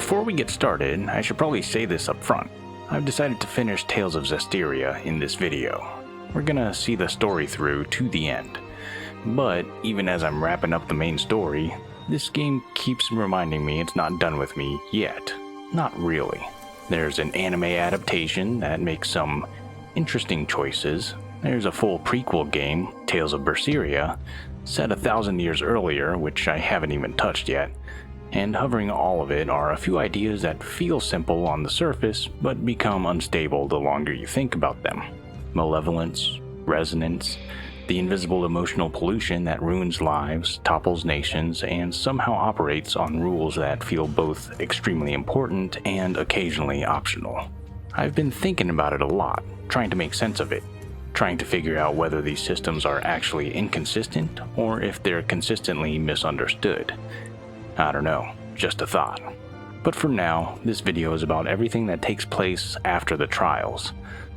Before we get started, I should probably say this up front. I've decided to finish Tales of Zestiria in this video. We're gonna see the story through to the end. But even as I'm wrapping up the main story, this game keeps reminding me it's not done with me yet. Not really. There's an anime adaptation that makes some interesting choices. There's a full prequel game, Tales of Zestiria, set 1,000 years earlier, which I haven't even touched yet. And hovering all of it are a few ideas that feel simple on the surface, but become unstable the longer you think about them. Malevolence, resonance, the invisible emotional pollution that ruins lives, topples nations, and somehow operates on rules that feel both extremely important and occasionally optional. I've been thinking about it a lot, trying to make sense of it, trying to figure out whether these systems are actually inconsistent or if they're consistently misunderstood. I don't know, just a thought. But for now, this video is about everything that takes place after the trials,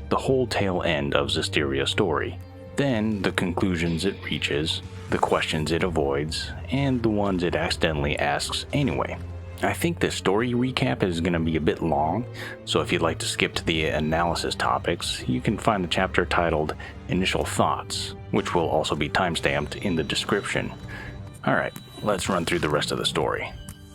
the whole tail end of Zestiria's story, then the conclusions it reaches, the questions it avoids, and the ones it accidentally asks anyway. I think the story recap is going to be a bit long, so if you'd like to skip to the analysis topics, you can find the chapter titled Initial Thoughts, which will also be timestamped in the description. Alright, let's run through the rest of the story.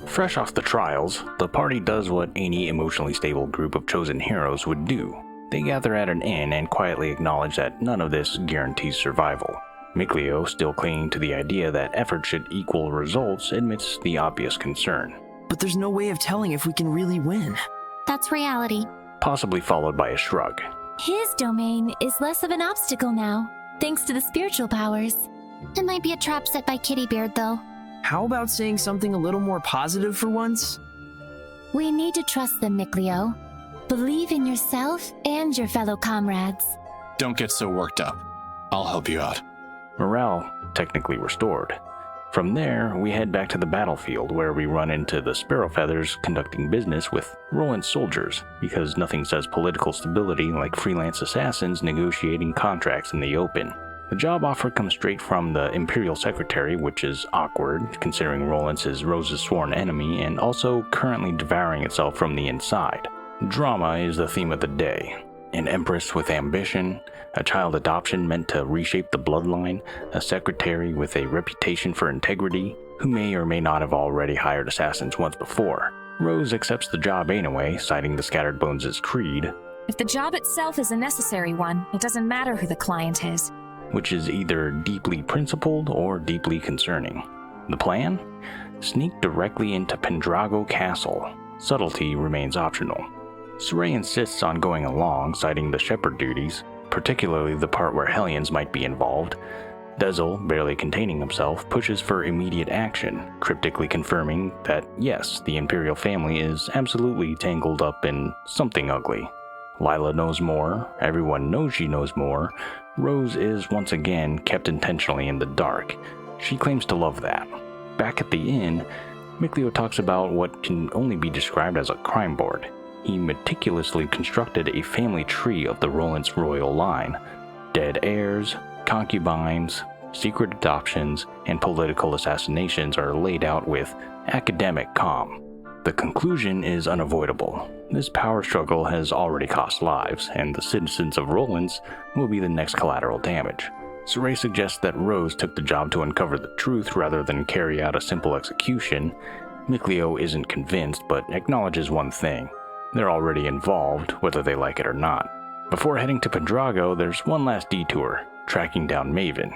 Fresh off the trials, the party does what any emotionally stable group of chosen heroes would do. They gather at an inn and quietly acknowledge that none of this guarantees survival. Mikleo, still clinging to the idea that effort should equal results, admits the obvious concern. But there's no way of telling if we can really win. That's reality. Possibly followed by a shrug. His domain is less of an obstacle now, thanks to the spiritual powers. It might be a trap set by Kittybeard, though. How about saying something a little more positive for once? We need to trust them, Mikleo. Believe in yourself and your fellow comrades. Don't get so worked up. I'll help you out. Morale technically restored. From there, we head back to the battlefield where we run into the Sparrowfeathers conducting business with Roland's soldiers, because nothing says political stability like freelance assassins negotiating contracts in the open. The job offer comes straight from the Imperial Secretary, which is awkward, considering Roland is Rose's sworn enemy and also currently devouring itself from the inside. Drama is the theme of the day. An empress with ambition, a child adoption meant to reshape the bloodline, a secretary with a reputation for integrity, who may or may not have already hired assassins once before. Rose accepts the job anyway, citing the Scattered Bones' creed. If the job itself is a necessary one, it doesn't matter who the client is. Which is either deeply principled or deeply concerning. The plan? Sneak directly into Pendrago Castle. Subtlety remains optional. Sorey insists on going along, citing the shepherd duties, particularly the part where Hellions might be involved. Dezel, barely containing himself, pushes for immediate action, cryptically confirming that yes, the Imperial family is absolutely tangled up in something ugly. Lila knows more, everyone knows she knows more. Rose is once again kept intentionally in the dark. She claims to love that. Back at the inn, Mikleo talks about what can only be described as a crime board. He meticulously constructed a family tree of the Roland's royal line. Dead heirs, concubines, secret adoptions, and political assassinations are laid out with academic calm. The conclusion is unavoidable. This power struggle has already cost lives, and the citizens of Roland's will be the next collateral damage. Sorey suggests that Rose took the job to uncover the truth rather than carry out a simple execution. Mikleo isn't convinced, but acknowledges one thing. They're already involved, whether they like it or not. Before heading to Pendrago, there's one last detour, tracking down Maven.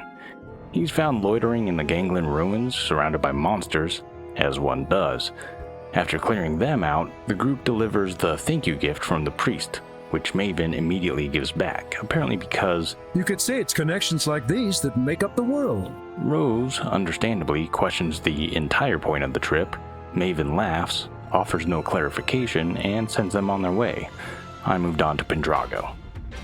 He's found loitering in the gangland ruins, surrounded by monsters, as one does. After clearing them out, the group delivers the thank you gift from the priest, which Maven immediately gives back, apparently because you could say it's connections like these that make up the world. Rose, understandably, questions the entire point of the trip. Maven laughs, offers no clarification, and sends them on their way. I moved on to Pendrago.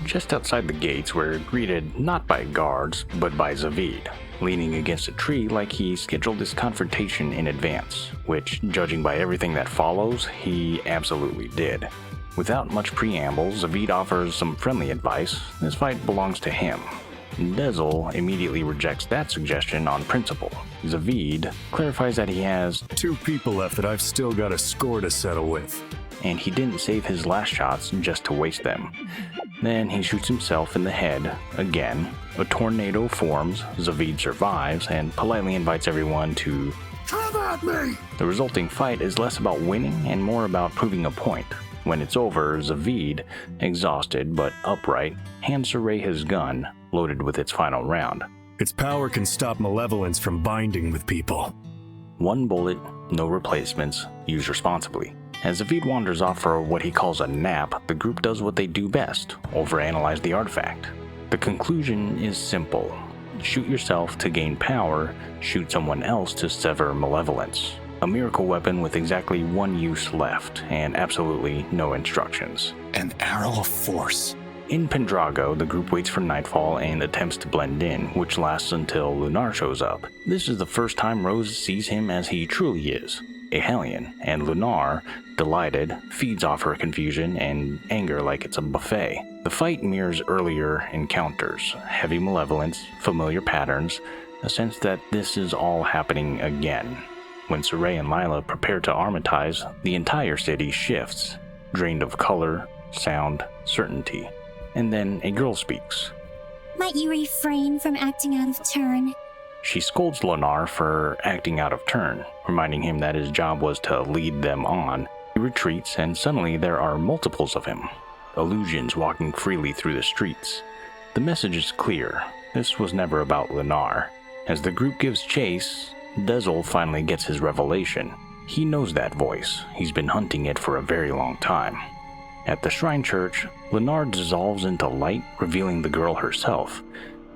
Just outside the gates, we're greeted not by guards, but by Zaphgott, leaning against a tree like he scheduled this confrontation in advance, which, judging by everything that follows, he absolutely did. Without much preamble, Zaphgott offers some friendly advice. This fight belongs to him. Dezel immediately rejects that suggestion on principle. Zaphgott clarifies that he has 2 people left that I've still got a score to settle with. and he didn't save his last shots just to waste them. Then he shoots himself in the head again. A tornado forms, Zaphgott survives, and politely invites everyone to Come at me! The resulting fight is less about winning and more about proving a point. When it's over, Zaphgott, exhausted but upright, hands Sorey his gun, loaded with its final round. Its power can stop Malevolence from binding with people. 1 bullet, no replacements, use responsibly. As Zaphgott wanders off for what he calls a nap, the group does what they do best, overanalyze the artifact. The conclusion is simple. Shoot yourself to gain power, shoot someone else to sever Malevolence. A miracle weapon with exactly 1 use left, and absolutely no instructions. An arrow of force. In Pendrago, the group waits for nightfall and attempts to blend in, which lasts until Lunar shows up. This is the first time Rose sees him as he truly is, a Hellion, and Lunar, delighted, feeds off her confusion and anger like it's a buffet. The fight mirrors earlier encounters, heavy malevolence, familiar patterns, a sense that this is all happening again. When Sorey and Lila prepare to armatize, the entire city shifts, drained of color, sound, certainty. And then a girl speaks. Might you refrain from acting out of turn? She scolds Lunar for acting out of turn, reminding him that his job was to lead them on. He retreats, and suddenly there are multiples of him, illusions walking freely through the streets. The message is clear. This was never about Lunar. As the group gives chase, Dezel finally gets his revelation. He knows that voice. He's been hunting it for a very long time. At the shrine church, Lunar dissolves into light, revealing the girl herself.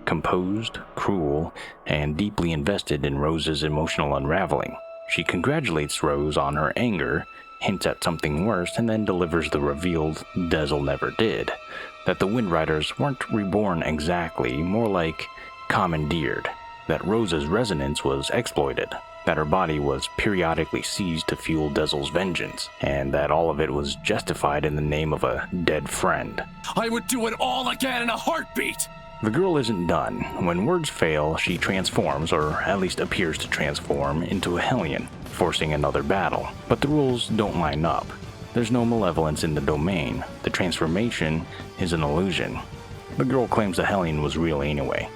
Composed, cruel, and deeply invested in Rose's emotional unraveling. She congratulates Rose on her anger, hints at something worse, and then delivers the revealed Dezel never did, that the Wind Riders weren't reborn exactly, more like commandeered, that Rose's resonance was exploited, that her body was periodically seized to fuel Dezel's vengeance, and that all of it was justified in the name of a dead friend. I would do it all again in a heartbeat! The girl isn't done. When words fail, she transforms, or at least appears to transform, into a Hellion, forcing another battle. But the rules don't line up. There's no malevolence in the domain. The transformation is an illusion. The girl claims the Hellion was real anyway.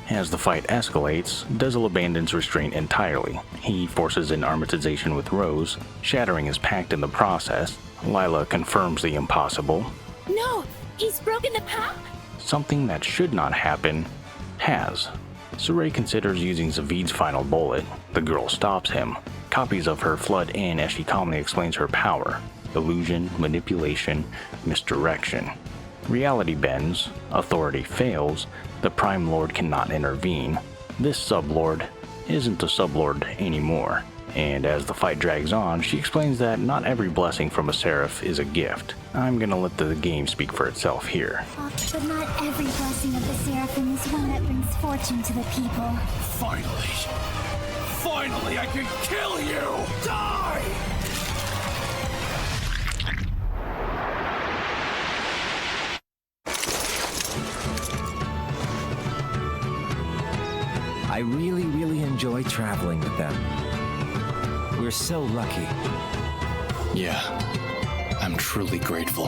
As the fight escalates, Dezel abandons restraint entirely. He forces an armatization with Rose, shattering his pact in the process. Lila confirms the impossible. No! He's broken the pact! Something that should not happen has. Sorey considers using Zaphgott's final bullet. The girl stops him. Copies of her flood in as she calmly explains her power. Illusion, manipulation, misdirection. Reality bends, authority fails, the Prime Lord cannot intervene. This sublord isn't a sublord anymore. And as the fight drags on, she explains that not every blessing from a seraph is a gift. I'm gonna let the game speak for itself here. But not every blessing of the Seraphim is one that brings fortune to the people. Finally, I can kill you! Die! I really enjoy traveling with them. We're so lucky. Yeah, I'm truly grateful.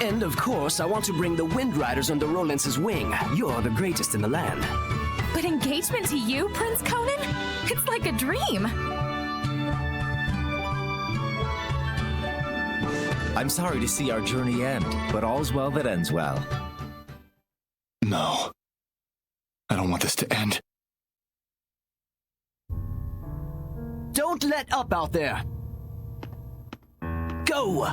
And of course, I want to bring the Wind Riders under Rolance's wing. You're the greatest in the land. But engagement to you, Prince Conan? It's like a dream. I'm sorry to see our journey end, but all's well that ends well. No. I don't want this to end. Don't let up out there! Go!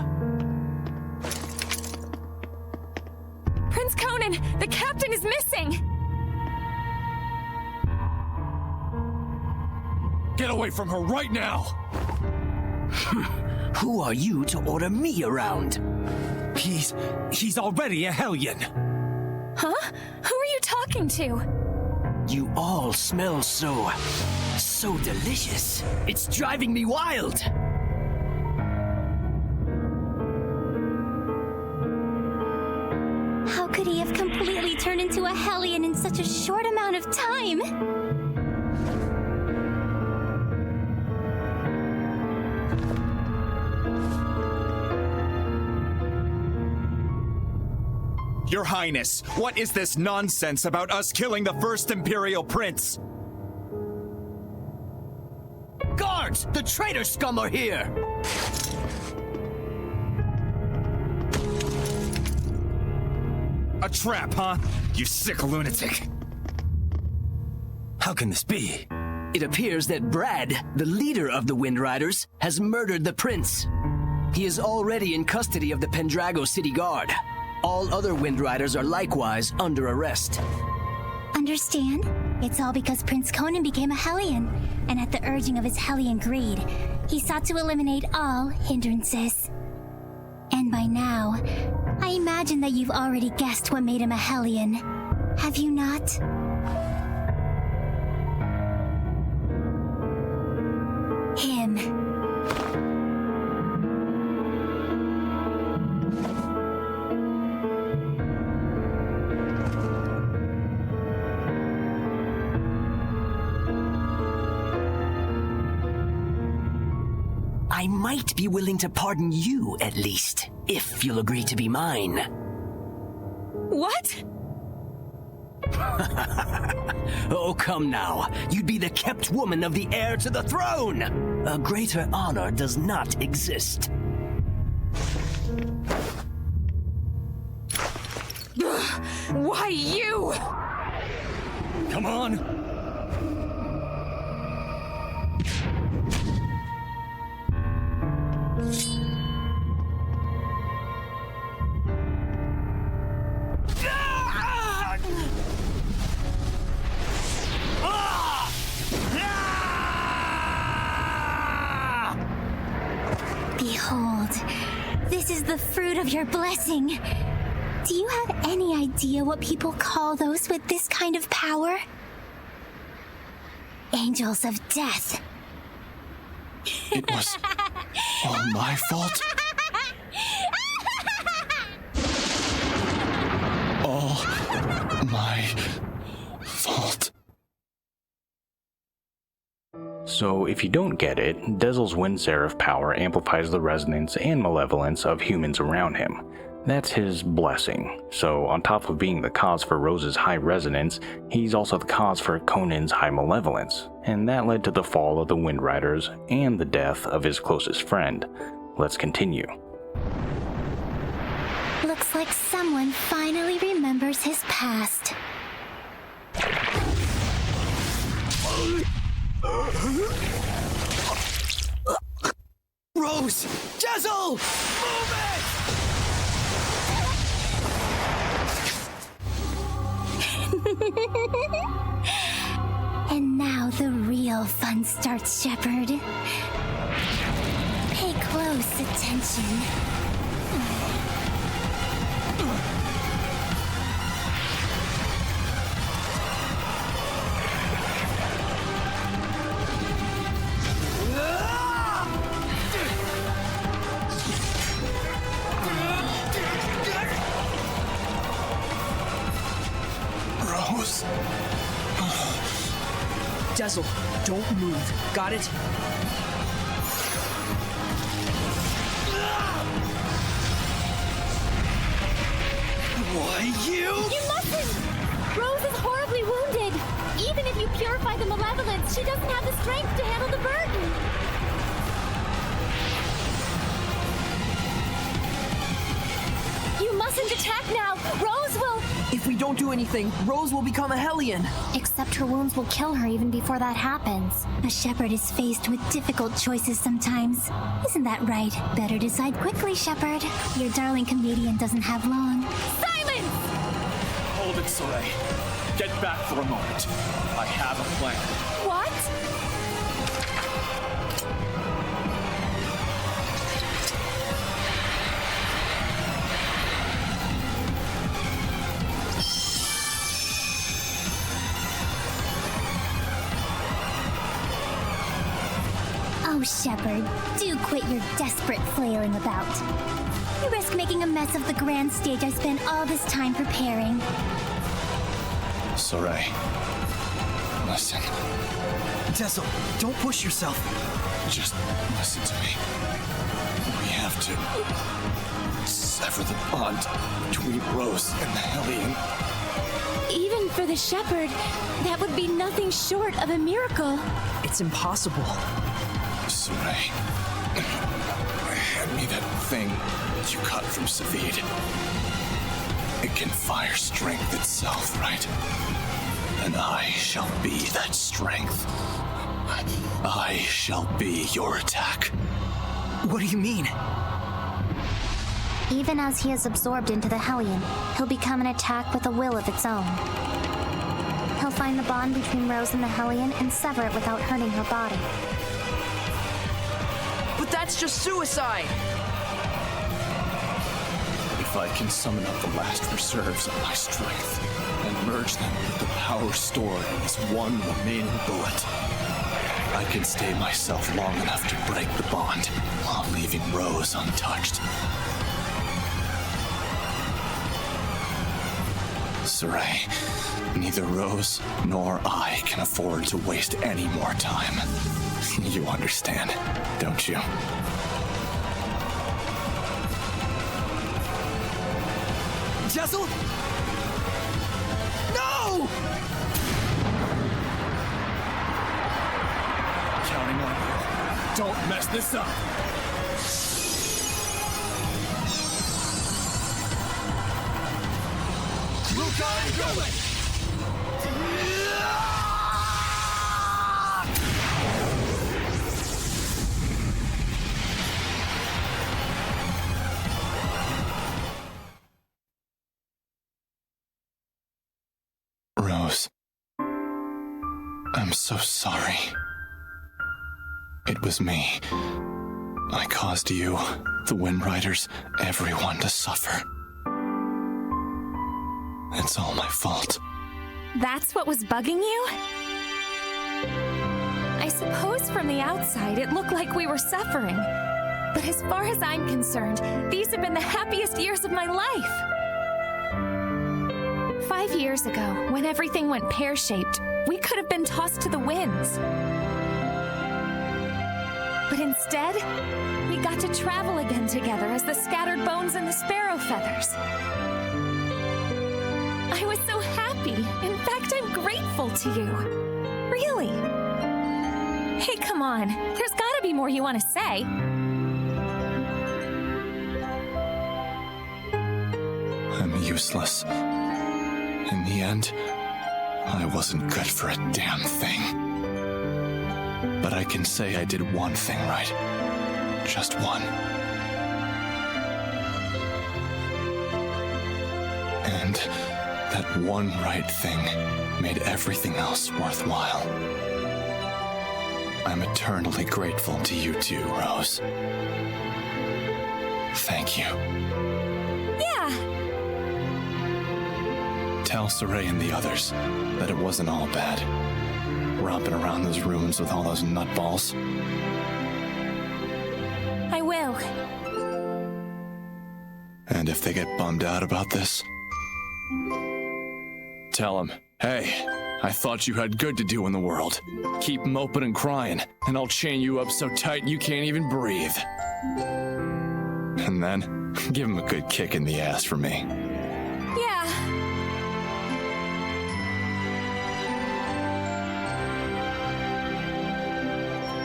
Prince Conan, the captain is missing! Get away from her right now! Who are you to order me around? He's already a Hellion! Huh? Who are you talking to? You all smell so delicious. It's driving me wild. a Hellion in such a short amount of time. Your Highness, what is this nonsense about us killing the first Imperial Prince? Guards! The traitor scum are here! A trap, huh? You sick lunatic. How can this be? It appears that Brad, the leader of the Wind Riders, has murdered the prince. He is already in custody of the Pendrago City Guard. All other Wind Riders are likewise under arrest. Understand? It's all because Prince Conan became a Hellion, and at the urging of his Hellion greed, he sought to eliminate all hindrances. And by now, I imagine that you've already guessed what made him a Hellion. Have you not? Him. I might be willing to pardon you, at least, if you'll agree to be mine. What? Oh, come now. You'd be the kept woman of the heir to the throne! A greater honor does not exist. Why you? Come on! Behold, this is the fruit of your blessing. Do you have any idea what people call those with this kind of power? Angels of death. It was all my fault. All my fault. So if you don't get it, Dezel's Wind Seraph power amplifies the resonance and malevolence of humans around him. That's his blessing. So on top of being the cause for Rose's high resonance, he's also the cause for Conan's high malevolence. And that led to the fall of the Wind Riders and the death of his closest friend. Let's continue. Looks like someone finally remembers his past. Rose! Dezel! Move it! And now the real fun starts, Shepard. Pay close attention. Rose? Dezel, don't move. Got it? Why, you? You mustn't! Rose is horribly wounded. Even if you purify the malevolence, she doesn't have the strength to handle the burden. You mustn't attack now. Rose will... If we don't do anything, Rose will become a Hellion. Except her wounds will kill her even before that happens. A shepherd is faced with difficult choices sometimes. Isn't that right? Better decide quickly, Shepherd. Your darling comedian doesn't have long. Silence! Hold it, Sorey. Get back for a moment. I have a plan. What? Oh, Shepard, do quit your desperate flailing about. You risk making a mess of the grand stage I spent all this time preparing. Sorey, listen. Dezel, don't push yourself. Just listen to me. We have to sever the bond between Rose and the Hellion. Even for the shepherd, that would be nothing short of a miracle. It's impossible. Sorey, hand me that thing you cut from Zaphgott. It can fire strength itself, right? And I shall be that strength. I shall be your attack. What do you mean? Even as he is absorbed into the Hellion, he'll become an attack with a will of its own. He'll find the bond between Rose and the Hellion and sever it without hurting her body. But that's just suicide! If I can summon up the last reserves of my strength and merge them with the power stored in this one remaining bullet, I can stay myself long enough to break the bond while leaving Rose untouched. Sorey, neither Rose nor I can afford to waste any more time. You understand, don't you? Dezel? No! Counting on you. Don't mess this up. You gotta do it! Rose, I'm so sorry. It was me. I caused you, the Wind Riders, everyone to suffer. It's all my fault. That's what was bugging you? I suppose from the outside it looked like we were suffering. But as far as I'm concerned, these have been the happiest years of my life. 5 years ago, when everything went pear-shaped, we could have been tossed to the winds. But instead, we got to travel again together as the scattered bones and the sparrow feathers. I was so happy. In fact, I'm grateful to you. Really. Hey, come on. There's gotta be more you want to say. I'm useless. In the end, I wasn't good for a damn thing. But I can say I did one thing right. Just one. And that one right thing made everything else worthwhile. I'm eternally grateful to you too, Rose. Thank you. Yeah. Tell Sorey and the others that it wasn't all bad. Romping around those ruins with all those nutballs. I will. And if they get bummed out about this, tell them, hey, I thought you had good to do in the world. Keep moping and crying, and I'll chain you up so tight you can't even breathe. And then, give them a good kick in the ass for me. Yeah.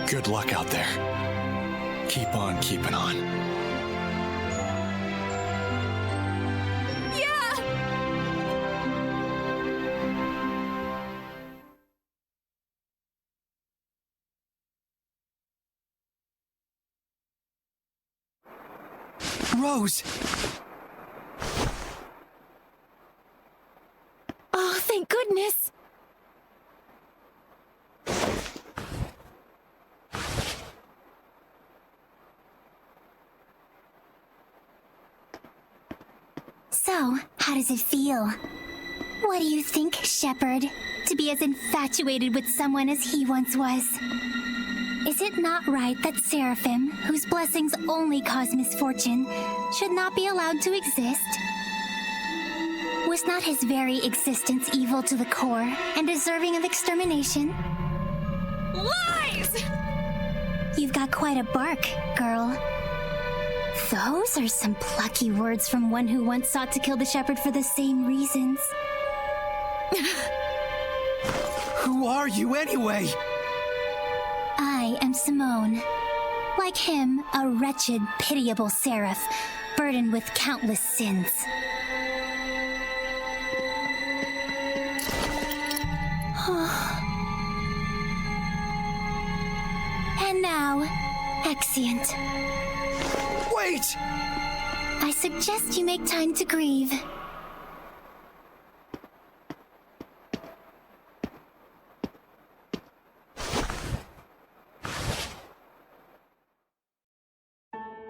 Good luck out there. Keep on keeping on. Yeah! Rose! Oh, thank goodness. So, how does it feel? What do you think, Shepherd? To be as infatuated with someone as he once was? Is it not right that Seraphim, whose blessings only cause misfortune, should not be allowed to exist? Was not his very existence evil to the core and deserving of extermination? Lies! You've got quite a bark, girl. Those are some plucky words from one who once sought to kill the shepherd for the same reasons. Who are you anyway? I am Simone. Like him, a wretched, pitiable seraph, burdened with countless sins. And now, Exeunt. Wait! I suggest you make time to grieve.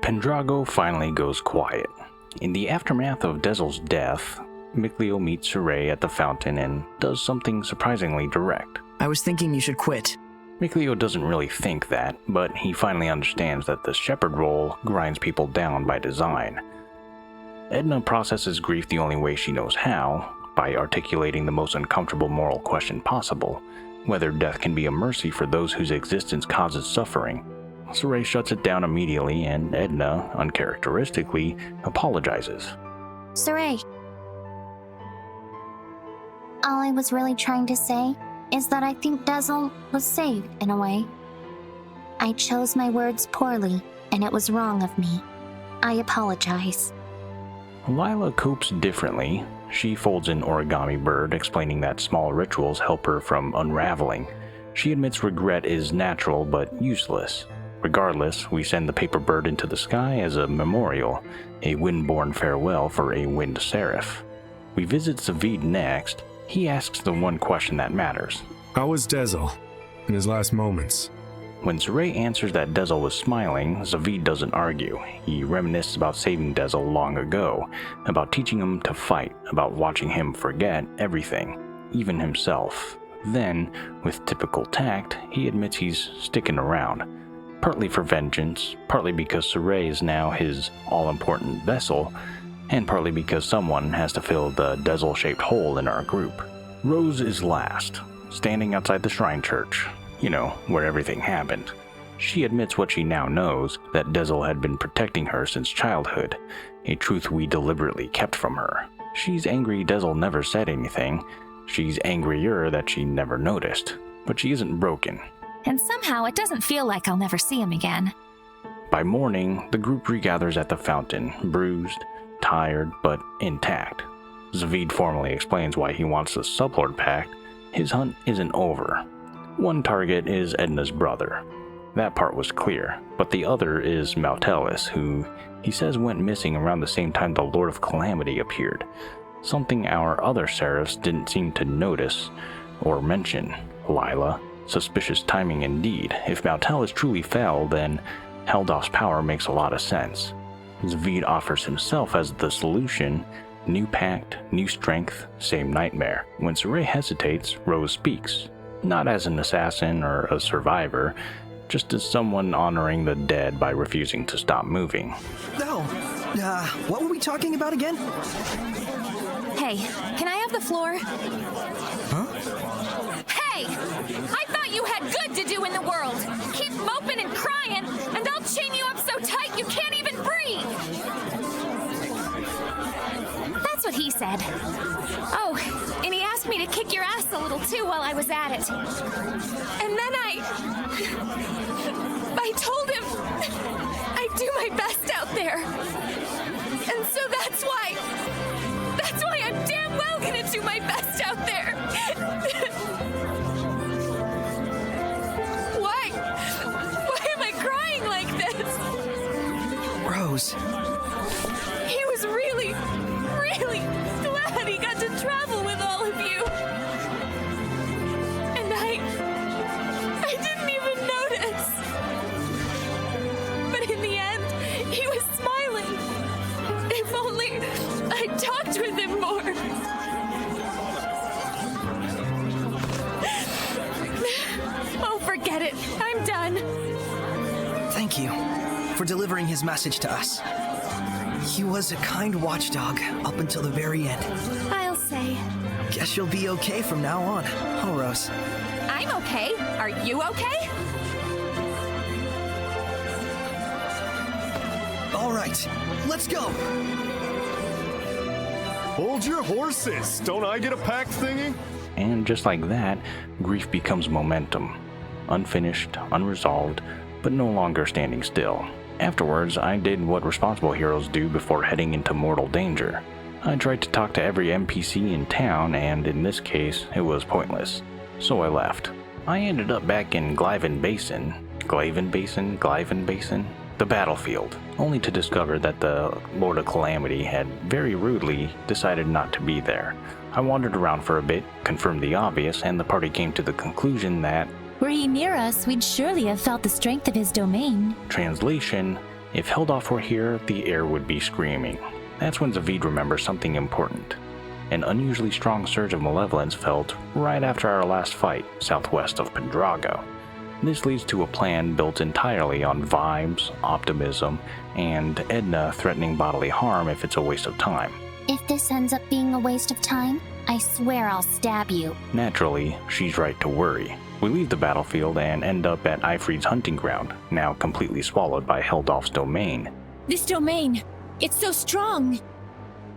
Pendrago finally goes quiet. In the aftermath of Dezel's death, Mikleo meets Sorey at the fountain and does something surprisingly direct. I was thinking you should quit. Mikleo doesn't really think that, but he finally understands that the shepherd role grinds people down by design. Edna processes grief the only way she knows how, by articulating the most uncomfortable moral question possible, whether death can be a mercy for those whose existence causes suffering. Sorey shuts it down immediately, and Edna, uncharacteristically, apologizes. Sorey. All I was really trying to say is that I think Dezel was saved in a way. I chose my words poorly, and it was wrong of me. I apologize. Lila copes differently. She folds an origami bird, explaining that small rituals help her from unraveling. She admits regret is natural but useless. Regardless, we send the paper bird into the sky as a memorial, a wind-born farewell for a wind seraph. We visit Zaphgott next. He asks the one question that matters. How was Dezel in his last moments? When Sorey answers that Dezel was smiling, Zaphgott doesn't argue. He reminisces about saving Dezel long ago, about teaching him to fight, about watching him forget everything, even himself. Then, with typical tact, he admits he's sticking around. Partly for vengeance, partly because Sorey is now his all-important vessel, and partly because someone has to fill the Dezel-shaped hole in our group. Rose is last, standing outside the shrine church, where everything happened. She admits what she now knows, that Dezel had been protecting her since childhood, a truth we deliberately kept from her. She's angry Dezel never said anything. She's angrier that she never noticed, but she isn't broken. And somehow it doesn't feel like I'll never see him again. By morning, the group regathers at the fountain, bruised, tired, but intact. Zaphgott formally explains why he wants the Sublord Pact. His hunt isn't over. One target is Edna's brother. That part was clear, but the other is Maotelus, who he says went missing around the same time the Lord of Calamity appeared. Something our other seraphs didn't seem to notice or mention. Lila. Suspicious timing indeed. If Maotelus truly fell, then Heldalf's power makes a lot of sense. Zaphgott offers himself as the solution. New pact, new strength, same nightmare. When Sorey hesitates, Rose speaks. Not as an assassin or a survivor, just as someone honoring the dead by refusing to stop moving. No, what were we talking about again? Hey, can I have the floor? Huh? Hey! I thought you had good to do in the world! Keep moping and crying, and I'll chain you up so tight you can't even breathe! That's what he said. Oh, and he asked me to kick your ass a little too while I was at it. And then I told him I'd do my best out there. And so that's why I'm damn well gonna do my best out there. Why am I crying like this? Rose. He was really glad he got to travel with all of you. And I didn't even notice. But in the end, he was smiling. If only I talked with him more. Oh, forget it. I'm done. Thank you for delivering his message to us. He was a kind watchdog up until the very end. I'll okay. Guess you'll be okay from now on. Oh, Rose. I'm okay. Are you okay? All right, let's go. Hold your horses! Don't I get a pack thingy? And just like that, grief becomes momentum. Unfinished, unresolved, but no longer standing still. Afterwards, I did what responsible heroes do before heading into mortal danger. I tried to talk to every NPC in town, and in this case, it was pointless. So I left. I ended up back in Glaivend Basin. Glaivend Basin? The battlefield, only to discover that the Lord of Calamity had very rudely decided not to be there. I wandered around for a bit, confirmed the obvious, and the party came to the conclusion that, were he near us, we'd surely have felt the strength of his domain. Translation, if Heldalf were here, the air would be screaming. That's when Zaphgott remembers something important. An unusually strong surge of malevolence felt right after our last fight, southwest of Pendrago. This leads to a plan built entirely on vibes, optimism, and Edna threatening bodily harm if it's a waste of time. If this ends up being a waste of time, I swear I'll stab you. Naturally, she's right to worry. We leave the battlefield and end up at Ifrid's hunting ground, now completely swallowed by Heldalf's domain. This domain, it's so strong.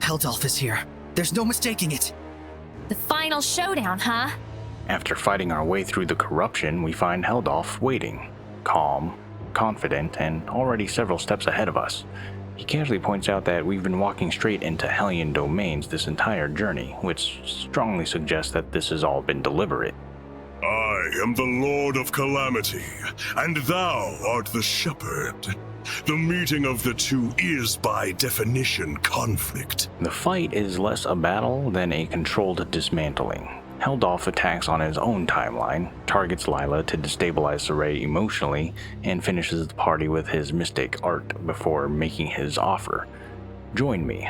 Heldalf is here. There's no mistaking it. The final showdown, huh? After fighting our way through the corruption, we find Heldalf waiting, calm, confident, and already several steps ahead of us. He casually points out that we've been walking straight into Hellion domains this entire journey, which strongly suggests that this has all been deliberate. I am the Lord of Calamity, and thou art the Shepherd. The meeting of the two is, by definition, conflict. The fight is less a battle than a controlled dismantling. Heldalf attacks on his own timeline, targets Lila to destabilize Sorey emotionally, and finishes the party with his mystic art before making his offer. Join me.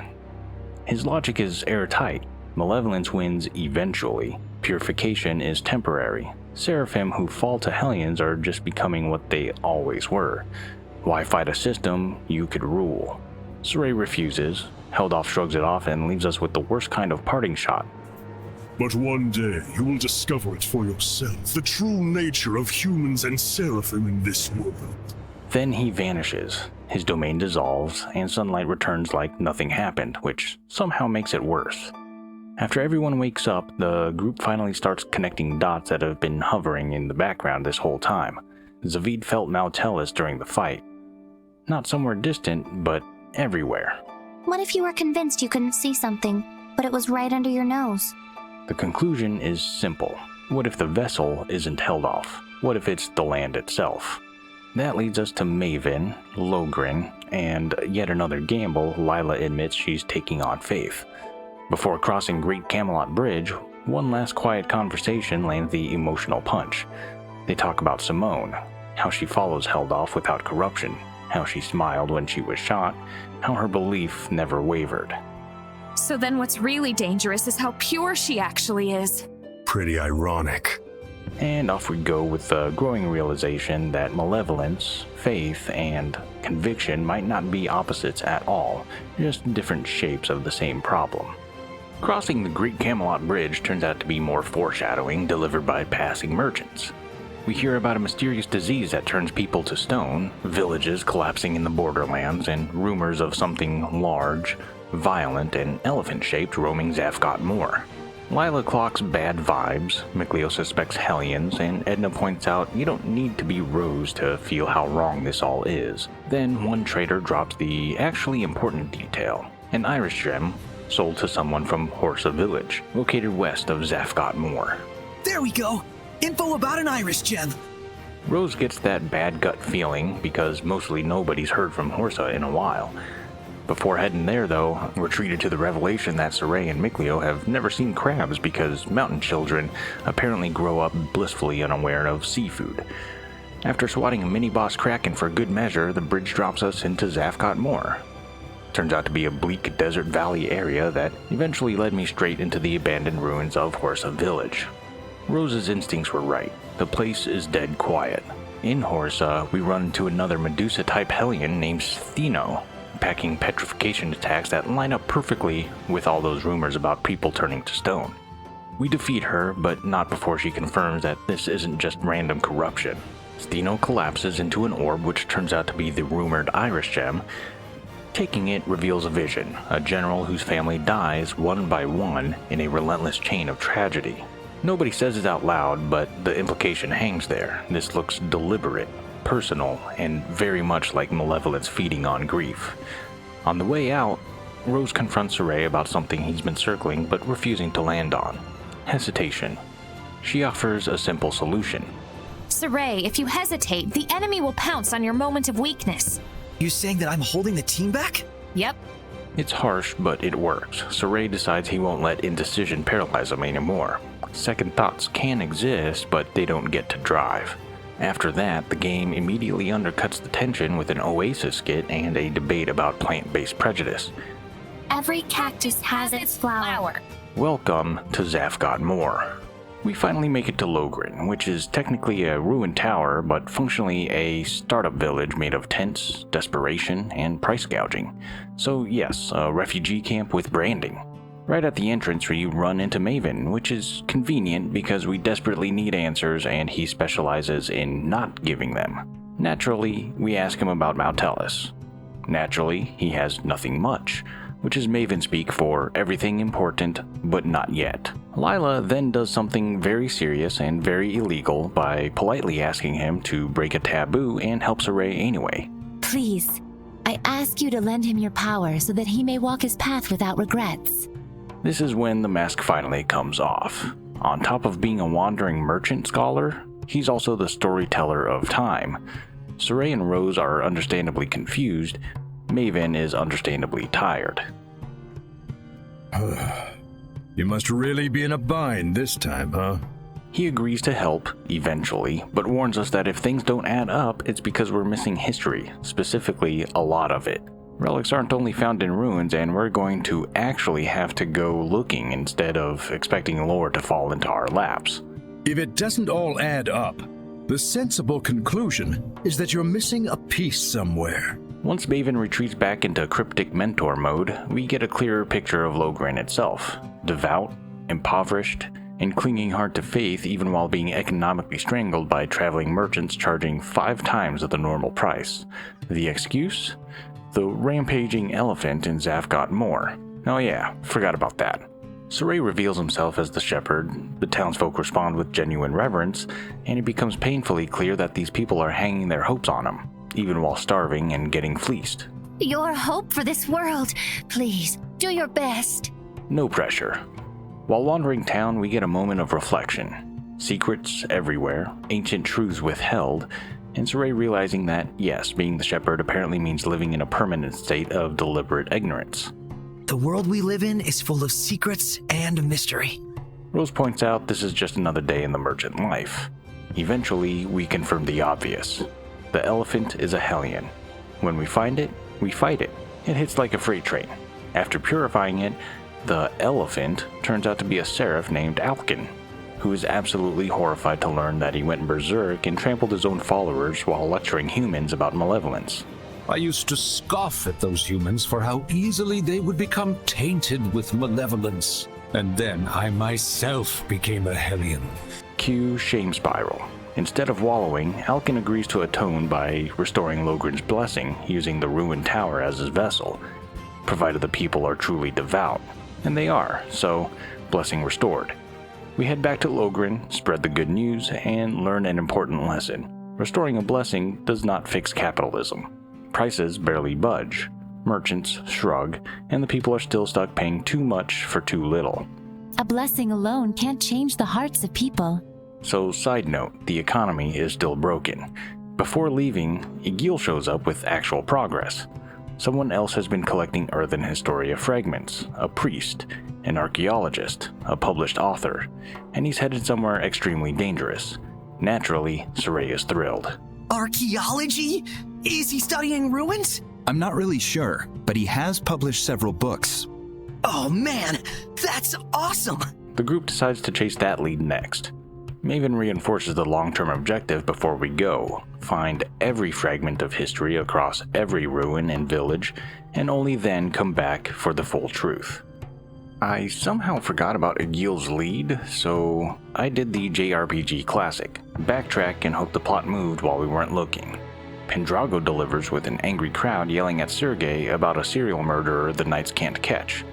His logic is airtight. Malevolence wins eventually. Purification is temporary. Seraphim who fall to Hellions are just becoming what they always were. Why fight a system you could rule? Sorey refuses. Heldalf shrugs it off and leaves us with the worst kind of parting shot. But one day you will discover it for yourself, the true nature of humans and seraphim in this world. Then he vanishes. His domain dissolves, and sunlight returns like nothing happened, which somehow makes it worse. After everyone wakes up, the group finally starts connecting dots that have been hovering in the background this whole time. Zaphgott felt Maotelus during the fight. Not somewhere distant, but everywhere. What if you were convinced you couldn't see something, but it was right under your nose? The conclusion is simple. What if the vessel isn't Heldalf? What if it's the land itself? That leads us to Maven, Lohgrin, and yet another gamble Lila admits she's taking on Faith. Before crossing Great Camelot Bridge, one last quiet conversation lands the emotional punch. They talk about Simone, how she follows Heldalf without corruption, how she smiled when she was shot, how her belief never wavered. So then what's really dangerous is how pure she actually is. Pretty ironic. And off we go with the growing realization that malevolence, faith, and conviction might not be opposites at all, just different shapes of the same problem. Crossing the Great Camelot Bridge turns out to be more foreshadowing delivered by passing merchants. We hear about a mysterious disease that turns people to stone, villages collapsing in the borderlands, and rumors of something large, violent, and elephant-shaped roaming Zaphgott Moor. Lila clocks bad vibes, Mikleo suspects Hellions, and Edna points out you don't need to be Rose to feel how wrong this all is. Then one trader drops the actually important detail, an iris gem sold to someone from Horsa Village, located west of Zaphgott Moor. There we go! Info about an iris gem! Rose gets that bad gut feeling because mostly nobody's heard from Horsa in a while. Before heading there, though, we're treated to the revelation that Sorey and Mikleo have never seen crabs because mountain children apparently grow up blissfully unaware of seafood. After swatting a mini-boss Kraken for good measure, the bridge drops us into Zaphgott Moor. Turns out to be a bleak desert valley area that eventually led me straight into the abandoned ruins of Horsa Village. Rose's instincts were right. The place is dead quiet. In Horsa, we run into another Medusa-type Hellion named Stheno. packing petrification attacks that line up perfectly with all those rumors about people turning to stone. We defeat her, but not before she confirms that this isn't just random corruption. Steno collapses into an orb which turns out to be the rumored Iris gem. Taking it reveals a vision, a general whose family dies one by one in a relentless chain of tragedy. Nobody says it out loud, but the implication hangs there. This looks deliberate, personal, and very much like Malevolence feeding on grief. On the way out, Rose confronts Sorey about something he's been circling but refusing to land on. Hesitation. She offers a simple solution. Sorey, if you hesitate, the enemy will pounce on your moment of weakness. You saying that I'm holding the team back? Yep. It's harsh, but it works. Sorey decides he won't let indecision paralyze him anymore. Second thoughts can exist, but they don't get to drive. After that, the game immediately undercuts the tension with an Oasis skit and a debate about plant-based prejudice. Every cactus has its flower. Welcome to Zaphgott Moor. We finally make it to Lohgrin, which is technically a ruined tower, but functionally a startup village made of tents, desperation, and price gouging. So yes, a refugee camp with branding. Right at the entrance we run into Maven, which is convenient because we desperately need answers and he specializes in not giving them. Naturally, we ask him about Maotelus. Naturally, he has nothing much, which is Maven speak for everything important, but not yet. Lila then does something very serious and very illegal by politely asking him to break a taboo and help Sorey anyway. Please, I ask you to lend him your power so that he may walk his path without regrets. This is when the mask finally comes off. On top of being a wandering merchant scholar, he's also the storyteller of time. Sorey and Rose are understandably confused. Maven is understandably tired. You must really be in a bind this time, huh? He agrees to help, eventually, but warns us that if things don't add up, it's because we're missing history, specifically a lot of it. Relics aren't only found in ruins, and we're going to actually have to go looking instead of expecting lore to fall into our laps. If it doesn't all add up, the sensible conclusion is that you're missing a piece somewhere. Once Maven retreats back into cryptic mentor mode, we get a clearer picture of Lohgrin itself. Devout, impoverished, and clinging hard to faith even while being economically strangled by traveling merchants charging 5 times the normal price. The excuse? The rampaging elephant in Zaphgott Moor. Oh yeah, forgot about that. Sorey reveals himself as the shepherd, the townsfolk respond with genuine reverence, and it becomes painfully clear that these people are hanging their hopes on him, even while starving and getting fleeced. Your hope for this world. Please, do your best. No pressure. While wandering town, we get a moment of reflection. Secrets everywhere, ancient truths withheld, and Sorey realizing that, yes, being the shepherd apparently means living in a permanent state of deliberate ignorance. The world we live in is full of secrets and mystery. Rose points out this is just another day in the merchant life. Eventually, we confirm the obvious. The elephant is a Hellion. When we find it, we fight it. It hits like a freight train. After purifying it, the elephant turns out to be a seraph named Alkin, who is absolutely horrified to learn that he went berserk and trampled his own followers while lecturing humans about malevolence. I used to scoff at those humans for how easily they would become tainted with malevolence. And then I myself became a Hellion. Cue shame spiral. Instead of wallowing, Alkin agrees to atone by restoring Lohgrin's blessing using the ruined tower as his vessel, provided the people are truly devout. And they are, so blessing restored. We head back to Lohgrin, spread the good news, and learn an important lesson. Restoring a blessing does not fix capitalism. Prices barely budge. Merchants shrug, and the people are still stuck paying too much for too little. A blessing alone can't change the hearts of people. So, side note, the economy is still broken. Before leaving, Egil shows up with actual progress. Someone else has been collecting Earthen Historia fragments, a priest, an archaeologist, a published author, and he's headed somewhere extremely dangerous. Naturally, Sorey is thrilled. Archaeology? Is he studying ruins? I'm not really sure, but he has published several books. Oh man, that's awesome! The group decides to chase that lead next. Maven reinforces the long-term objective before we go. Find every fragment of history across every ruin and village, and only then come back for the full truth. I somehow forgot about Egil's lead, so I did the JRPG classic. Backtrack and hope the plot moved while we weren't looking. Pendrago delivers with an angry crowd yelling at Sergei about a serial murderer the knights can't catch.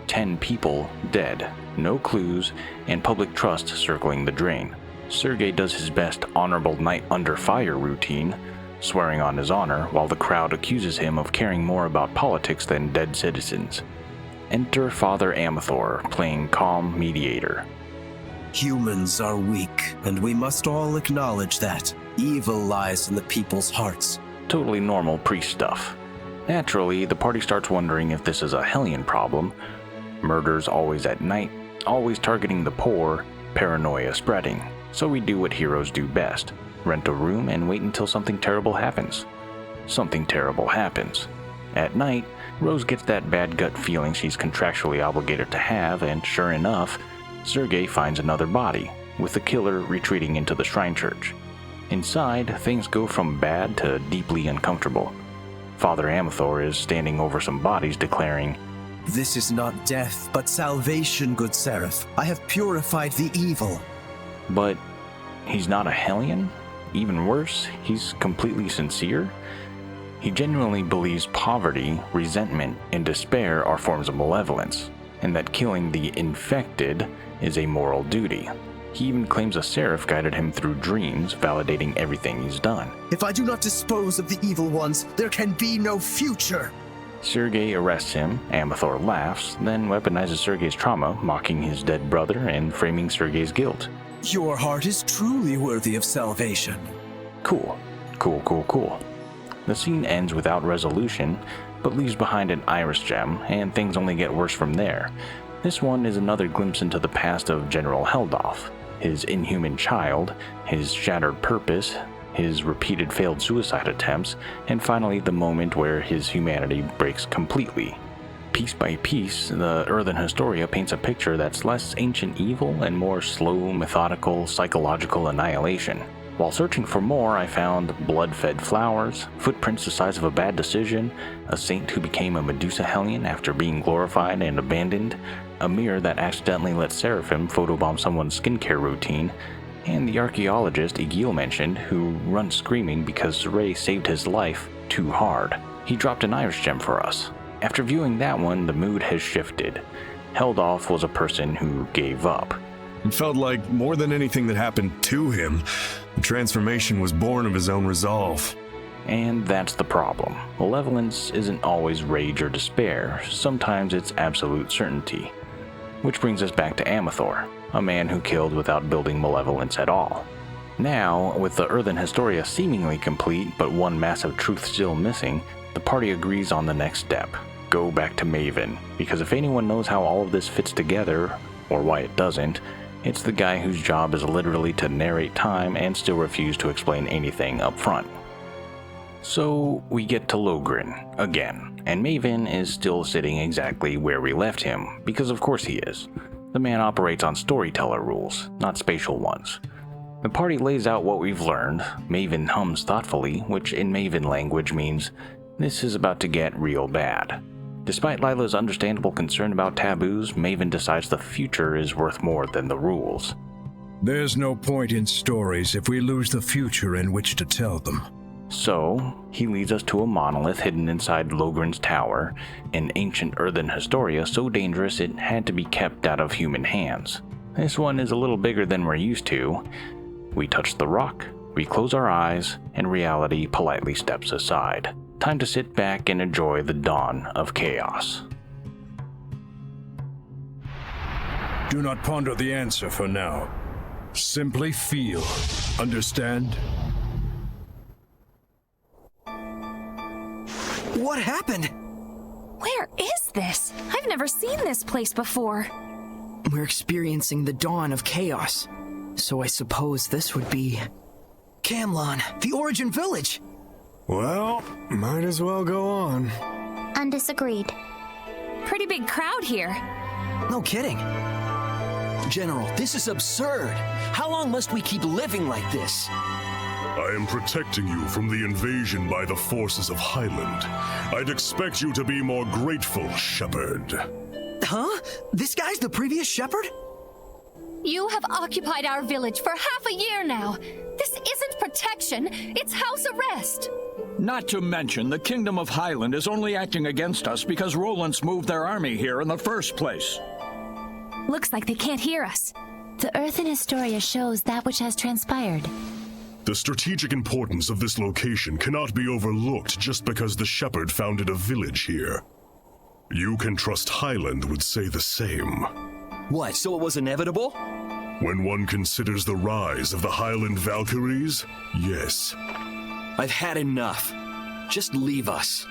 10 people dead, no clues, and public trust circling the drain. Sergei does his best honorable knight under fire routine, swearing on his honor, while the crowd accuses him of caring more about politics than dead citizens. Enter Father Amathor, playing calm mediator. Humans are weak, and we must all acknowledge that. Evil lies in the people's hearts. Totally normal priest stuff. Naturally, the party starts wondering if this is a Hellion problem. Murders always at night, always targeting the poor, paranoia spreading. So we do what heroes do best. Rent a room and wait until something terrible happens. Something terrible happens. At night, Rose gets that bad gut feeling she's contractually obligated to have, and sure enough, Sergei finds another body, with the killer retreating into the shrine church. Inside, things go from bad to deeply uncomfortable. Father Amathor is standing over some bodies declaring, "This is not death, but salvation, good Seraph. I have purified the evil." But he's not a Hellion? Even worse, he's completely sincere? He genuinely believes poverty, resentment, and despair are forms of malevolence, and that killing the infected is a moral duty. He even claims a seraph guided him through dreams, validating everything he's done. "If I do not dispose of the evil ones, there can be no future." Sergei arrests him, Amathor laughs, then weaponizes Sergei's trauma, mocking his dead brother and framing Sergei's guilt. "Your heart is truly worthy of salvation." Cool. The scene ends without resolution, but leaves behind an iris gem, and things only get worse from there. This one is another glimpse into the past of General Heldalf, his inhuman child, his shattered purpose, his repeated failed suicide attempts, and finally the moment where his humanity breaks completely. Piece by piece, the Earthen Historia paints a picture that's less ancient evil and more slow, methodical, psychological annihilation. While searching for more, I found blood-fed flowers, footprints the size of a bad decision, a saint who became a Medusa Hellion after being glorified and abandoned, a mirror that accidentally let Seraphim photobomb someone's skincare routine, and the archaeologist Egil mentioned who runs screaming because Sorey saved his life too hard. He dropped an iris gem for us. After viewing that one, the mood has shifted. Heldalf was a person who gave up. It felt like more than anything that happened to him, the transformation was born of his own resolve. And that's the problem. Malevolence isn't always rage or despair, sometimes it's absolute certainty. Which brings us back to Amathor, a man who killed without building malevolence at all. Now, with the Earthen Historia seemingly complete but one massive truth still missing, the party agrees on the next step. Go back to Maven, because if anyone knows how all of this fits together, or why it doesn't, it's the guy whose job is literally to narrate time and still refuse to explain anything up front. So we get to Lohgrin again, and Maven is still sitting exactly where we left him, because of course he is. The man operates on storyteller rules, not spatial ones. The party lays out what we've learned. Maven hums thoughtfully, which in Maven language means, "This is about to get real bad." Despite Lila's understandable concern about taboos, Maven decides the future is worth more than the rules. There's no point in stories if we lose the future in which to tell them. So, he leads us to a monolith hidden inside Lohgrin's tower, an ancient Earthen Historia so dangerous it had to be kept out of human hands. This one is a little bigger than we're used to. We touch the rock, we close our eyes, and reality politely steps aside. Time to sit back and enjoy the dawn of chaos. Do not ponder the answer for now. Simply feel. Understand? What happened? Where is this? I've never seen this place before. We're experiencing the dawn of chaos. So I suppose this would be... Camlann, the origin village! Well, might as well go on. Undisagreed. Pretty big crowd here. No kidding. General, this is absurd. How long must we keep living like this? I am protecting you from the invasion by the forces of Highland. I'd expect you to be more grateful, Shepherd. Huh? This guy's the previous Shepherd? You have occupied our village for half a year now. This isn't protection, it's house arrest. Not to mention, the Kingdom of Highland is only acting against us because Rowlands moved their army here in the first place. Looks like they can't hear us. The Earth in Historia shows that which has transpired. The strategic importance of this location cannot be overlooked just because the Shepherd founded a village here. You can trust Highland would say the same. What, so it was inevitable? When one considers the rise of the Highland Valkyries, yes. I've had enough. Just leave us.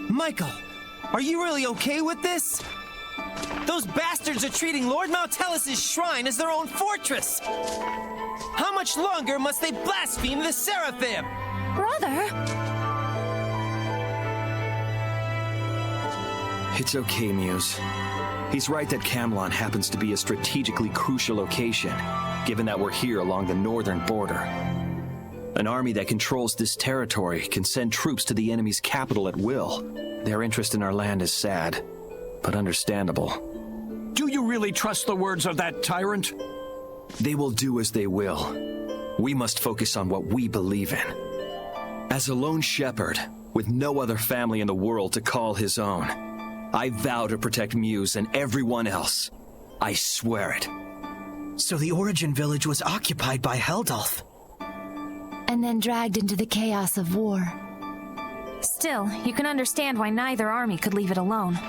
Michael, are you really okay with this? Those bastards are treating Lord Maotelus' shrine as their own fortress! How much longer must they blaspheme the Seraphim? Brother? It's okay, Muse. He's right that Camlann happens to be a strategically crucial location, given that we're here along the northern border. An army that controls this territory can send troops to the enemy's capital at will. Their interest in our land is sad, but understandable. Do you really trust the words of that tyrant? They will do as they will. We must focus on what we believe in. As a lone shepherd, with no other family in the world to call his own, I vow to protect Muse and everyone else. I swear it. So the origin village was occupied by Heldalf. And then dragged into the chaos of war. Still, you can understand why neither army could leave it alone.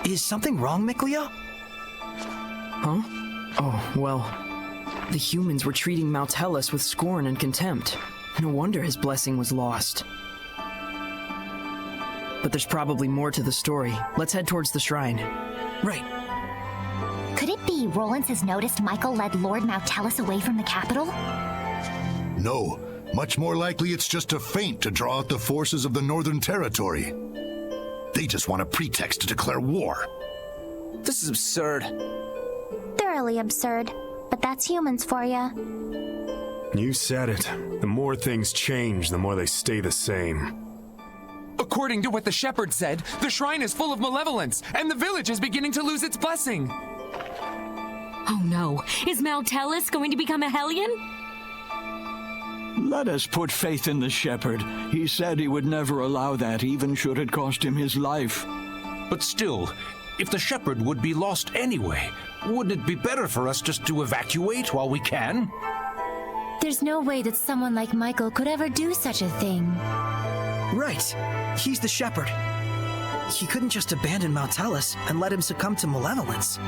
Is something wrong, Miklia? Huh? Oh, well, the humans were treating Maotelus with scorn and contempt. No wonder his blessing was lost. But there's probably more to the story. Let's head towards the shrine. Right. Could it be Rowlands has noticed Michael led Lord Maotelus away from the capital? No. Much more likely it's just a feint to draw out the forces of the Northern Territory. They just want a pretext to declare war. This is absurd. Thoroughly absurd. But that's humans for you. You said it. The more things change, the more they stay the same. According to what the shepherd said, the shrine is full of malevolence, and the village is beginning to lose its blessing. Oh no, is Maotelus going to become a Hellion? Let us put faith in the shepherd. He said he would never allow that, even should it cost him his life. But still, if the shepherd would be lost anyway, wouldn't it be better for us just to evacuate while we can? There's no way that someone like Michael could ever do such a thing. Right. He's the shepherd. He couldn't just abandon Maotelus and let him succumb to malevolence.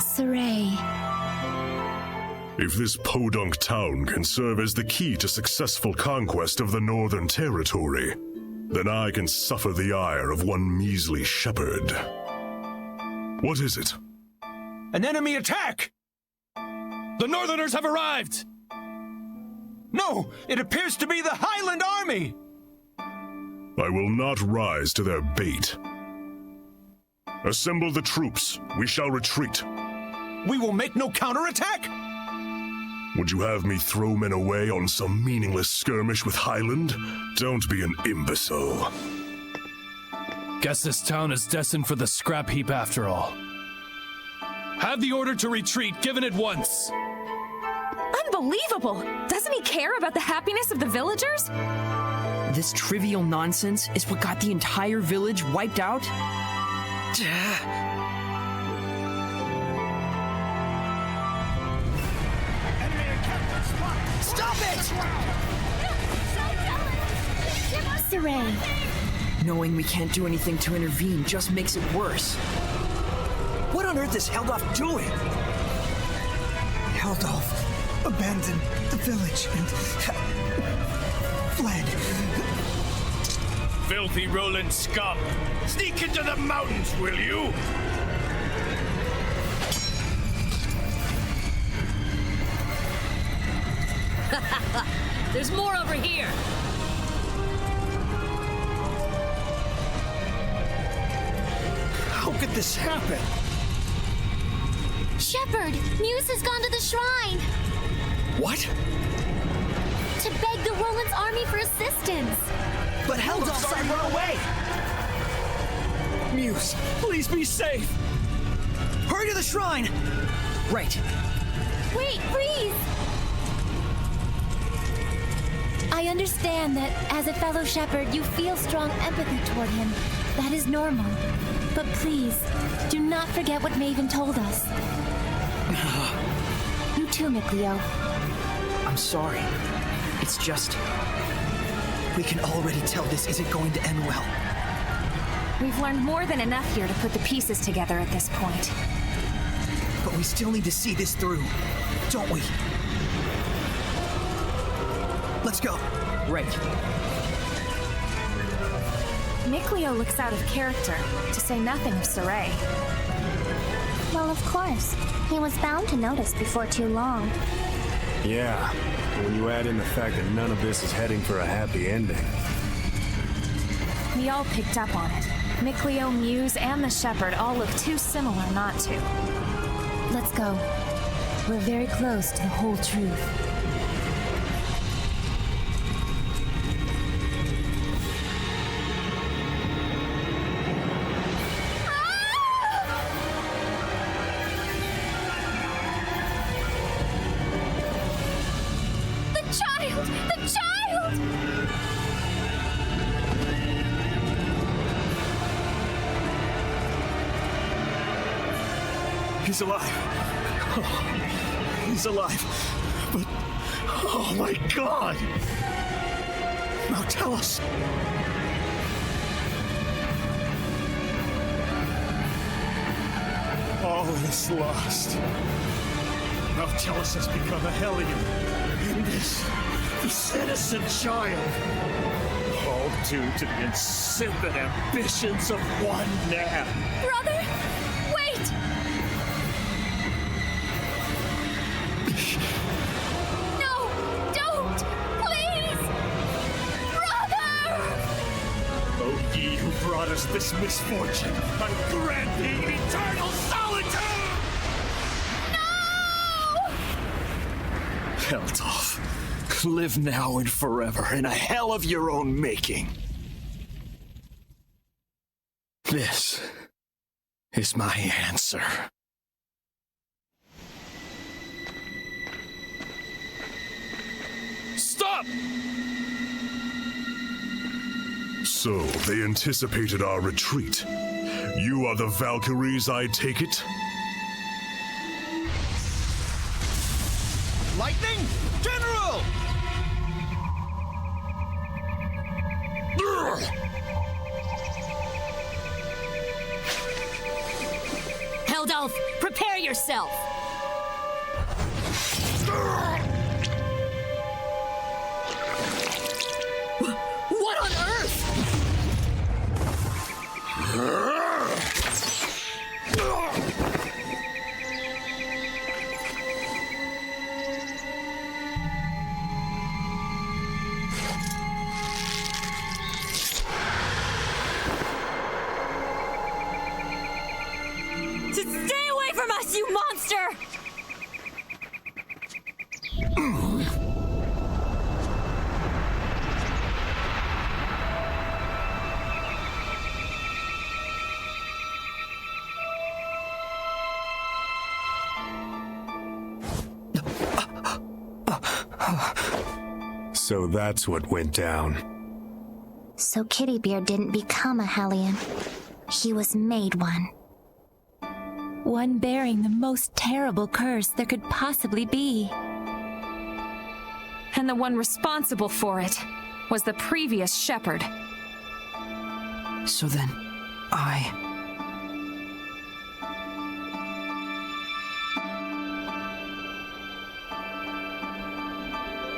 Sorey. If this podunk town can serve as the key to successful conquest of the Northern Territory, then I can suffer the ire of one measly shepherd. What is it? An enemy attack! The Northerners have arrived! No, it appears to be the Highland army! I will not rise to their bait. Assemble the troops. We shall retreat. We will make no counterattack? Would you have me throw men away on some meaningless skirmish with Highland? Don't be an imbecile. Guess this town is destined for the scrap heap after all. Have the order to retreat given at once. Unbelievable! Doesn't he care about the happiness of the villagers? This trivial nonsense is what got the entire village wiped out? Stop it! Sorey. Knowing we can't do anything to intervene just makes it worse. What on earth is Heldalf doing? Heldalf abandoned the village and fled. Filthy Roland scum! Sneak into the mountains, will you? There's more over here. How could this happen? Shepherd, Muse has gone to the shrine! What? To beg the Roland's army for assistance! But Heldalf said run away! Muse, please be safe! Hurry to the shrine! Right. Wait, freeze! I understand that as a fellow shepherd, you feel strong empathy toward him. That is normal. But please, do not forget what Maven told us. You too, Mikleo. I'm sorry. It's just... we can already tell this isn't going to end well. We've learned more than enough here to put the pieces together at this point. But we still need to see this through, don't we? Let's go. Right. Mikleo looks out of character, to say nothing of Sorey. Well, of course. He was bound to notice before too long. Yeah, when you add in the fact that none of this is heading for a happy ending. We all picked up on it. Mikleo, Muse, and the Shepherd all look too similar not to. Let's go. We're very close to the whole truth. He's alive. Oh, he's alive. But, oh my God! Maotelus! All is lost. Maotelus has become a Hellion. And this innocent child. All due to the insipid ambitions of one man. Brother! Wait! No! Don't! Please! Brother! Oh, ye who brought us this misfortune, I grant thee eternal solitude! No! Heldalf, live now and forever in a hell of your own making. This is my answer. Stop! So, they anticipated our retreat. You are the Valkyries, I take it? Lightning! General! Heldalf, prepare yourself! What on earth? Stay away from us, you monster! So that's what went down. So Kittybeard didn't become a Hellion. He was made one. One bearing the most terrible curse there could possibly be. And the one responsible for it was the previous shepherd. So then,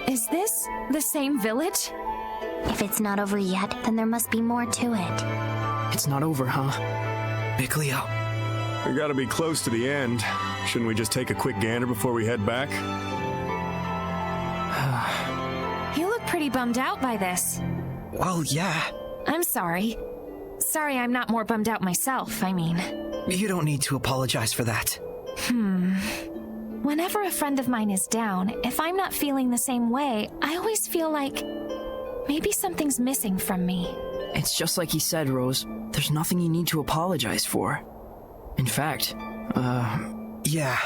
Is this the same village? If it's not over yet, then there must be more to it. It's not over, huh? Mikleo. We gotta be close to the end. Shouldn't we just take a quick gander before we head back? You look pretty bummed out by this. Well, yeah. I'm sorry. Sorry I'm not more bummed out myself, I mean. You don't need to apologize for that. Whenever a friend of mine is down, if I'm not feeling the same way, I always feel like maybe something's missing from me. It's just like he said, Rose. There's nothing you need to apologize for. In fact, yeah.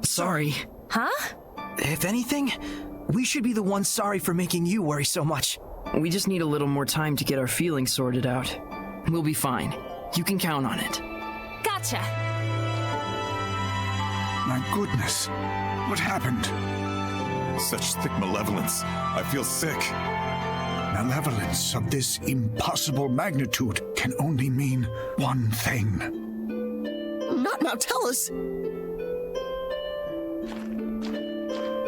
Sorry. Huh? If anything, we should be the ones sorry for making you worry so much. We just need a little more time to get our feelings sorted out. We'll be fine. You can count on it. Gotcha. My goodness. What happened? Such thick malevolence. I feel sick. Malevolence of this impossible magnitude can only mean one thing. Not Maotelus!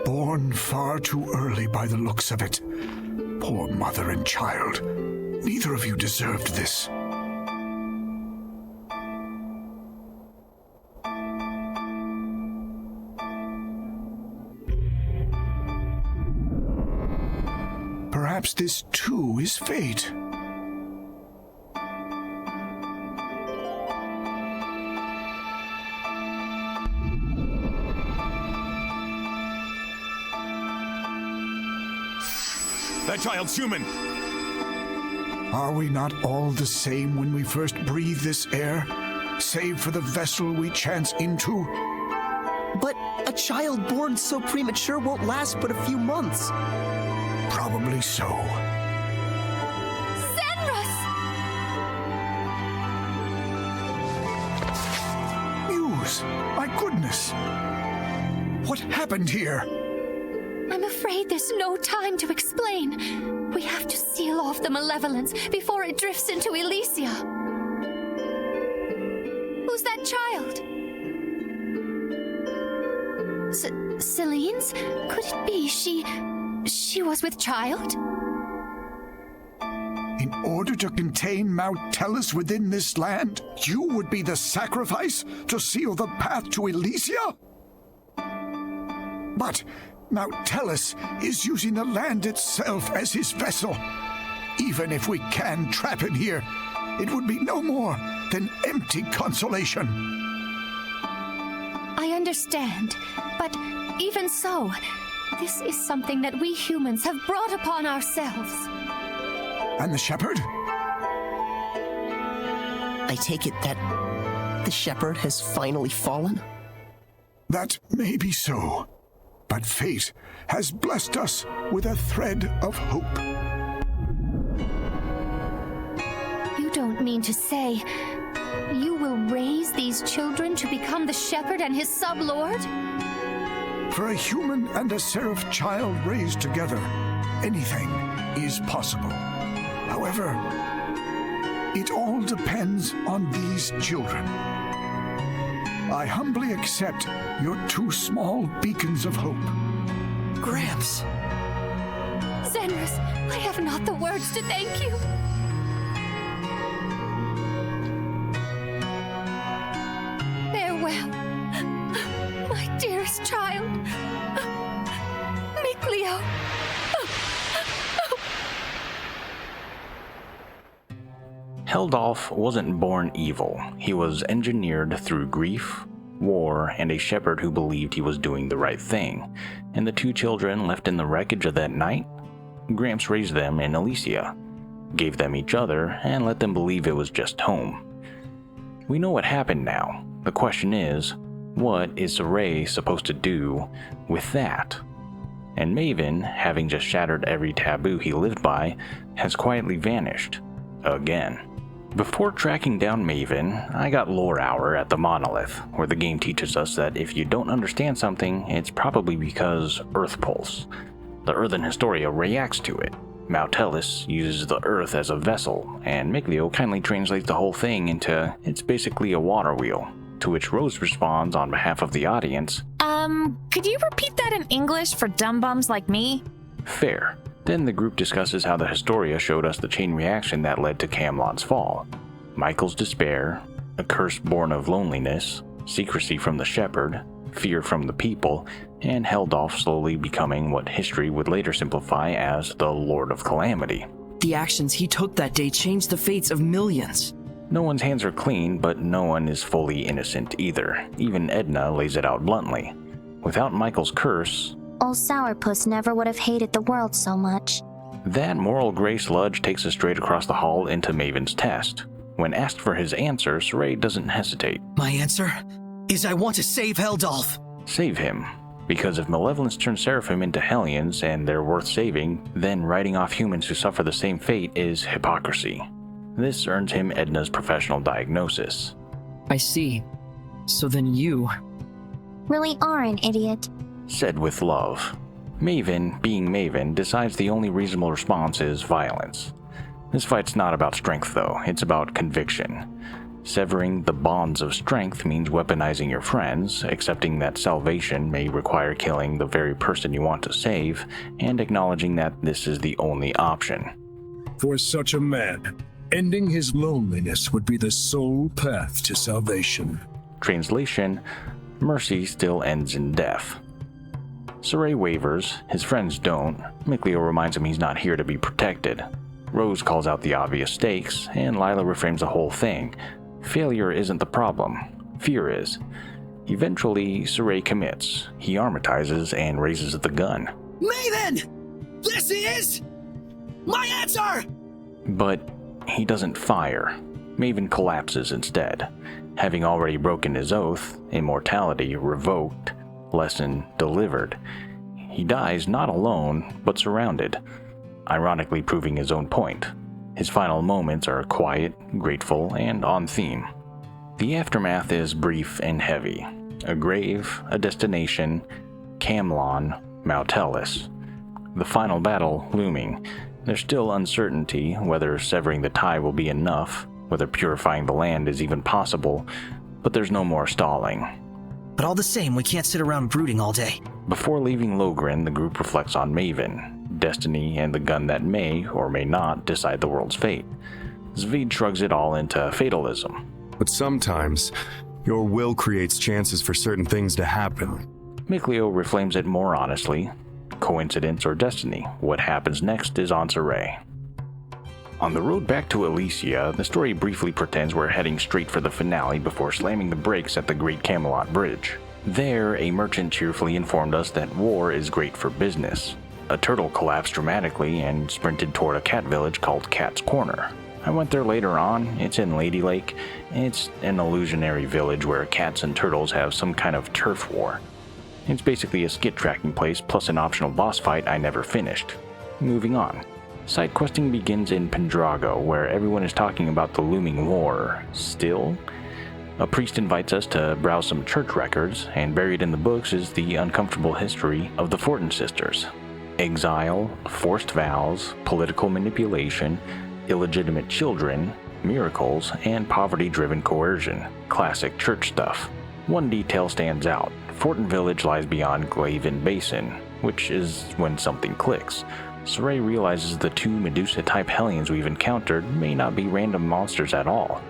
Born far too early by the looks of it. Poor mother and child. Neither of you deserved this. Perhaps this too is fate. That child's human! Are we not all the same when we first breathe this air, save for the vessel we chance into? But a child born so premature won't last but a few months. Probably so. Zenrus! Muse! My goodness! What happened here? I'm afraid there's no time to explain. We have to seal off the Malevolence before it drifts into Elysia. Who's that child? Celine's? Could it be she was with child? In order to contain Maotelus within this land, you would be the sacrifice to seal the path to Elysia? But Maotelus is using the land itself as his vessel. Even if we can trap him here, it would be no more than empty consolation. I understand, but even so, this is something that we humans have brought upon ourselves. And the shepherd? I take it that the shepherd has finally fallen? That may be so. But fate has blessed us with a thread of hope. You don't mean to say you will raise these children to become the shepherd and his sub-lord? For a human and a seraph child raised together, anything is possible. However, it all depends on these children. I humbly accept your two small beacons of hope. Gramps! Zenrus, I have not the words to thank you. Farewell, my dearest child. Mikleo. Heldalf wasn't born evil. He was engineered through grief, war, and a shepherd who believed he was doing the right thing. And the two children left in the wreckage of that night? Gramps raised them in Elysia, gave them each other, and let them believe it was just home. We know what happened now. The question is, what is Sorey supposed to do with that? And Maven, having just shattered every taboo he lived by, has quietly vanished. Again. Before tracking down Maven, I got Lore Hour at the Monolith, where the game teaches us that if you don't understand something, it's probably because Earth Pulse. The Earthen Historia reacts to it. Maotelus uses the Earth as a vessel, and Mikleo kindly translates the whole thing into it's basically a water wheel, to which Rose responds on behalf of the audience, Could you repeat that in English for dumb bums like me? Fair. Then the group discusses how the Historia showed us the chain reaction that led to Camlann's fall. Michael's despair, a curse born of loneliness, secrecy from the shepherd, fear from the people, and Heldalf slowly becoming what history would later simplify as the Lord of Calamity. The actions he took that day changed the fates of millions. No one's hands are clean, but no one is fully innocent either. Even Edna lays it out bluntly. Without Michael's curse, Old Sourpuss never would have hated the world so much. that moral gray sludge takes us straight across the hall into Maven's test. When asked for his answer, Sorey doesn't hesitate. My answer is I want to save Heldalf. Save him. Because if Malevolence turns Seraphim into Hellions and they're worth saving, then writing off humans who suffer the same fate is hypocrisy. This earns him Edna's professional diagnosis. I see. So then you really are an idiot. Said with love. Maven, being Maven, decides the only reasonable response is violence. This fight's not about strength though, it's about conviction. Severing the bonds of strength means weaponizing your friends, accepting that salvation may require killing the very person you want to save, and acknowledging that this is the only option. For such a man, ending his loneliness would be the sole path to salvation. Translation: mercy still ends in death. Sorey wavers, his friends don't. Mikleo reminds him he's not here to be protected. Rose calls out the obvious stakes, and Lila reframes the whole thing. Failure isn't the problem, fear is. Eventually, Sorey commits. He armatizes and raises the gun. Maven! This he is! My answer! But he doesn't fire. Maven collapses instead. Having already broken his oath, immortality revoked, lesson delivered. He dies not alone, but surrounded, ironically proving his own point. His final moments are quiet, grateful, and on theme. The aftermath is brief and heavy. A grave, a destination, Camlann, Maotelus. The final battle looming. There's still uncertainty whether severing the tie will be enough, whether purifying the land is even possible, but there's no more stalling. But all the same, we can't sit around brooding all day. Before leaving Lohgrin, the group reflects on Maven, destiny, and the gun that may, or may not, decide the world's fate. Zaphgott shrugs it all into fatalism. But sometimes, your will creates chances for certain things to happen. Mikleo reflames it more honestly. Coincidence or destiny, what happens next is on Sorey. On the road back to Alisha, the story briefly pretends we're heading straight for the finale before slamming the brakes at the Great Camelot Bridge. There, a merchant cheerfully informed us that war is great for business. A turtle collapsed dramatically and sprinted toward a cat village called Cat's Corner. I went there later on. It's in Lady Lake. It's an illusionary village where cats and turtles have some kind of turf war. It's basically a skit tracking place plus an optional boss fight I never finished. Moving on. Side questing begins in Pendrago, where everyone is talking about the looming war. Still? A priest invites us to browse some church records, and buried in the books is the uncomfortable history of the Fortin sisters. Exile, forced vows, political manipulation, illegitimate children, miracles, and poverty-driven coercion. Classic church stuff. One detail stands out. Fortin Village lies beyond Glaivend Basin, which is when something clicks. Sorey realizes the two Medusa-type Hellions we've encountered may not be random monsters at all.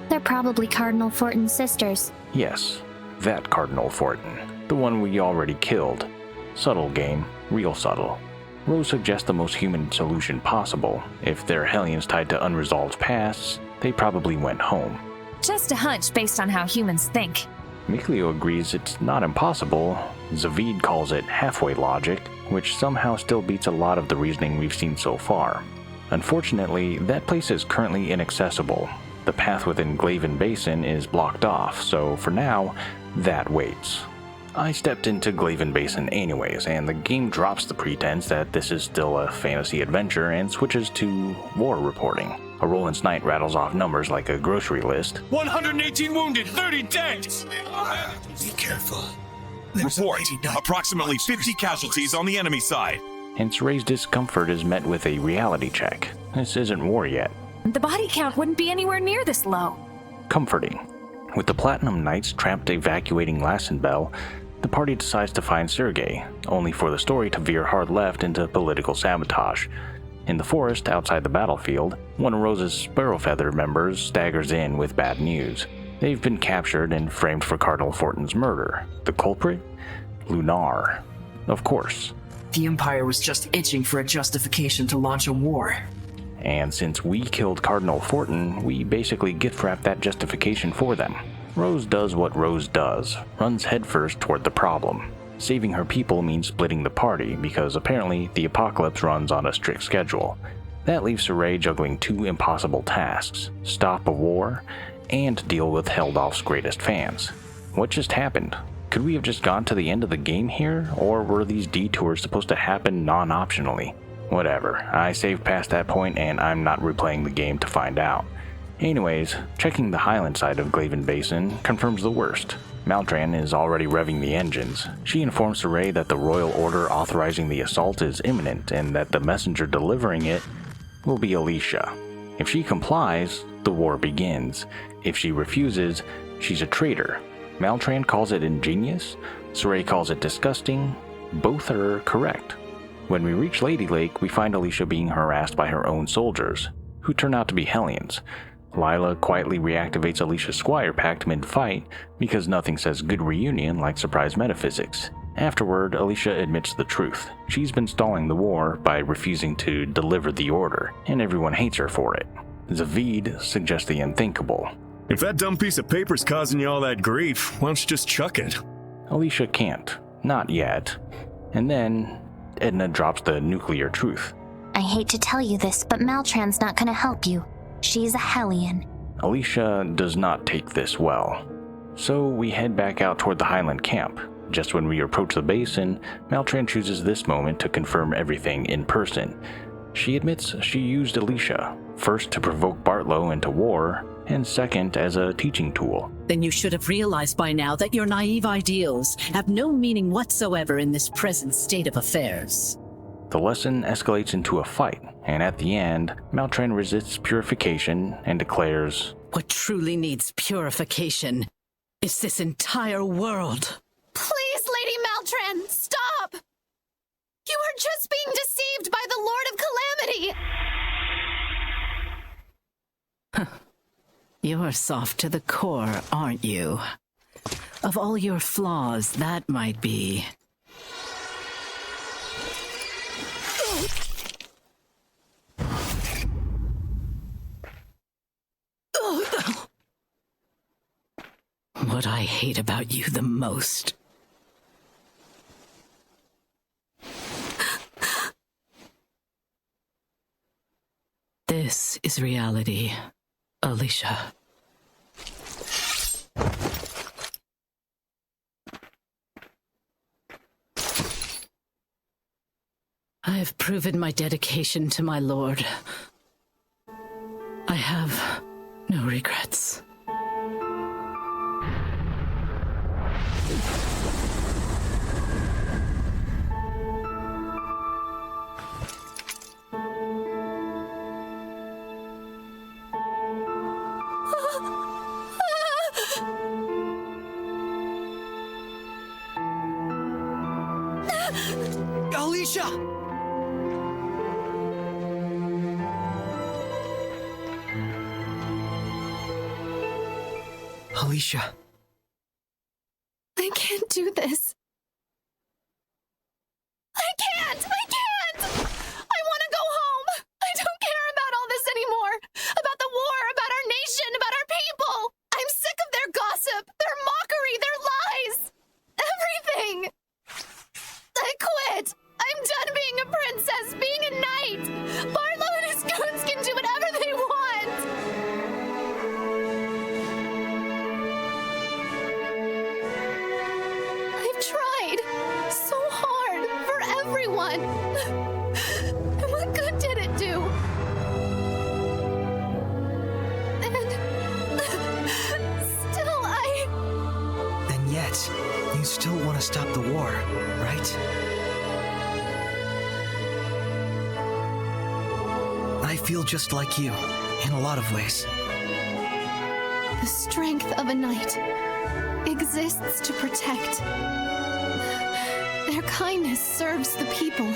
They're probably Cardinal Fortin's sisters. Yes, that Cardinal Fortin. The one we already killed. Subtle game, real subtle. Rose suggests the most human solution possible. If they're Hellions tied to unresolved pasts, they probably went home. Just a hunch based on how humans think. Mikleo agrees it's not impossible. Zaphgott calls it halfway logic, which somehow still beats a lot of the reasoning we've seen so far. Unfortunately, that place is currently inaccessible. The path within Glaivend Basin is blocked off, so for now, that waits. I stepped into Glaivend Basin anyways, and the game drops the pretense that this is still a fantasy adventure and switches to war reporting. A Roland's Knight rattles off numbers like a grocery list. 118 wounded, 30 dead! Be careful. Report, approximately 50 casualties on the enemy side. And Sorey's discomfort is met with a reality check. This isn't war yet. The body count wouldn't be anywhere near this low. Comforting. With the Platinum Knights trapped evacuating Lassenbell, the party decides to find Sergei, only for the story to veer hard left into political sabotage. In the forest outside the battlefield, one of Rose's Sparrowfeather members staggers in with bad news. They've been captured and framed for Cardinal Fortin's murder. The culprit? Lunar. Of course. The Empire was just itching for a justification to launch a war. and since we killed Cardinal Fortin, we basically gift-wrapped that justification for them. Rose does what Rose does, runs headfirst toward the problem. Saving her people means splitting the party, because apparently the apocalypse runs on a strict schedule. That leaves Sorey juggling two impossible tasks: stop a war, and deal with Heldalf's greatest fans. What just happened? Could we have just gone to the end of the game here, or were these detours supposed to happen non-optionally? Whatever, I saved past that point and I'm not replaying the game to find out. Anyways, checking the Highland side of Glaivend Basin confirms the worst. Maltran is already revving the engines. She informs Sorey that the royal order authorizing the assault is imminent and that the messenger delivering it will be Alisha. If she complies, the war begins. If she refuses, she's a traitor. Maltran calls it ingenious, Sorey calls it disgusting. Both are correct. When we reach Lady Lake, we find Alisha being harassed by her own soldiers, who turn out to be Hellions. Lila quietly reactivates Alicia's Squire pact mid-fight because nothing says good reunion like surprise metaphysics. Afterward, Alisha admits the truth. She's been stalling the war by refusing to deliver the order, and everyone hates her for it. Zaphgott suggests the unthinkable. If that dumb piece of paper's causing you all that grief, why don't you just chuck it? Alisha can't. Not yet. And then, Edna drops the nuclear truth. I hate to tell you this, but Maltran's not gonna help you. She's a Hellion. Alisha does not take this well. So we head back out toward the Highland camp. Just when we approach the basin, Maltran chooses this moment to confirm everything in person. She admits she used Alisha, first to provoke Bartlow into war, and second as a teaching tool. Then you should have realized by now that your naive ideals have no meaning whatsoever in this present state of affairs. The lesson escalates into a fight, and at the end, Maltran resists purification and declares, "What truly needs purification is this entire world." Please, Lady Maltran, stop! You are just being deceived by the Lord of Calamity! You're soft to the core, aren't you? Of all your flaws, that might be. What I hate about you the most. This is reality, Alisha. I have proven my dedication to my lord. I have no regrets. Alisha! Alisha. I can't do this. I can't! I want to go home! I don't care about all this anymore! About the war, about our nation, about our people! I'm sick of their gossip, their mockery, their lies! Everything! I quit! I'm done being a princess, being a knight! Bartlow and his goons can do whatever they want! I've tried so hard for everyone! What good did it do? And still And yet, you still want to stop the war, right? I feel just like you, in a lot of ways. The strength of a knight exists to protect. Their kindness serves the people.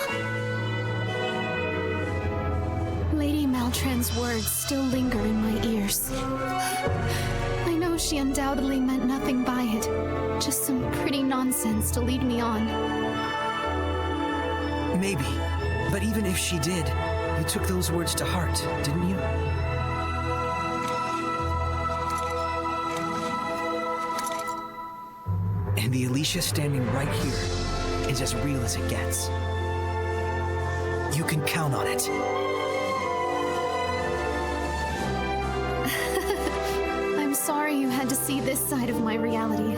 Lady Maltran's words still linger in my ears. I know she undoubtedly meant nothing by it, just some pretty nonsense to lead me on. Maybe, but even if she did, You took those words to heart, didn't you? And the Alisha standing right here is as real as it gets. You can count on it. I'm sorry you had to see this side of my reality.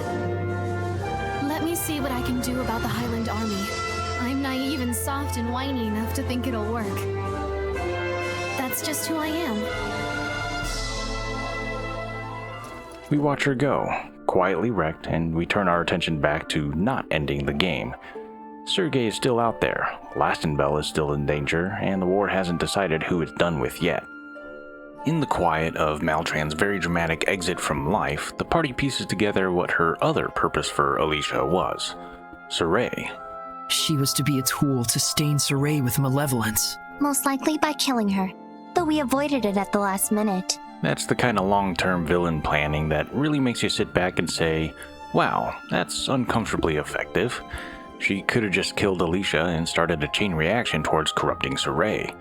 Let me see what I can do about the Highland Army. I'm naive and soft and whiny enough to think it'll work. That's just who I am. We watch her go, quietly wrecked, and we turn our attention back to not ending the game. Sergei is still out there, Lastenbell is still in danger, and the war hasn't decided who it's done with yet. In the quiet of Maltran's very dramatic exit from life, the party pieces together what her other purpose for Alisha was. Sorey. She was to be a tool to stain Sorey with malevolence. Most likely by killing her, though we avoided it at the last minute. That's the kind of long-term villain planning that really makes you sit back and say, wow, that's uncomfortably effective. She could have just killed Alisha and started a chain reaction towards corrupting Sorey.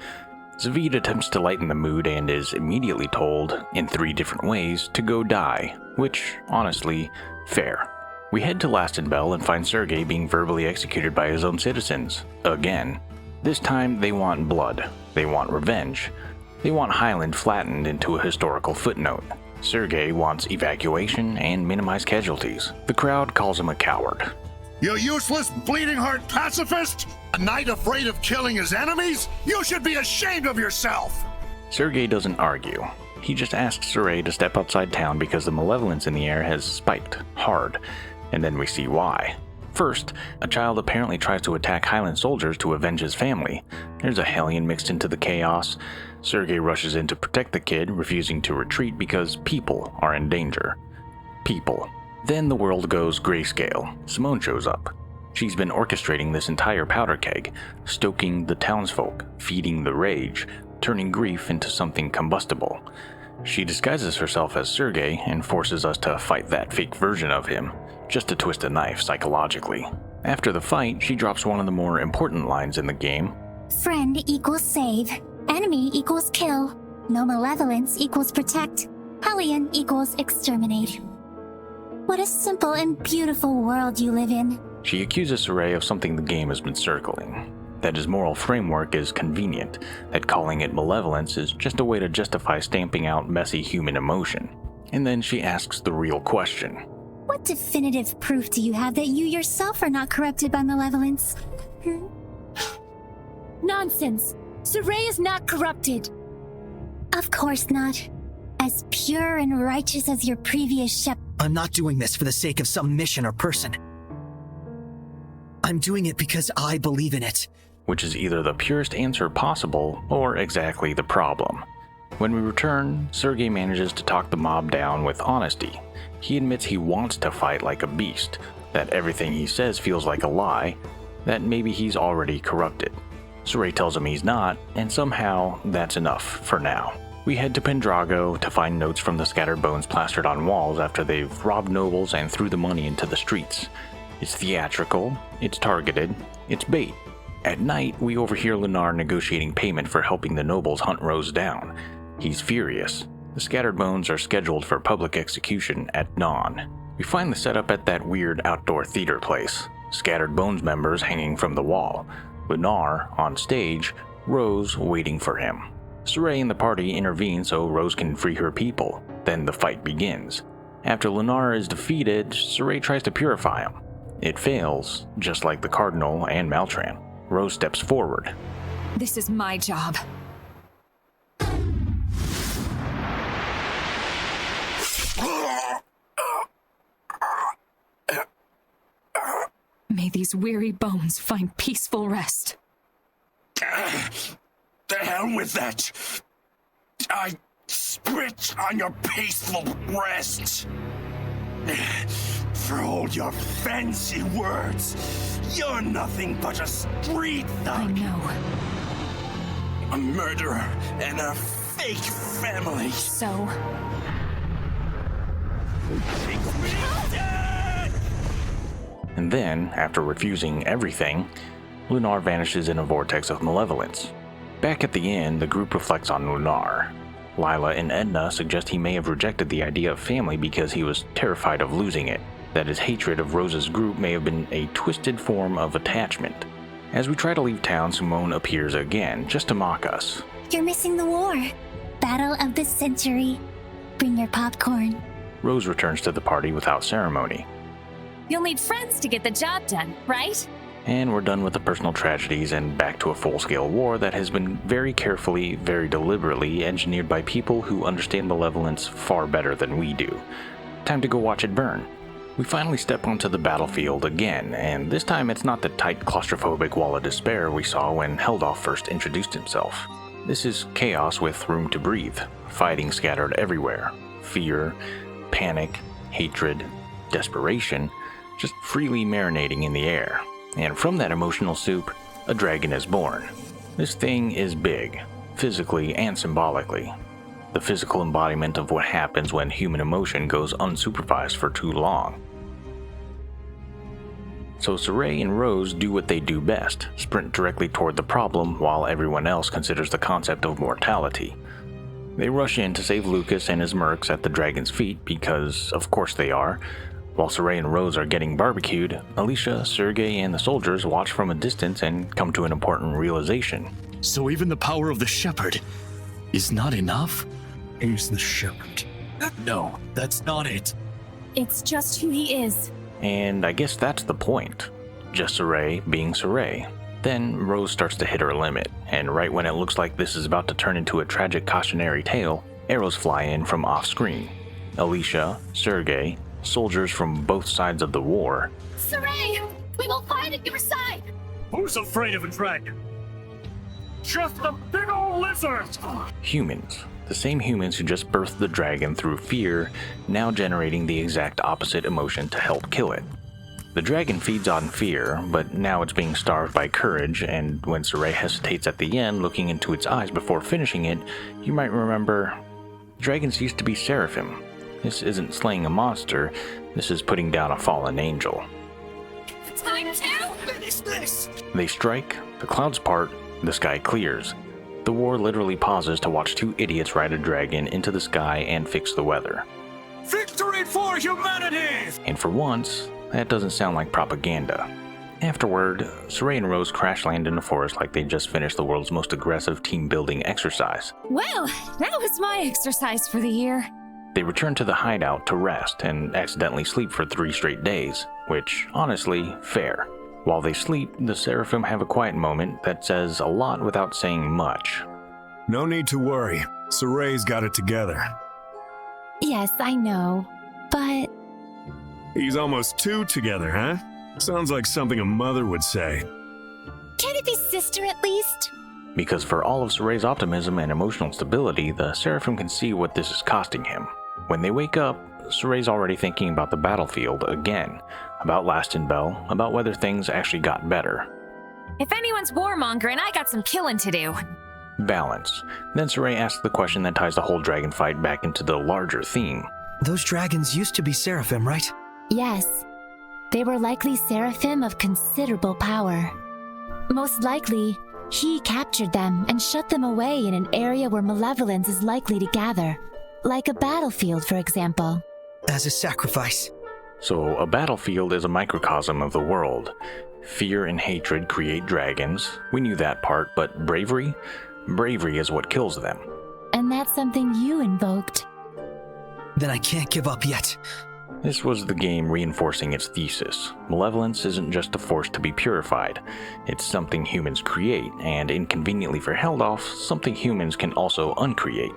Zaphgott attempts to lighten the mood and is immediately told, in 3 different ways, to go die, which, honestly, fair. We head to Lastenbell and find Sergei being verbally executed by his own citizens, again. This time they want blood, they want revenge, they want Highland flattened into a historical footnote. Sergei wants evacuation and minimized casualties. The crowd calls him a coward. You useless, bleeding-heart pacifist! A knight afraid of killing his enemies? You should be ashamed of yourself! Sergei doesn't argue. He just asks Sorey to step outside town because the malevolence in the air has spiked hard, and then we see why. First, a child apparently tries to attack Highland soldiers to avenge his family. There's a Hellion mixed into the chaos. Sergei rushes in to protect the kid, refusing to retreat because people are in danger. People. Then the world goes grayscale. Simone shows up. She's been orchestrating this entire powder keg, stoking the townsfolk, feeding the rage, turning grief into something combustible. She disguises herself as Sergei and forces us to fight that fake version of him, just to twist a knife psychologically. After the fight, she drops one of the more important lines in the game. Friend equals save. Enemy equals kill. No malevolence equals protect. Hellion equals exterminate. What a simple and beautiful world you live in. She accuses Sorey of something the game has been circling. That his moral framework is convenient, that calling it malevolence is just a way to justify stamping out messy human emotion. And then she asks the real question. What definitive proof do you have that you yourself are not corrupted by malevolence? Nonsense! Sorey is not corrupted! Of course not. As pure and righteous as your previous shepherd. I'm not doing this for the sake of some mission or person. I'm doing it because I believe in it. Which is either the purest answer possible, or exactly the problem. When we return, Sergei manages to talk the mob down with honesty. He admits he wants to fight like a beast, that everything he says feels like a lie, that maybe he's already corrupted. Sorey tells him he's not, and somehow that's enough for now. We head to Pendrago to find notes from the scattered bones plastered on walls after they've robbed nobles and threw the money into the streets. It's theatrical, it's targeted, it's bait. At night, we overhear Lunar negotiating payment for helping the nobles hunt Rose down. He's furious. The scattered bones are scheduled for public execution at dawn. We find the setup at that weird outdoor theater place. Scattered bones members hanging from the wall. Lunar on stage, Rose waiting for him. Sorey and the party intervene so Rose can free her people. Then the fight begins. After Lunar is defeated, Sorey tries to purify him. It fails, just like the Cardinal and Maltran. Rose steps forward. This is my job. May these weary bones find peaceful rest. The hell with that! I spit on your peaceful rest! For all your fancy words, you're nothing but a street thug! I know. A murderer and a fake family! So? And then, after refusing everything, Lunar vanishes in a vortex of malevolence. Back at the inn, the group reflects on Lunar. Lila and Edna suggest he may have rejected the idea of family because he was terrified of losing it, that his hatred of Rose's group may have been a twisted form of attachment. As we try to leave town, Simone appears again, just to mock us. You're missing the war. Battle of the century. Bring your popcorn. Rose returns to the party without ceremony. You'll need friends to get the job done, right? And we're done with the personal tragedies and back to a full-scale war that has been very carefully, very deliberately engineered by people who understand malevolence far better than we do. Time to go watch it burn. We finally step onto the battlefield again, and this time it's not the tight claustrophobic wall of despair we saw when Heldalf first introduced himself. This is chaos with room to breathe, fighting scattered everywhere. Fear, panic, hatred, desperation, just freely marinating in the air. And from that emotional soup, a dragon is born. This thing is big, physically and symbolically. The physical embodiment of what happens when human emotion goes unsupervised for too long. So Sorey and Rose do what they do best, sprint directly toward the problem while everyone else considers the concept of mortality. They rush in to save Lucas and his mercs at the dragon's feet because, of course they are. While Sorey and Rose are getting barbecued, Alisha, Sergei, and the soldiers watch from a distance and come to an important realization. So even the power of the shepherd is not enough? He's the shepherd. No, that's not it. It's just who he is. And I guess that's the point. Just Sorey being Sorey. Then Rose starts to hit her limit, and right when it looks like this is about to turn into a tragic cautionary tale, arrows fly in from off-screen. Alisha, Sergei, soldiers from both sides of the war. Sorey, we will fight at your side. Who's afraid of a dragon? Just a big old lizard! Humans. The same humans who just birthed the dragon through fear, now generating the exact opposite emotion to help kill it. The dragon feeds on fear, but now it's being starved by courage, and when Sorey hesitates at the end, looking into its eyes before finishing it, you might remember, dragons used to be seraphim. This isn't slaying a monster, this is putting down a fallen angel. Time to finish this! They strike, the clouds part, the sky clears. The war literally pauses to watch two idiots ride a dragon into the sky and fix the weather. Victory for humanity! And for once, that doesn't sound like propaganda. Afterward, Sorey and Rose crash land in the forest like they just finished the world's most aggressive team-building exercise. Well, that was my exercise for the year. They return to the hideout to rest and accidentally sleep for 3 straight days, which, honestly, fair. While they sleep, the Seraphim have a quiet moment that says a lot without saying much. No need to worry. Sorey's got it together. Yes, I know, but... He's almost 2 together, huh? Sounds like something a mother would say. Can it be sister at least? Because for all of Sorey's optimism and emotional stability, the Seraphim can see what this is costing him. When they wake up, Sorey's already thinking about the battlefield again, about Lastenbell, about whether things actually got better. If anyone's warmongering, I got some killing to do. Balance. Then Sorey asks the question that ties the whole dragon fight back into the larger theme. Those dragons used to be seraphim, right? Yes. They were likely seraphim of considerable power. Most likely, he captured them and shut them away in an area where malevolence is likely to gather. Like a battlefield, for example. As a sacrifice. So, a battlefield is a microcosm of the world. Fear and hatred create dragons. We knew that part, but bravery? Bravery is what kills them. And that's something you invoked. Then I can't give up yet. This was the game reinforcing its thesis. Malevolence isn't just a force to be purified. It's something humans create, and inconveniently for Heldalf, something humans can also uncreate.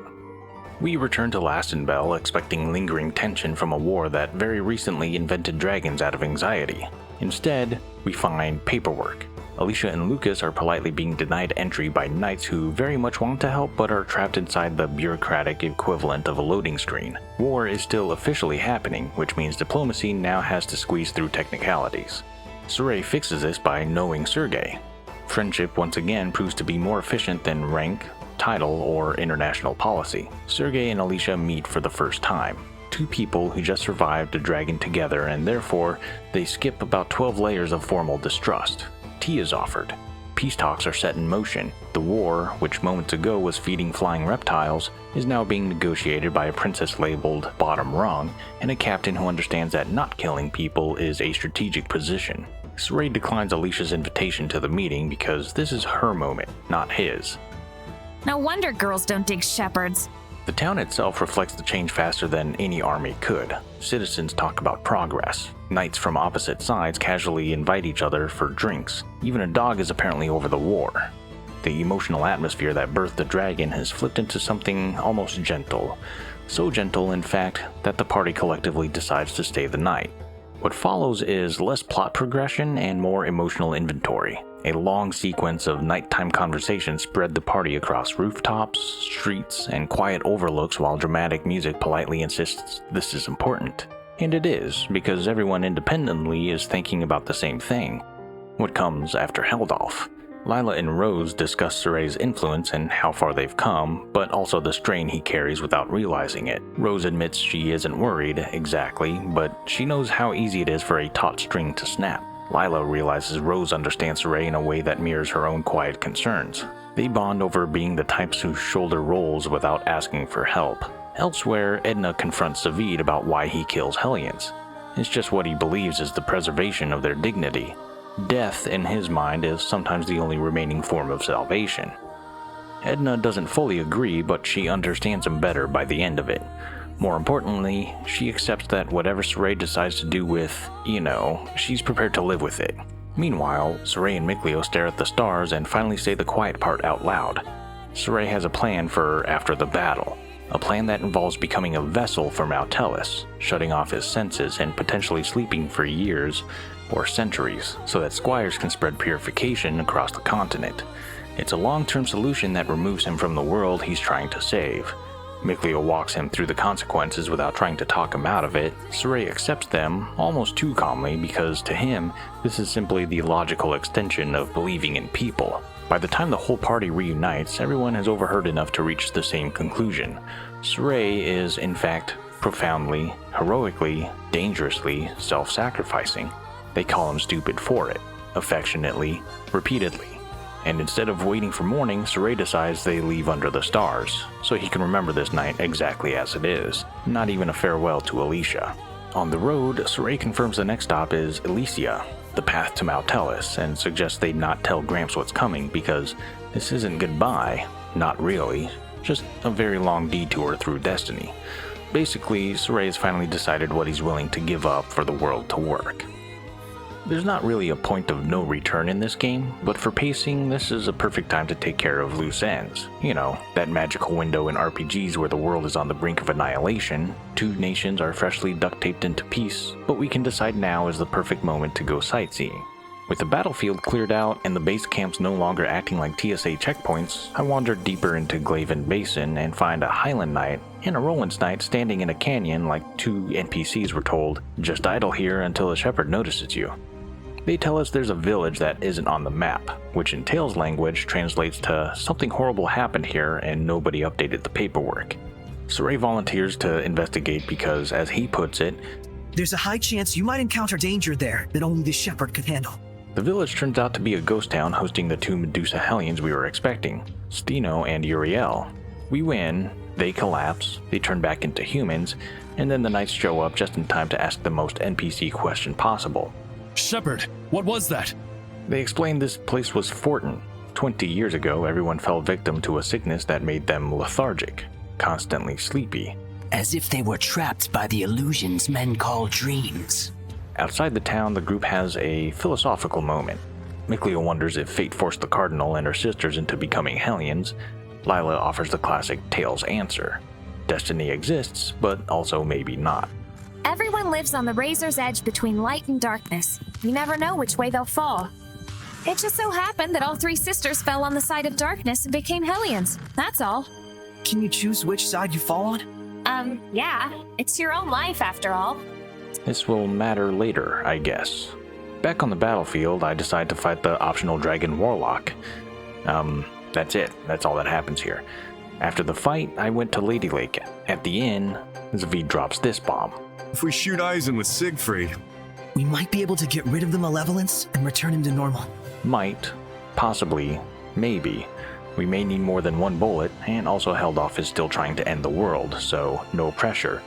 We return to Lastenbell expecting lingering tension from a war that very recently invented dragons out of anxiety. Instead, we find paperwork. Alisha and Lucas are politely being denied entry by knights who very much want to help but are trapped inside the bureaucratic equivalent of a loading screen. War is still officially happening, which means diplomacy now has to squeeze through technicalities. Sorey fixes this by knowing Sergei. Friendship once again proves to be more efficient than rank, title, or international policy. Sergei and Alisha meet for the first time. 2 people who just survived a dragon together, and therefore they skip about 12 layers of formal distrust. Tea is offered. peace talks are set in motion. The war, which moments ago was feeding flying reptiles, is now being negotiated by a princess labeled Bottom Rung and a captain who understands that not killing people is a strategic position. Sorey declines Alisha's invitation to the meeting because this is her moment, not his. No wonder girls don't dig shepherds. The town itself reflects the change faster than any army could. Citizens talk about progress. Knights from opposite sides casually invite each other for drinks. Even a dog is apparently over the war. The emotional atmosphere that birthed the dragon has flipped into something almost gentle. So gentle, in fact, that the party collectively decides to stay the night. What follows is less plot progression and more emotional inventory. A long sequence of nighttime conversations spread the party across rooftops, streets, and quiet overlooks while dramatic music politely insists this is important. And it is, because everyone independently is thinking about the same thing. What comes after Heldalf? Lila and Rose discuss Sorey's influence and how far they've come, but also the strain he carries without realizing it. Rose admits she isn't worried, exactly, but she knows how easy it is for a taut string to snap. Lila realizes Rose understands Sorey in a way that mirrors her own quiet concerns. They bond over being the types who shoulder roles without asking for help. Elsewhere, Edna confronts Zaphgott about why he kills Hellions. It's just what he believes is the preservation of their dignity. Death, in his mind, is sometimes the only remaining form of salvation. Edna doesn't fully agree, but she understands him better by the end of it. More importantly, she accepts that whatever Sorey decides to do with, she's prepared to live with it. Meanwhile, Sorey and Mikleo stare at the stars and finally say the quiet part out loud. Sorey has a plan for after the battle. A plan that involves becoming a vessel for Maotelus, shutting off his senses and potentially sleeping for years or centuries, so that squires can spread purification across the continent. It's a long-term solution that removes him from the world he's trying to save. Mikleo walks him through the consequences without trying to talk him out of it. Sorey accepts them almost too calmly because to him, this is simply the logical extension of believing in people. By the time the whole party reunites, everyone has overheard enough to reach the same conclusion. Sorey is, in fact, profoundly, heroically, dangerously self-sacrificing. They call him stupid for it, affectionately, repeatedly. And instead of waiting for morning, Sorey decides they leave under the stars, so he can remember this night exactly as it is, not even a farewell to Alisha. On the road, Sorey confirms the next stop is Alisha, the path to Maotelus, and suggests they not tell Gramps what's coming because this isn't goodbye, not really, just a very long detour through destiny. Basically, Sorey has finally decided what he's willing to give up for the world to work. There's not really a point of no return in this game, but for pacing, this is a perfect time to take care of loose ends. That magical window in RPGs where the world is on the brink of annihilation, two nations are freshly duct-taped into peace, but we can decide now is the perfect moment to go sightseeing. With the battlefield cleared out and the base camps no longer acting like TSA checkpoints, I wandered deeper into Glaivend Basin and find a Highland Knight and a Roland's Knight standing in a canyon like two NPCs were told, just idle here until a shepherd notices you. They tell us there's a village that isn't on the map, which in Tales language translates to something horrible happened here and nobody updated the paperwork. Sorey volunteers to investigate because, as he puts it, there's a high chance you might encounter danger there that only the shepherd could handle. The village turns out to be a ghost town hosting the two Medusa Hellions we were expecting, Steno and Uriel. We win, they collapse, they turn back into humans, and then the knights show up just in time to ask the most NPC question possible. Shepherd, what was that? They explained this place was Fortin. 20 years ago, everyone fell victim to a sickness that made them lethargic, constantly sleepy. As if they were trapped by the illusions men call dreams. Outside the town, the group has a philosophical moment. Mikleo wonders if fate forced the Cardinal and her sisters into becoming Hellions. Lila offers the classic Tales answer. Destiny exists, but also maybe not. Everyone lives on the razor's edge between light and darkness. You never know which way they'll fall. It just so happened that all three sisters fell on the side of darkness and became Hellions. That's all. Can you choose which side you fall on? Yeah. It's your own life, after all. This will matter later, I guess. Back on the battlefield, I decide to fight the optional Dragon Warlock. That's it. That's all that happens here. After the fight, I went to Lady Lake. At the inn, Zaphgott drops this bomb. If we shoot Eizen with Siegfried, we might be able to get rid of the Malevolence and return him to normal. Might. Possibly, maybe. We may need more than one bullet, and also Heldalf is still trying to end the world, so no pressure.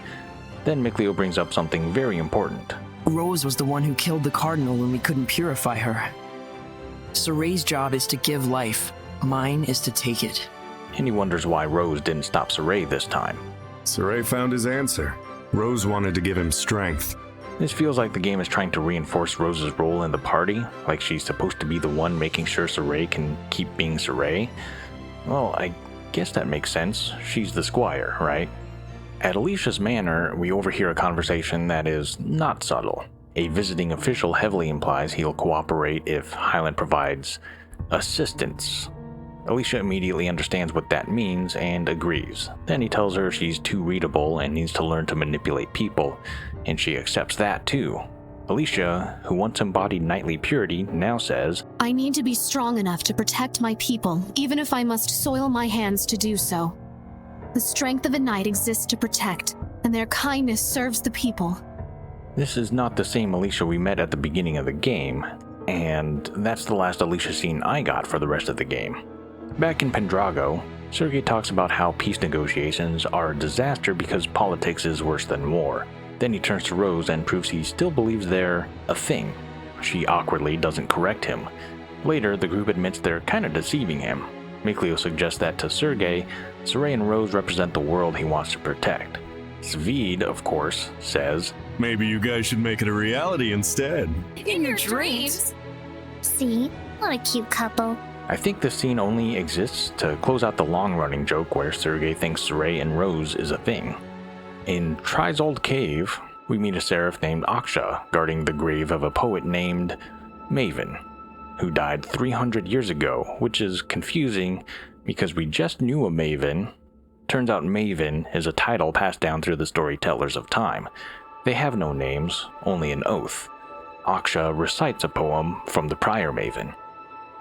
Then Mikleo brings up something very important. Rose was the one who killed the Cardinal when we couldn't purify her. Sorey's job is to give life. Mine is to take it. And he wonders why Rose didn't stop Sorey this time. Sorey found his answer. Rose wanted to give him strength. This feels like the game is trying to reinforce Rose's role in the party, like she's supposed to be the one making sure Sorey can keep being Sorey. Well, I guess that makes sense. She's the Squire, right? At Alisha's manor, we overhear a conversation that is not subtle. A visiting official heavily implies he'll cooperate if Hyland provides assistance. Alisha immediately understands what that means and agrees. Then he tells her she's too readable and needs to learn to manipulate people, and she accepts that too. Alisha, who once embodied knightly purity, now says, I need to be strong enough to protect my people, even if I must soil my hands to do so. The strength of a knight exists to protect, and their kindness serves the people. This is not the same Alisha we met at the beginning of the game, and that's the last Alisha scene I got for the rest of the game. Back in Pendrago, Sergei talks about how peace negotiations are a disaster because politics is worse than war. Then he turns to Rose and proves he still believes they're a thing. She awkwardly doesn't correct him. Later, the group admits they're kinda deceiving him. Mikleo suggests that to Sergei, Sorey and Rose represent the world he wants to protect. Svid, of course, says, Maybe you guys should make it a reality instead. In your dreams? See? What a cute couple. I think this scene only exists to close out the long-running joke where Sergei thinks Sorey and Rose is a thing. In Trizold Cave, we meet a seraph named Aksha guarding the grave of a poet named Maven, who died 300 years ago, which is confusing because we just knew a Maven. Turns out Maven is a title passed down through the storytellers of time. They have no names, only an oath. Aksha recites a poem from the prior Maven.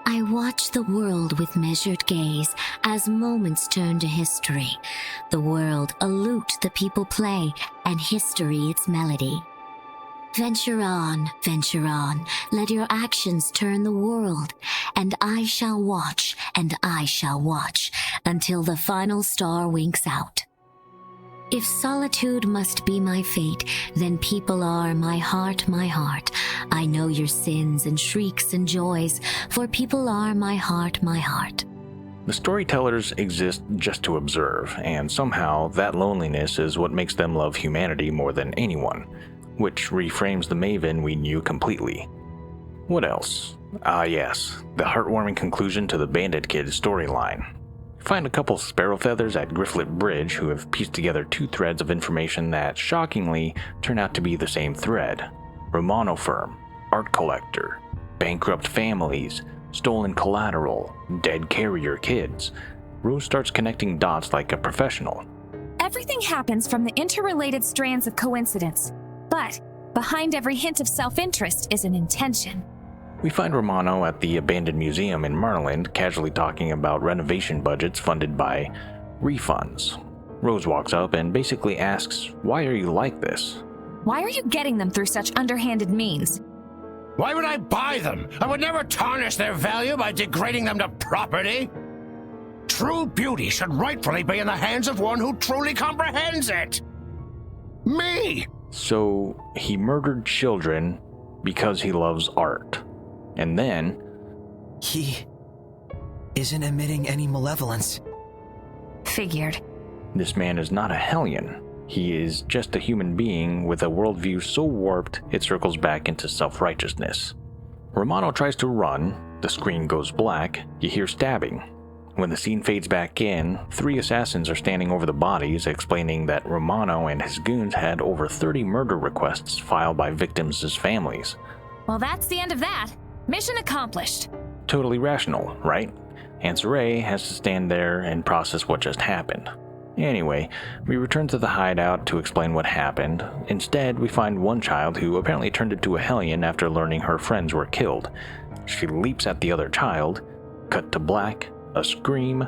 I watch the world with measured gaze as moments turn to history. The world a lute the people play, and history its melody. Venture on, let your actions turn the world, and I shall watch, until the final star winks out. If solitude must be my fate, then people are my heart. I know your sins and shrieks and joys, for people are my heart. The storytellers exist just to observe, and somehow that loneliness is what makes them love humanity more than anyone, which reframes the Maven we knew completely. What else? Yes, the heartwarming conclusion to the Bandit Kids storyline. Find a couple sparrow feathers at Grifflet Bridge who have pieced together two threads of information that, shockingly, turn out to be the same thread. Romano firm, art collector, bankrupt families, stolen collateral, dead carrier kids. Rose starts connecting dots like a professional. Everything happens from the interrelated strands of coincidence, but behind every hint of self-interest is an intention. We find Romano at the abandoned museum in Marland casually talking about renovation budgets funded by refunds. Rose walks up and basically asks, why are you like this? Why are you getting them through such underhanded means? Why would I buy them? I would never tarnish their value by degrading them to property. True beauty should rightfully be in the hands of one who truly comprehends it. Me! So he murdered children because he loves art. And then... He isn't emitting any malevolence. Figured. This man is not a Hellion. He is just a human being with a worldview so warped it circles back into self-righteousness. Romano tries to run, the screen goes black, you hear stabbing. When the scene fades back in, 3 assassins are standing over the bodies, explaining that Romano and his goons had over 30 murder requests filed by victims' families. Well, that's the end of that. Mission accomplished. Totally rational, right? And Sorey has to stand there and process what just happened. Anyway, we return to the hideout to explain what happened. Instead, we find one child who apparently turned into a Hellion after learning her friends were killed. She leaps at the other child. Cut to black, a scream.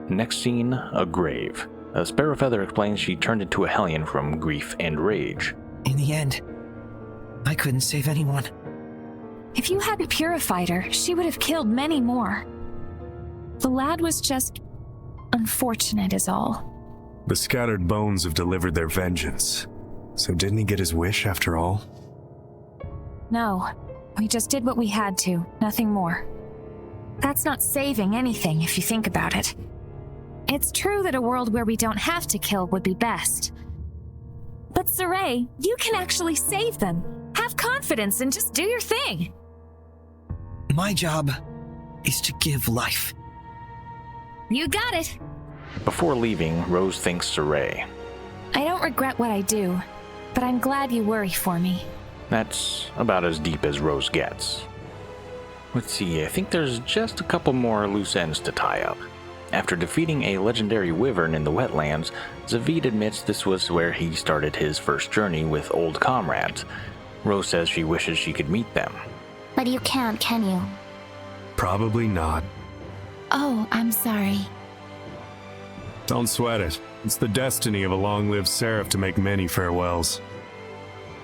Next scene, a grave. A sparrow feather explains she turned into a Hellion from grief and rage. In the end, I couldn't save anyone. If you hadn't purified her, she would have killed many more. The lad was just unfortunate is all. The scattered bones have delivered their vengeance. So didn't he get his wish after all? No, we just did what we had to, nothing more. That's not saving anything if you think about it. It's true that a world where we don't have to kill would be best. But Sorey, you can actually save them. Have confidence and just do your thing. My job is to give life. You got it. Before leaving, Rose thanks Sorey. I don't regret what I do, but I'm glad you worry for me. That's about as deep as Rose gets. Let's see, I think there's just a couple more loose ends to tie up. After defeating a legendary wyvern in the wetlands, Zaphgott admits this was where he started his first journey with old comrades. Rose says she wishes she could meet them. But you can't, can you? Probably not. Oh, I'm sorry. Don't sweat it. It's the destiny of a long-lived seraph to make many farewells.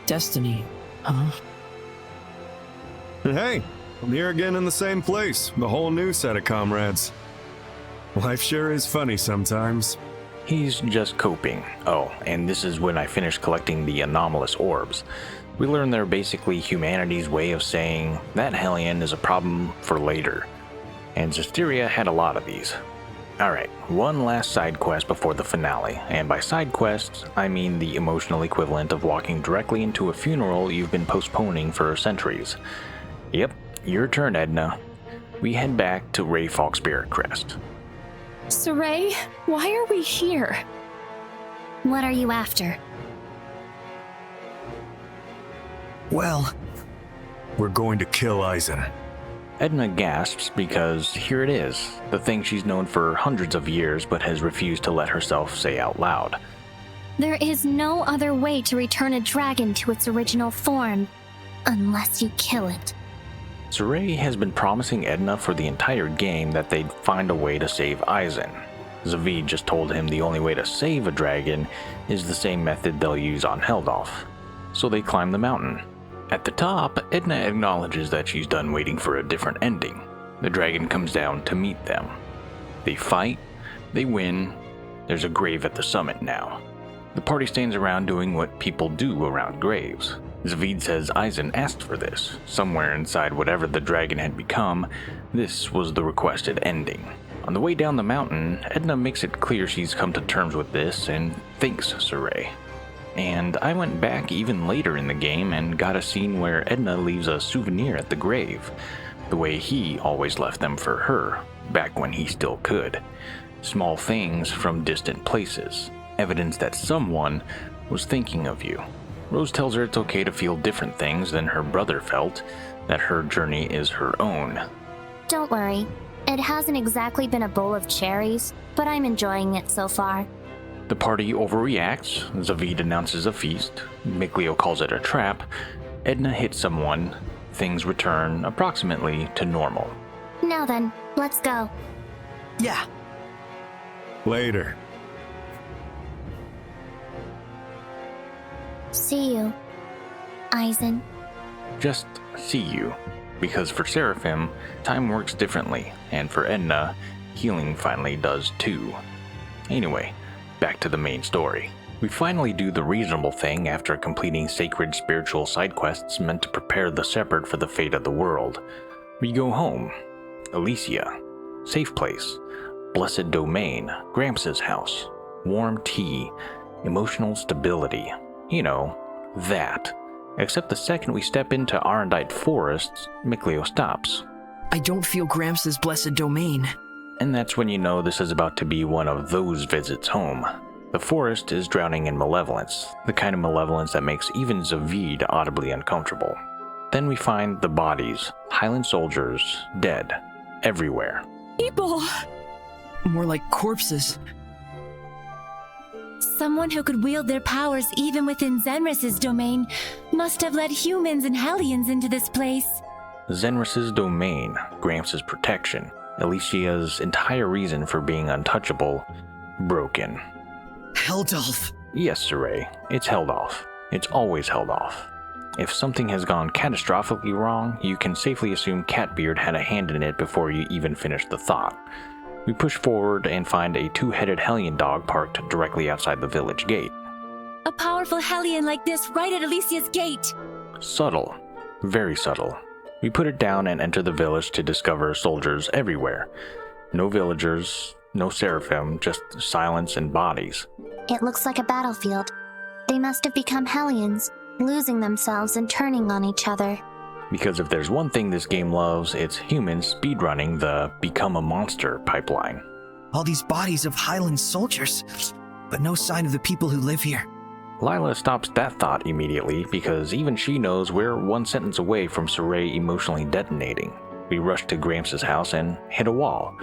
Destiny, huh? And hey, I'm here again in the same place, with a whole new set of comrades. Life sure is funny sometimes. He's just coping. Oh, and this is when I finished collecting the anomalous orbs. We learn they're basically humanity's way of saying that Hellion is a problem for later. And Zestiria had a lot of these. Alright, one last side quest before the finale, and by side quests, I mean the emotional equivalent of walking directly into a funeral you've been postponing for centuries. Yep, your turn, Edna. We head back to Rayfalk Spirit Crest. Sorey, why are we here? What are you after? Well, we're going to kill Eizen. Edna gasps because here it is, the thing she's known for hundreds of years but has refused to let herself say out loud. There is no other way to return a dragon to its original form, unless you kill it. Sorey has been promising Edna for the entire game that they'd find a way to save Eizen. Zaphgott just told him the only way to save a dragon is the same method they'll use on Heldalf. So they climb the mountain. At the top, Edna acknowledges that she's done waiting for a different ending. The dragon comes down to meet them. They fight, they win, there's a grave at the summit now. The party stands around doing what people do around graves. Zaphgott says Eizen asked for this. Somewhere inside whatever the dragon had become, this was the requested ending. On the way down the mountain, Edna makes it clear she's come to terms with this and thanks Sorey. And I went back even later in the game and got a scene where Edna leaves a souvenir at the grave, the way he always left them for her, back when he still could. Small things from distant places, evidence that someone was thinking of you. Rose tells her it's okay to feel different things than her brother felt, that her journey is her own. Don't worry. It hasn't exactly been a bowl of cherries, but I'm enjoying it so far. The party overreacts, Zaphgott announces a feast, Mikleo calls it a trap, Edna hits someone, things return approximately to normal. Now then, let's go. Yeah. Later. See you, Eizen. Just see you, because for Seraphim, time works differently, and for Edna, healing finally does too. Anyway, back to the main story. We finally do the reasonable thing after completing sacred spiritual side quests meant to prepare the Shepherd for the fate of the world. We go home. Alisha. Safe place. Blessed domain. Gramps' house. Warm tea. Emotional stability. You know, that. Except the second we step into Arendite forests, Mikleo stops. I don't feel Gramps' blessed domain. And that's when you know this is about to be one of those visits home. The forest is drowning in malevolence, the kind of malevolence that makes even Zaphgott audibly uncomfortable. Then we find the bodies, Highland soldiers, dead, everywhere. People! More like corpses. Someone who could wield their powers even within Zenris's domain must have led humans and Hellions into this place. Zenris's domain, Gramps' protection, Alicia's entire reason for being untouchable, broken. Heldalf. Yes, Sorey, it's Heldalf. It's always Heldalf. If something has gone catastrophically wrong, you can safely assume Catbeard had a hand in it before you even finish the thought. We push forward and find a two-headed Hellion dog parked directly outside the village gate. A powerful Hellion like this right at Alicia's gate! Subtle. Very subtle. We put it down and enter the village to discover soldiers everywhere. No villagers, no seraphim, just silence and bodies. It looks like a battlefield. They must have become Hellions, losing themselves and turning on each other. Because if there's one thing this game loves, it's humans speedrunning the become a monster pipeline. All these bodies of Highland soldiers, but no sign of the people who live here. Lila stops that thought immediately because even she knows we're one sentence away from Sorey emotionally detonating. We rush to Gramps' house and hit a wall.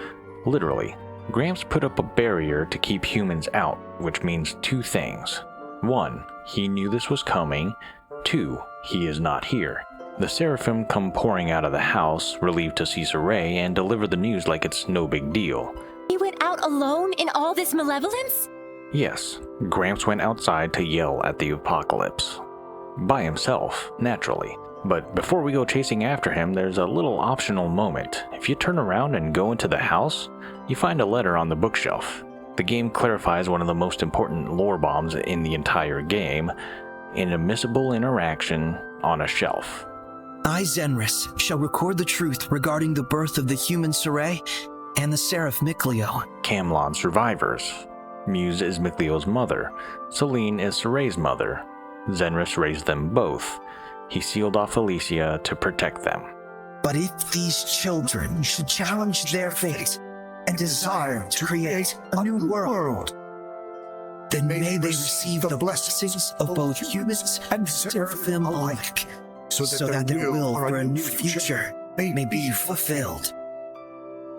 Literally. Gramps put up a barrier to keep humans out, which means two things. 1, he knew this was coming. 2, he is not here. The Seraphim come pouring out of the house, relieved to see Sorey, and deliver the news like it's no big deal. He went out alone in all this malevolence? Yes, Gramps went outside to yell at the apocalypse. By himself, naturally. But before we go chasing after him, there's a little optional moment. If you turn around and go into the house, you find a letter on the bookshelf. The game clarifies one of the most important lore bombs in the entire game, an admissible interaction on a shelf. I, Zenris, shall record the truth regarding the birth of the human Sorey and the seraph Mikleo. Camlann survivors. Muse is Miklio's mother. Celine is Sorey's mother. Zenris raised them both. He sealed off Alisha to protect them. But if these children should challenge their fate and desire to create a new world, then may they receive the blessings of both humans and seraphim alike, so that their will for a new future may be fulfilled.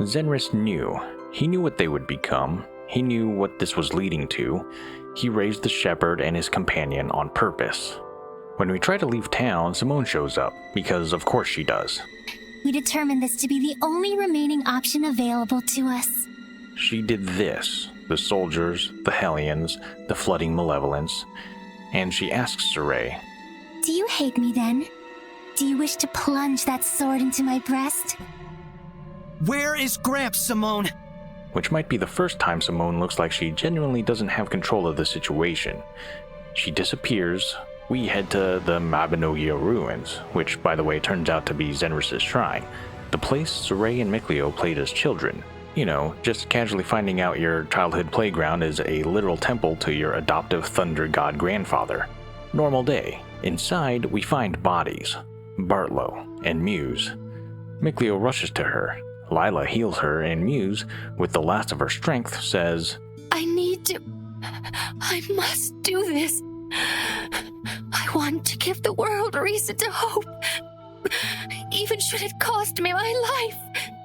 Zenris knew. He knew what they would become. He knew what this was leading to. He raised the shepherd and his companion on purpose. When we try to leave town, Simone shows up, because of course she does. We determined this to be the only remaining option available to us. She did this. The soldiers, the Hellions, the flooding Malevolence. And she asks Sorey, Do you hate me then? Do you wish to plunge that sword into my breast? Where is Gramps, Simone? Which might be the first time Simone looks like she genuinely doesn't have control of the situation. She disappears. We head to the Mabinogia ruins, which by the way turns out to be Zenris' shrine. The place Sorey and Mikleo played as children. You know, just casually finding out your childhood playground is a literal temple to your adoptive thunder god grandfather. Normal day. Inside, we find bodies. Bartlow and Muse. Mikleo rushes to her. Lila heals her, and Muse, with the last of her strength, says, I must do this. I want to give the world a reason to hope, even should it cost me my life.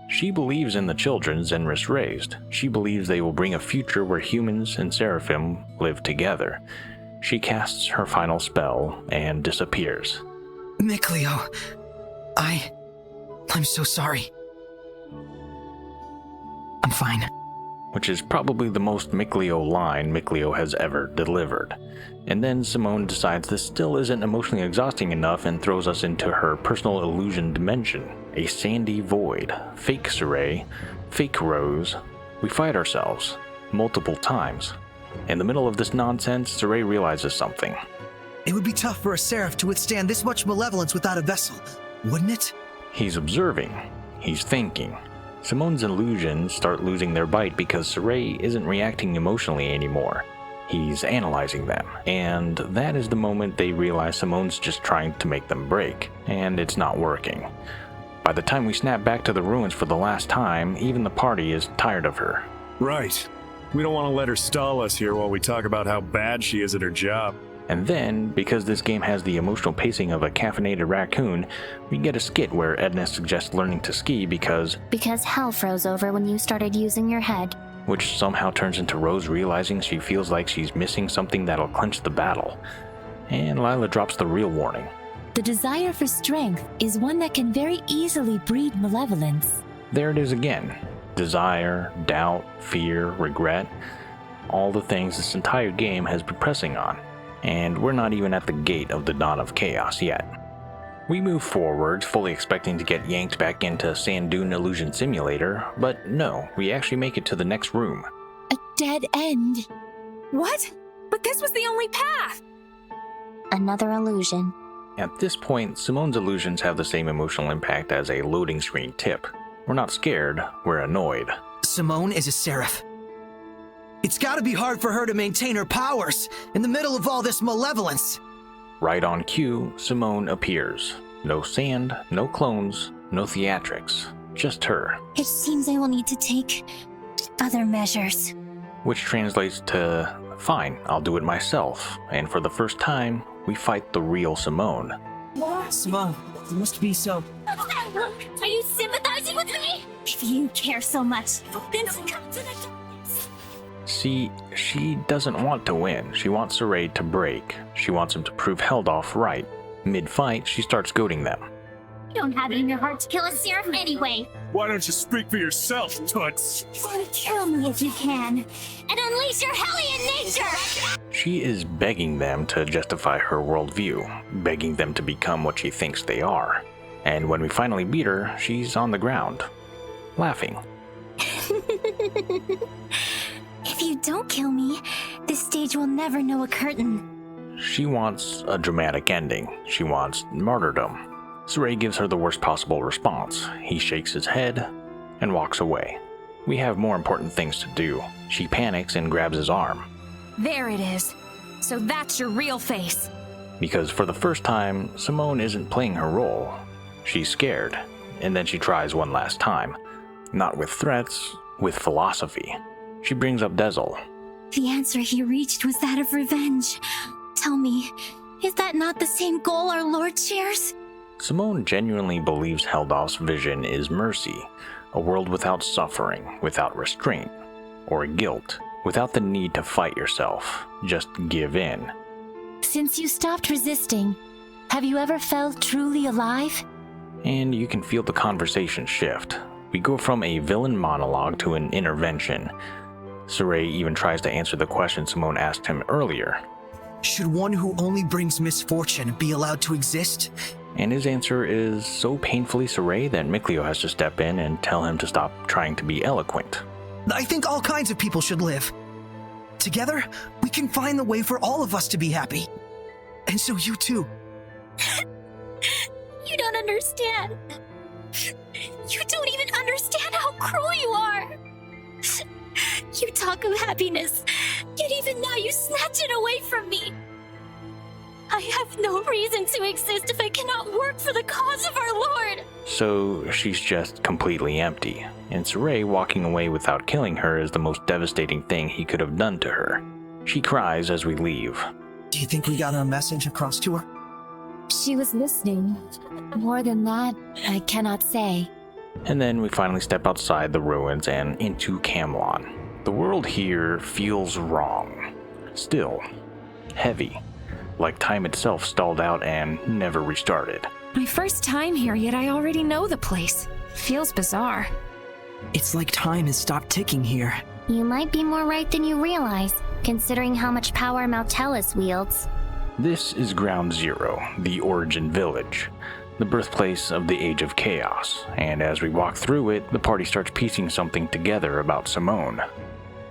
She believes in the children Zenris raised. She believes they will bring a future where humans and seraphim live together. She casts her final spell and disappears. Mikleo, I'm so sorry. I'm fine. Which is probably the most Mikleo line Mikleo has ever delivered. And then Simone decides this still isn't emotionally exhausting enough and throws us into her personal illusion dimension. A sandy void, fake Sorey, fake Rose. We fight ourselves, multiple times. In the middle of this nonsense, Sorey realizes something. It would be tough for a seraph to withstand this much malevolence without a vessel, wouldn't it? He's observing. He's thinking. Simone's illusions start losing their bite because Sorey isn't reacting emotionally anymore. He's analyzing them, and that is the moment they realize Simone's just trying to make them break, and it's not working. By the time we snap back to the ruins for the last time, even the party is tired of her. Right. We don't want to let her stall us here while we talk about how bad she is at her job. And then, because this game has the emotional pacing of a caffeinated raccoon, we get a skit where Edna suggests learning to ski because hell froze over when you started using your head. Which somehow turns into Rose realizing she feels like she's missing something that'll clinch the battle. And Lila drops the real warning. The desire for strength is one that can very easily breed malevolence. There it is again. Desire, doubt, fear, regret. All the things this entire game has been pressing on. And we're not even at the gate of the dawn of chaos yet. We move forward, fully expecting to get yanked back into Sand Dune Illusion Simulator, but no, we actually make it to the next room. A dead end. What? But this was the only path! Another illusion. At this point, Simone's illusions have the same emotional impact as a loading screen tip. We're not scared, we're annoyed. Simone is a seraph. It's gotta be hard for her to maintain her powers in the middle of all this malevolence. Right on cue, Simone appears. No sand, no clones, no theatrics. Just her. It seems I will need to take other measures. Which translates to, fine, I'll do it myself. And for the first time, we fight the real Simone. Simone, you must be so... Are you sympathizing with me? If you care so much, then succumb to the darkness. See, she doesn't want to win. She wants Sorey to break. She wants him to prove Heldalf right. Mid-fight, she starts goading them. You don't have it in your heart to kill a seraph anyway. Why don't you speak for yourself, Toots? Kill me if you can, and unleash your hellion nature! She is begging them to justify her worldview, begging them to become what she thinks they are. And when we finally beat her, she's on the ground, laughing. If you don't kill me, this stage will never know a curtain. She wants a dramatic ending. She wants martyrdom. Sorey gives her the worst possible response. He shakes his head and walks away. We have more important things to do. She panics and grabs his arm. There it is. So that's your real face. Because for the first time, Simone isn't playing her role. She's scared, and then she tries one last time. Not with threats, with philosophy. She brings up Dezel. The answer he reached was that of revenge. Tell me, is that not the same goal our Lord shares? Simone genuinely believes Heldalf's vision is mercy, a world without suffering, without restraint, or guilt, without the need to fight yourself, just give in. Since you stopped resisting, have you ever felt truly alive? And you can feel the conversation shift. We go from a villain monologue to an intervention. Sorey even tries to answer the question Simone asked him earlier. Should one who only brings misfortune be allowed to exist? And his answer is so painfully Sorey that Mikleo has to step in and tell him to stop trying to be eloquent. I think all kinds of people should live. Together, we can find the way for all of us to be happy. And so you too. You don't understand. You don't even understand how cruel you are. You talk of happiness, yet even now you snatch it away from me. I have no reason to exist if I cannot work for the cause of our Lord. So she's just completely empty, and Sorey walking away without killing her is the most devastating thing he could have done to her. She cries as we leave. Do you think we got a message across to her? She was listening. More than that, I cannot say. And then we finally step outside the ruins and into Camlann. The world here feels wrong. Still, heavy. Like time itself stalled out and never restarted. My first time here, yet I already know the place. Feels bizarre. It's like time has stopped ticking here. You might be more right than you realize, considering how much power Maotelus wields. This is Ground Zero, the Origin Village, the birthplace of the Age of Chaos, and as we walk through it, the party starts piecing something together about Simone.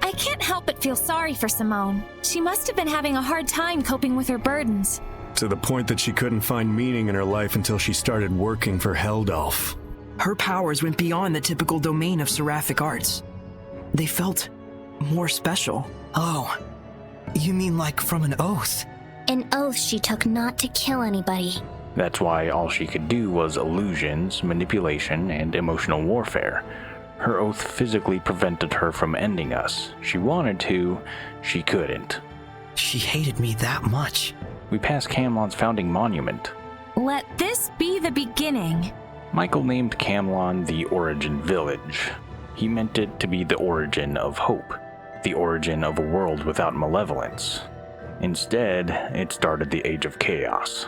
I can't help but feel sorry for Simone. She must have been having a hard time coping with her burdens. To the point that she couldn't find meaning in her life until she started working for Heldalf. Her powers went beyond the typical domain of seraphic arts. They felt more special. Oh, you mean like from an oath? An oath she took not to kill anybody. That's why all she could do was illusions, manipulation, and emotional warfare. Her oath physically prevented her from ending us. She wanted to, she couldn't. She hated me that much. We pass Camlann's founding monument. Let this be the beginning. Michael named Camlann the Origin Village. He meant it to be the origin of hope, the origin of a world without malevolence. Instead, it started the Age of Chaos.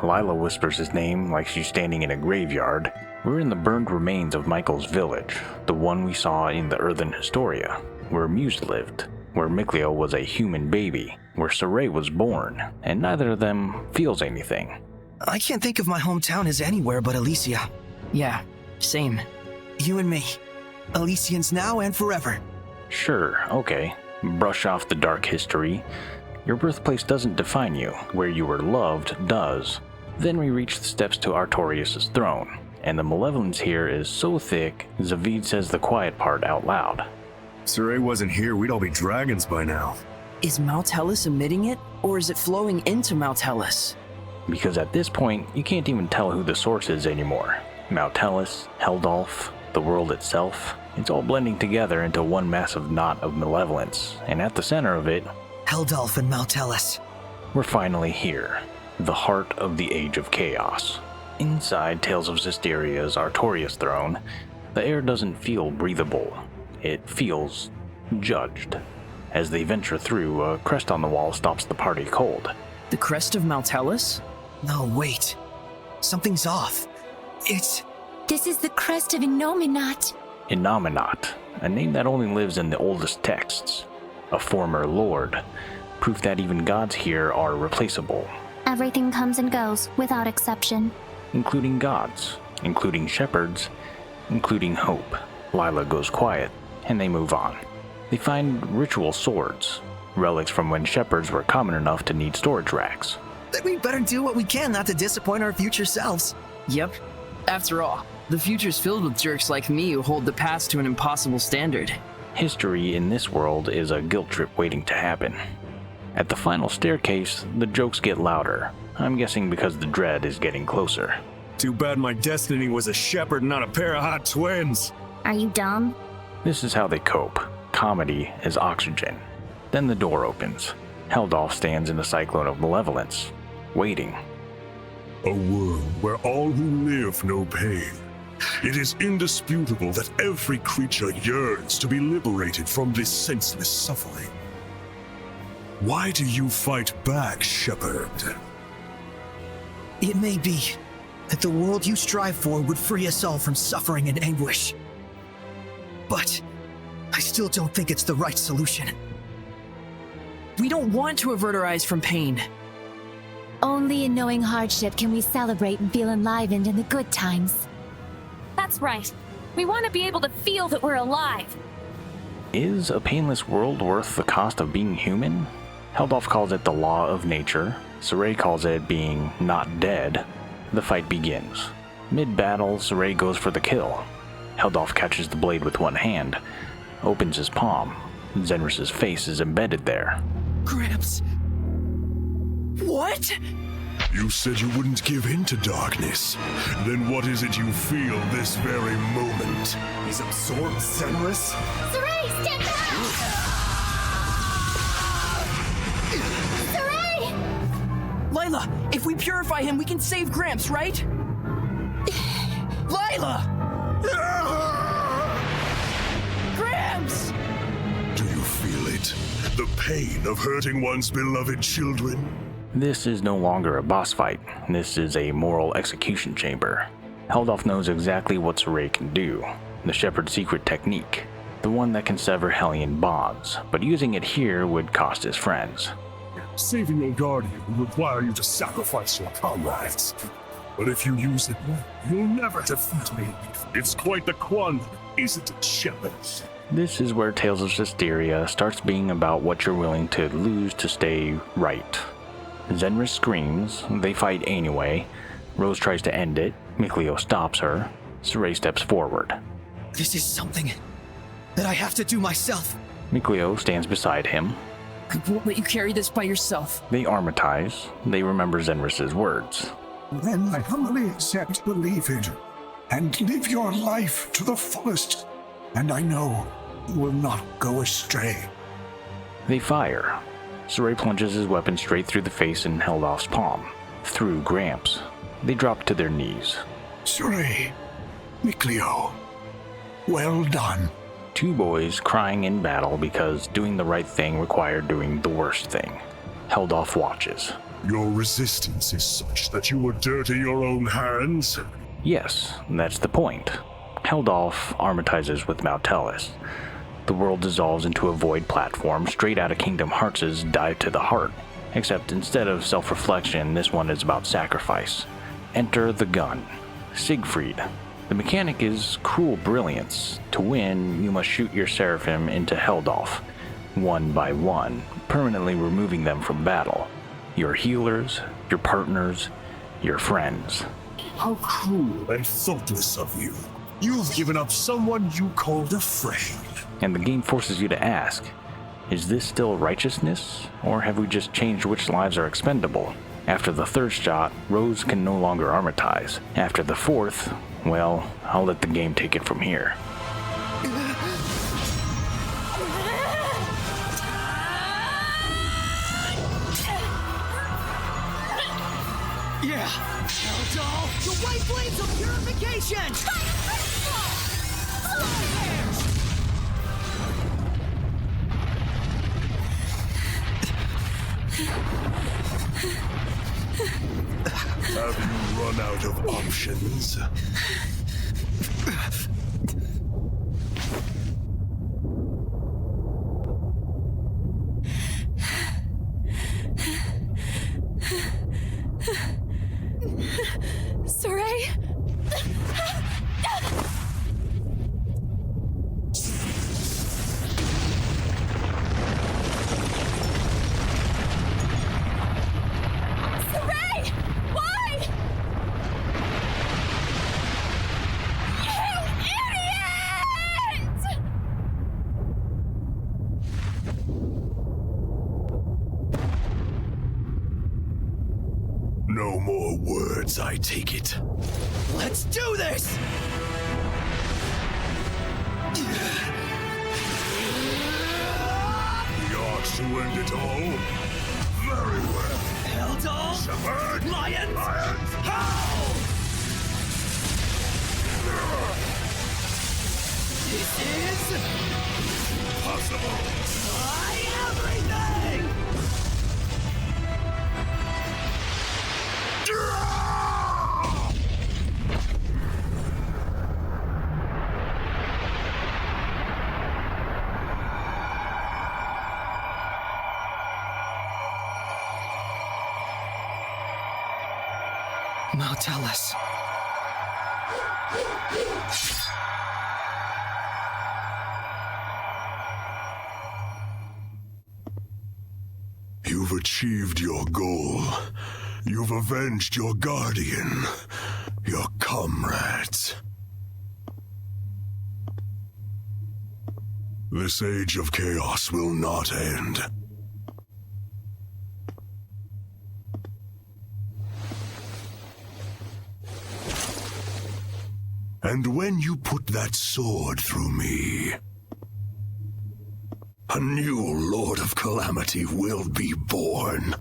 Lila whispers his name like she's standing in a graveyard. We're in the burned remains of Michael's village, the one we saw in the Earthen Historia, where Muse lived, where Mikleo was a human baby, where Sorey was born, and neither of them feels anything. I can't think of my hometown as anywhere but Alisha. Yeah, same. You and me. Elysians now and forever. Sure, okay. Brush off the dark history. Your birthplace doesn't define you. Where you were loved does. Then we reach the steps to Artorias' throne, and the malevolence here is so thick, Zaphgott says the quiet part out loud. If Sorey wasn't here, we'd all be dragons by now. Is Maotelus emitting it, or is it flowing into Maotelus? Because at this point, you can't even tell who the source is anymore. Maotelus, Heldalf, the world itself, it's all blending together into one massive knot of malevolence, and at the center of it, Heldalf and Maotelus. We're finally here, the heart of the Age of Chaos. Inside Tales of Zestiria's Artorias throne, the air doesn't feel breathable. It feels judged. As they venture through, a crest on the wall stops the party cold. The crest of Maotelus? No, wait. Something's off. This is the crest of Innominat. Innominat, a name that only lives in the oldest texts. A former lord, proof that even gods here are replaceable. Everything comes and goes, without exception. Including gods, including shepherds, including hope. Lila goes quiet, and they move on. They find ritual swords, relics from when shepherds were common enough to need storage racks. Then we better do what we can not to disappoint our future selves. Yep. After all, the future's filled with jerks like me who hold the past to an impossible standard. History in this world is a guilt trip waiting to happen. At the final staircase, the jokes get louder. I'm guessing because the dread is getting closer. Too bad my destiny was a shepherd, not a pair of hot twins. Are you dumb? This is how they cope. Comedy is oxygen. Then the door opens. Heldalf stands in a cyclone of malevolence, waiting. A world where all who live know pain. It is indisputable that every creature yearns to be liberated from this senseless suffering. Why do you fight back, shepherd? It may be that the world you strive for would free us all from suffering and anguish. But I still don't think it's the right solution. We don't want to avert our eyes from pain. Only in knowing hardship can we celebrate and feel enlivened in the good times. That's right. We want to be able to feel that we're alive. Is a painless world worth the cost of being human? Heldalf calls it the law of nature. Sorey calls it being not dead. The fight begins. Mid-battle, Sorey goes for the kill. Heldalf catches the blade with one hand, opens his palm. Zenris's face is embedded there. Gramps. What? You said you wouldn't give in to darkness. Then what is it you feel this very moment? He's absorbed Zenris? Sorey, stand back! Sorey! Lila, if we purify him, we can save Gramps, right? Lila! Gramps! Do you feel it? The pain of hurting one's beloved children? This is no longer a boss fight. This is a moral execution chamber. Heldalf knows exactly what Sorey can do. The Shepherd's secret technique. The one that can sever Hellion bonds, but using it here would cost his friends. Saving your guardian will require you to sacrifice your comrades. But if you use it well, you'll never defeat me. It's quite the quandary, isn't it, Shepherd? This is where Tales of Zestiria starts being about what you're willing to lose to stay right. Zenris screams, they fight anyway. Rose tries to end it, Mikleo stops her. Sorey steps forward. This is something that I have to do myself. Mikleo stands beside him. I won't let you carry this by yourself. They armatize. They remember Zenris's words. Then I humbly accept Glaivend and live your life to the fullest. And I know you will not go astray. They fire. Sorey plunges his weapon straight through the face in Heldalf's palm, through Gramps. They drop to their knees. Sorey, Mikleo, well done. Two boys crying in battle because doing the right thing required doing the worst thing. Heldalf watches. Your resistance is such that you would dirty your own hands? Yes, that's the point. Heldalf armatizes with Maotelus. The world dissolves into a void platform straight out of Kingdom Hearts' Dive to the Heart, except instead of self-reflection, this one is about sacrifice. Enter the gun. Siegfried. The mechanic is cruel brilliance. To win, you must shoot your Seraphim into Heldalf, one by one, permanently removing them from battle. Your healers, your partners, your friends. How cruel and thoughtless of you. You've given up someone you called a friend. And the game forces you to ask, is this still righteousness, or have we just changed which lives are expendable? After the third shot, Rose can no longer armatize. After the fourth, well, I'll let the game take it from here. Yeah! Heldalf, the white blades of purification! Have you run out of options? Sorey? No more words, I take it. Let's do this! The odds to end it all? Very well. Heldalf! Shepherd! Lions! Howl! This is... Possible! my everything! Maotelus. You've achieved your goal. You've avenged your guardian, your comrades. This age of chaos will not end. And when you put that sword through me, a new Lord of Calamity will be born.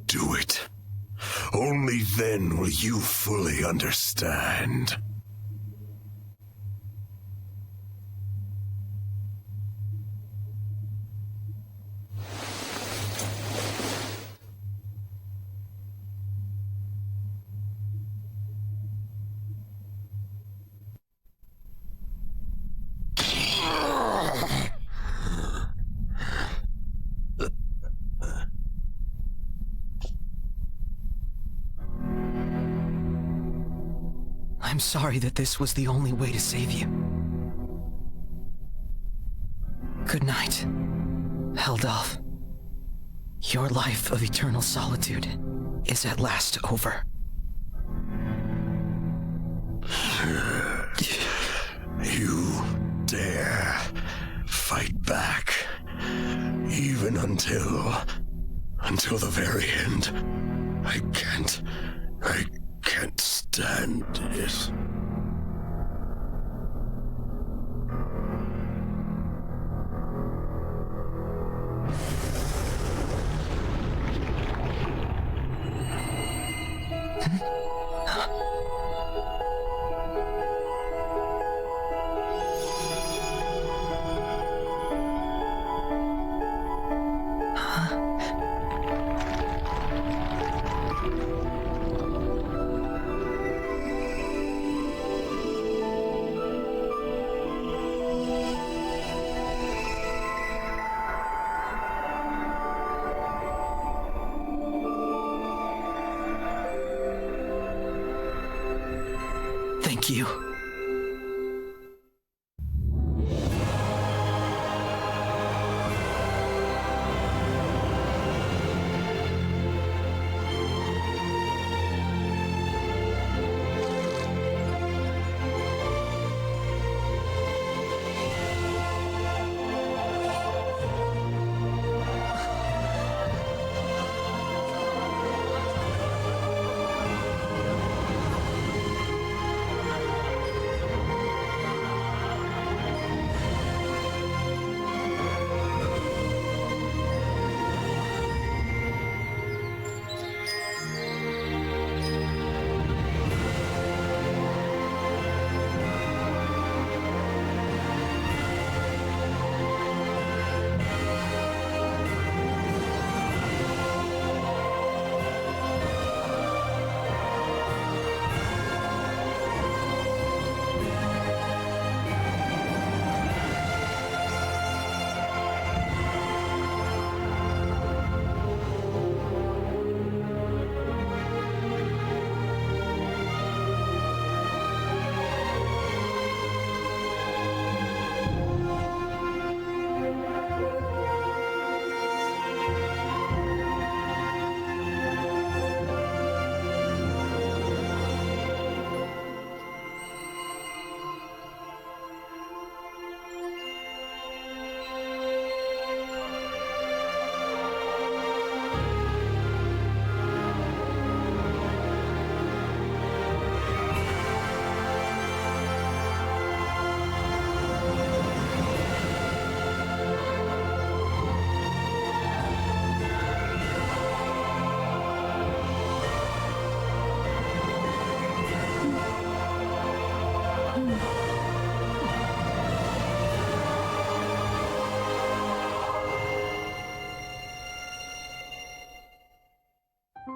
Do it. Only then will you fully understand. I'm sorry that this was the only way to save you. Good night, Heldalf. Your life of eternal solitude is at last over. You dare fight back, even until the very end. I can't stand it. Thank you.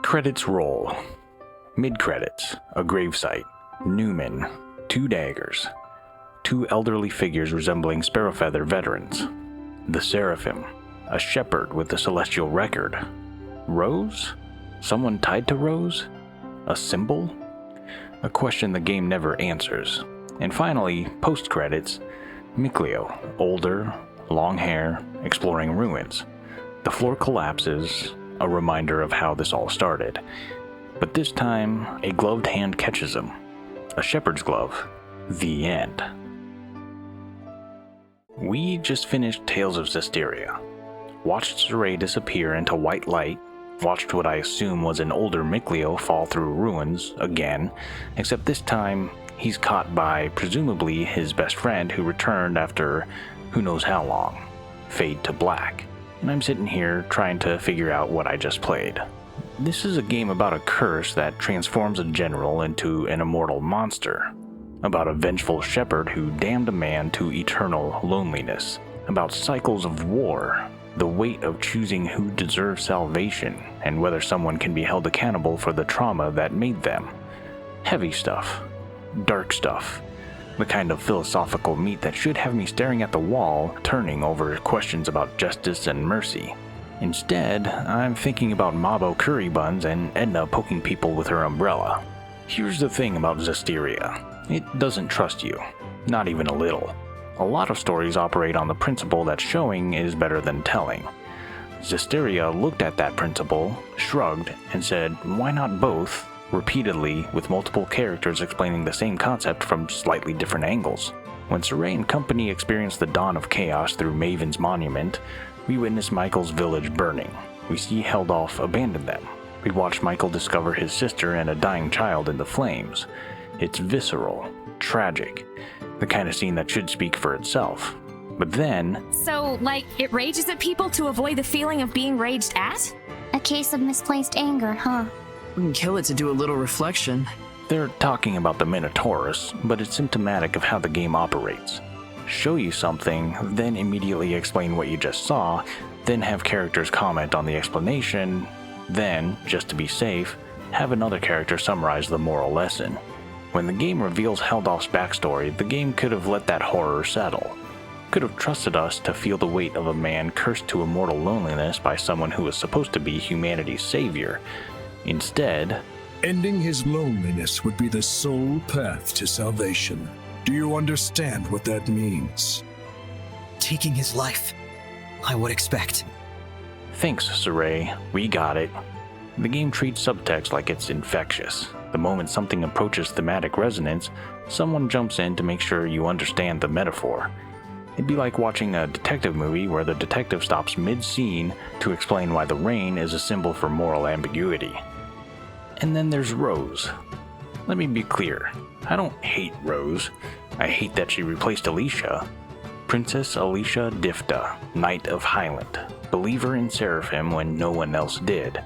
Credits roll. Mid-credits, a gravesite, Newman, 2 daggers, 2 elderly figures resembling Sparrowfeather veterans, the Seraphim, a shepherd with the celestial record, Rose? Someone tied to Rose? A symbol? A question the game never answers. And finally, post-credits, Mikleo, older, long hair, exploring ruins. The floor collapses, a reminder of how this all started. But this time, a gloved hand catches him. A shepherd's glove. The end. We just finished Tales of Zestiria. Watched Sorey disappear into white light, watched what I assume was an older Mikleo fall through ruins again, except this time he's caught by, presumably, his best friend who returned after who knows how long. Fade to black. And I'm sitting here trying to figure out what I just played. This is a game about a curse that transforms a general into an immortal monster. About a vengeful shepherd who damned a man to eternal loneliness. About cycles of war, the weight of choosing who deserves salvation, and whether someone can be held accountable for the trauma that made them. Heavy stuff. Dark stuff. The kind of philosophical meat that should have me staring at the wall, turning over questions about justice and mercy. Instead, I'm thinking about Mabo curry buns and Edna poking people with her umbrella. Here's the thing about Zestiria. It doesn't trust you. Not even a little. A lot of stories operate on the principle that showing is better than telling. Zestiria looked at that principle, shrugged, and said, why not both? Repeatedly, with multiple characters explaining the same concept from slightly different angles. When Sorey and company experience the dawn of chaos through Maven's monument, we witness Michael's village burning. We see Heldalf abandon them. We watch Michael discover his sister and a dying child in the flames. It's visceral, tragic, the kind of scene that should speak for itself. But then... So, like, it rages at people to avoid the feeling of being raged at? A case of misplaced anger, huh? We can kill it to do a little reflection. They're talking about the Minotaurus, but it's symptomatic of how the game operates. Show you something, then immediately explain what you just saw, then have characters comment on the explanation, then, just to be safe, have another character summarize the moral lesson. When the game reveals Heldalf's backstory, the game could have let that horror settle. Could have trusted us to feel the weight of a man cursed to immortal loneliness by someone who was supposed to be humanity's savior. Instead, Ending his loneliness would be the sole path to salvation. Do you understand what that means? Taking his life, I would expect. Thanks, Sorey. We got it. The game treats subtext like it's infectious. The moment something approaches thematic resonance, someone jumps in to make sure you understand the metaphor. It'd be like watching a detective movie where the detective stops mid-scene to explain why the rain is a symbol for moral ambiguity. And then there's Rose. Let me be clear. I don't hate Rose. I hate that she replaced Alisha. Princess Alisha Difta, Knight of Highland, believer in Seraphim when no one else did.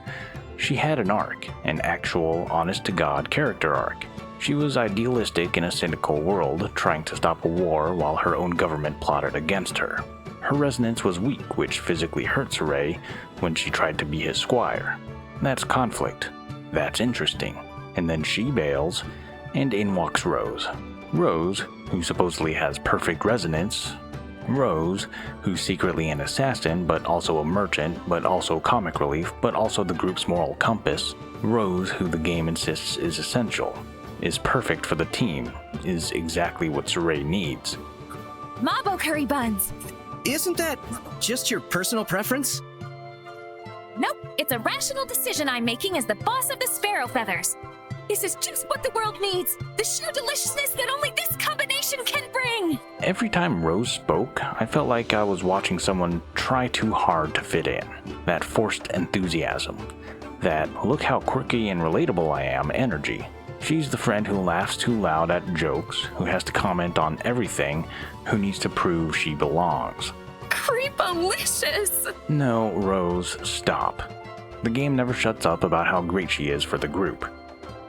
She had an arc, an actual, honest-to-God character arc. She was idealistic in a cynical world, trying to stop a war while her own government plotted against her. Her resonance was weak, which physically hurt Sorey when she tried to be his squire. That's conflict. That's interesting. And then she bails, and in walks Rose. Rose, who supposedly has perfect resonance. Rose, who's secretly an assassin, but also a merchant, but also comic relief, but also the group's moral compass. Rose, who the game insists is essential, is perfect for the team, is exactly what Sorey needs. Mabo curry buns! Isn't that just your personal preference? Nope, it's a rational decision I'm making as the boss of the Sparrow Feathers. This is just what the world needs. The sheer deliciousness that only this combination can bring. Every time Rose spoke, I felt like I was watching someone try too hard to fit in. That forced enthusiasm. That look how quirky and relatable I am energy. She's the friend who laughs too loud at jokes, who has to comment on everything, who needs to prove she belongs. Creepalicious! No, Rose, stop. The game never shuts up about how great she is for the group.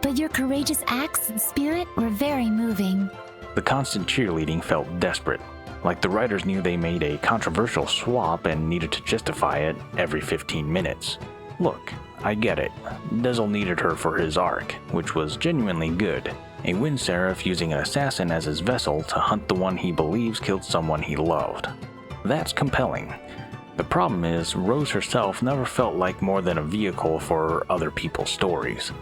But your courageous acts and spirit were very moving. The constant cheerleading felt desperate, like the writers knew they made a controversial swap and needed to justify it every 15 minutes. Look, I get it. Dezel needed her for his arc, which was genuinely good. A wind seraph using an assassin as his vessel to hunt the one he believes killed someone he loved. That's compelling. The problem is, Rose herself never felt like more than a vehicle for other people's stories.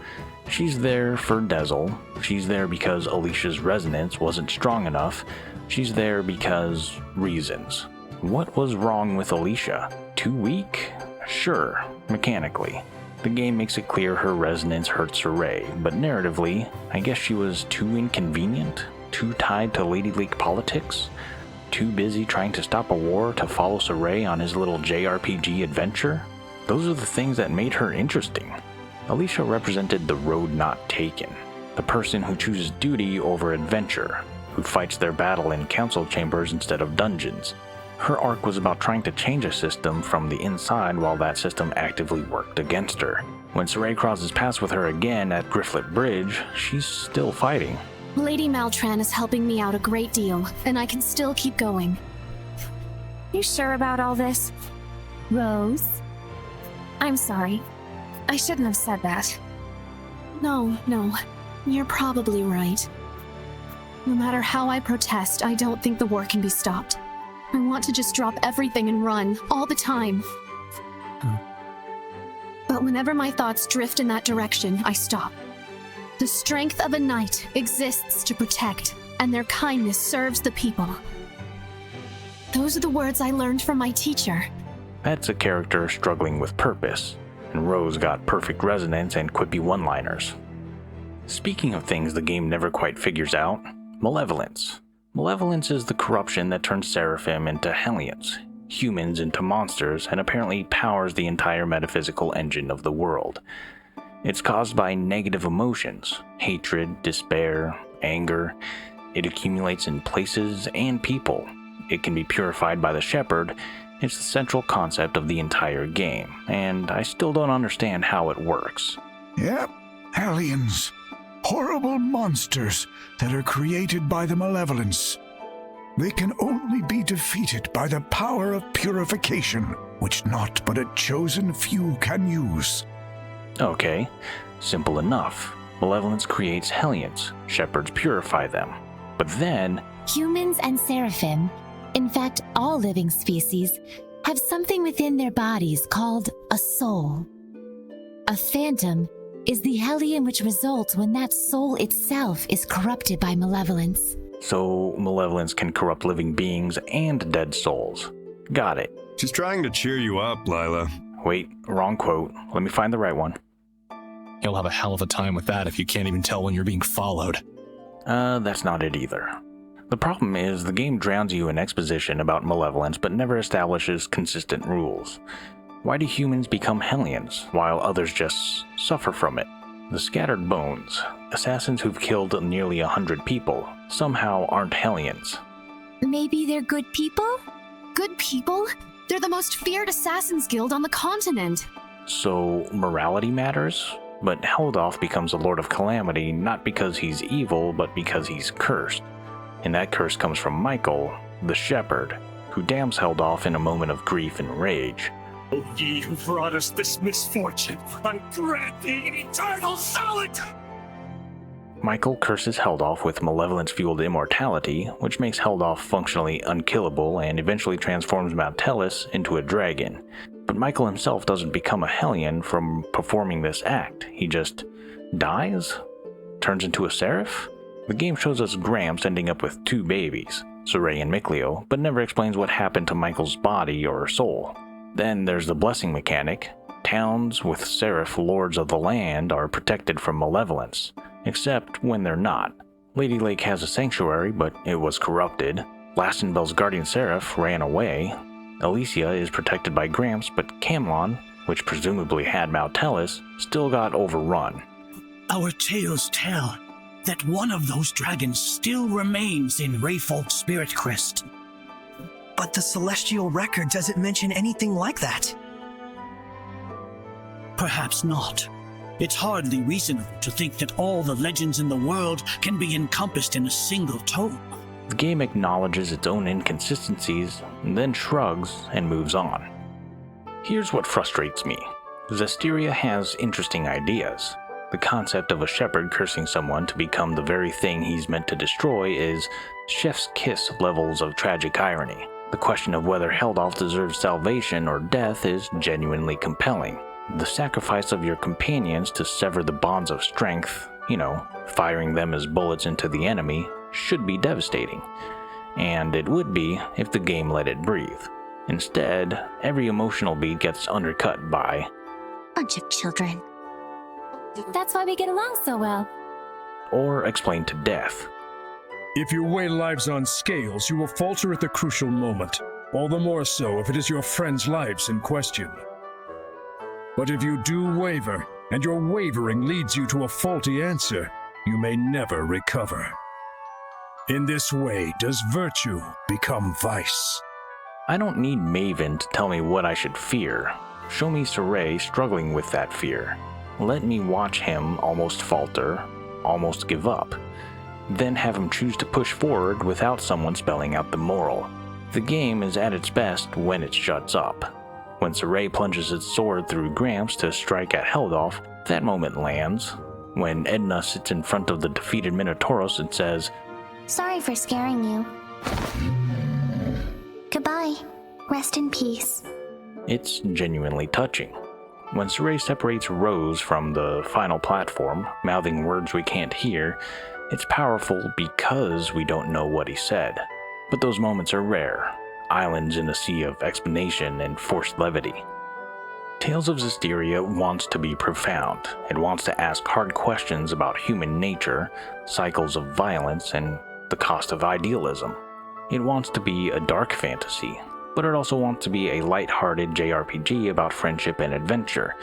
She's there for Dezel. She's there because Alicia's resonance wasn't strong enough. She's there because reasons. What was wrong with Alisha? Too weak? Sure, mechanically. The game makes it clear her resonance hurts Sorey, but narratively, I guess she was too inconvenient? Too tied to Lady League politics? Too busy trying to stop a war to follow Sorey on his little JRPG adventure? Those are the things that made her interesting. Alisha represented the road not taken, the person who chooses duty over adventure, who fights their battle in council chambers instead of dungeons. Her arc was about trying to change a system from the inside while that system actively worked against her. When Sorey crosses paths with her again at Grifflet Bridge, she's still fighting. Lady Maltran is helping me out a great deal, and I can still keep going. You sure about all this? Rose? I'm sorry. I shouldn't have said that. No, you're probably right. No matter how I protest, I don't think the war can be stopped. I want to just drop everything and run, all the time. But whenever my thoughts drift in that direction, I stop. The strength of a knight exists to protect, and their kindness serves the people. Those are the words I learned from my teacher. That's a character struggling with purpose, and Rose got perfect resonance and quippy one-liners. Speaking of things the game never quite figures out, Malevolence. Malevolence is the corruption that turns Seraphim into Hellions, humans into monsters, and apparently powers the entire metaphysical engine of the world. It's caused by negative emotions, hatred, despair, anger. It accumulates in places and people. It can be purified by the shepherd. It's the central concept of the entire game, and I still don't understand how it works. Yep, Hellions. Horrible monsters that are created by the Malevolence. They can only be defeated by the power of purification, which not but a chosen few can use. Okay, simple enough. Malevolence creates Hellions. Shepherds purify them. But then... Humans and Seraphim, in fact all living species, have something within their bodies called a soul. A phantom is the Hellion which results when that soul itself is corrupted by malevolence. So, malevolence can corrupt living beings and dead souls. Got it. She's trying to cheer you up, Lila. Wait, wrong quote. Let me find the right one. You'll have a hell of a time with that if you can't even tell when you're being followed. That's not it either. The problem is the game drowns you in exposition about malevolence but never establishes consistent rules. Why do humans become Hellions while others just suffer from it? The scattered bones, assassins who've killed nearly 100 people, somehow aren't Hellions. Maybe they're good people? Good people? They're the most feared assassins guild on the continent. So, morality matters? But Heldalf becomes a Lord of Calamity not because he's evil, but because he's cursed. And that curse comes from Michael, the shepherd, who damns Heldalf in a moment of grief and rage. O ye who brought us this misfortune, grant thee eternal solace! Michael curses Heldalf with malevolence-fueled immortality, which makes Heldalf functionally unkillable and eventually transforms Maotelus into a dragon. But Michael himself doesn't become a Hellion from performing this act. He just dies? Turns into a seraph? The game shows us Gramps ending up with 2 babies, Sorey and Mikleo, but never explains what happened to Michael's body or soul. Then there's the blessing mechanic. Towns with seraph lords of the land are protected from malevolence, except when they're not. Lady Lake has a sanctuary, but it was corrupted. Glastonbury's guardian seraph ran away. Alisha is protected by Gramps, but Camlann, which presumably had Maotelus, still got overrun. Our tales tell that one of those dragons still remains in Rayfolk's Spirit Crest. But the celestial record doesn't mention anything like that. Perhaps not. It's hardly reasonable to think that all the legends in the world can be encompassed in a single tome. The game acknowledges its own inconsistencies, and then shrugs and moves on. Here's what frustrates me. Zestiria has interesting ideas. The concept of a shepherd cursing someone to become the very thing he's meant to destroy is chef's kiss levels of tragic irony. The question of whether Heldalf deserves salvation or death is genuinely compelling. The sacrifice of your companions to sever the bonds of strength, firing them as bullets into the enemy, should be devastating. And it would be if the game let it breathe. Instead, every emotional beat gets undercut by bunch of children. That's why we get along so well. Or explained to death. If you weigh lives on scales, you will falter at the crucial moment. All the more so if it is your friends' lives in question. But if you do waver, and your wavering leads you to a faulty answer, you may never recover. In this way does virtue become vice. I don't need Maven to tell me what I should fear. Show me Sorey struggling with that fear. Let me watch him almost falter, almost give up. Then have him choose to push forward without someone spelling out the moral. The game is at its best when it shuts up. When Sorey plunges its sword through Gramps to strike at Heldalf, that moment lands. When Edna sits in front of the defeated Minotauros and says, "Sorry for scaring you. Goodbye. Rest in peace." It's genuinely touching. When Sorey separates Rose from the final platform, mouthing words we can't hear, it's powerful because we don't know what he said. But those moments are rare, islands in a sea of explanation and forced levity. Tales of Zestiria wants to be profound. It wants to ask hard questions about human nature, cycles of violence, and the cost of idealism. It wants to be a dark fantasy, but it also wants to be a light-hearted JRPG about friendship and adventure.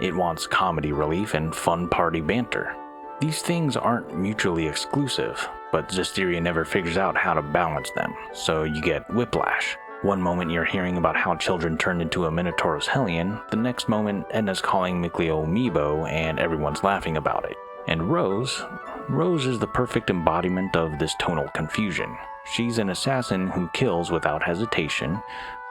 It wants comedy relief and fun party banter. These things aren't mutually exclusive, but Zestiria never figures out how to balance them, so you get whiplash. One moment you're hearing about how children turned into a Minotauros Hellion, the next moment Edna's calling Mikleo Amiibo and everyone's laughing about it. And Rose is the perfect embodiment of this tonal confusion. She's an assassin who kills without hesitation,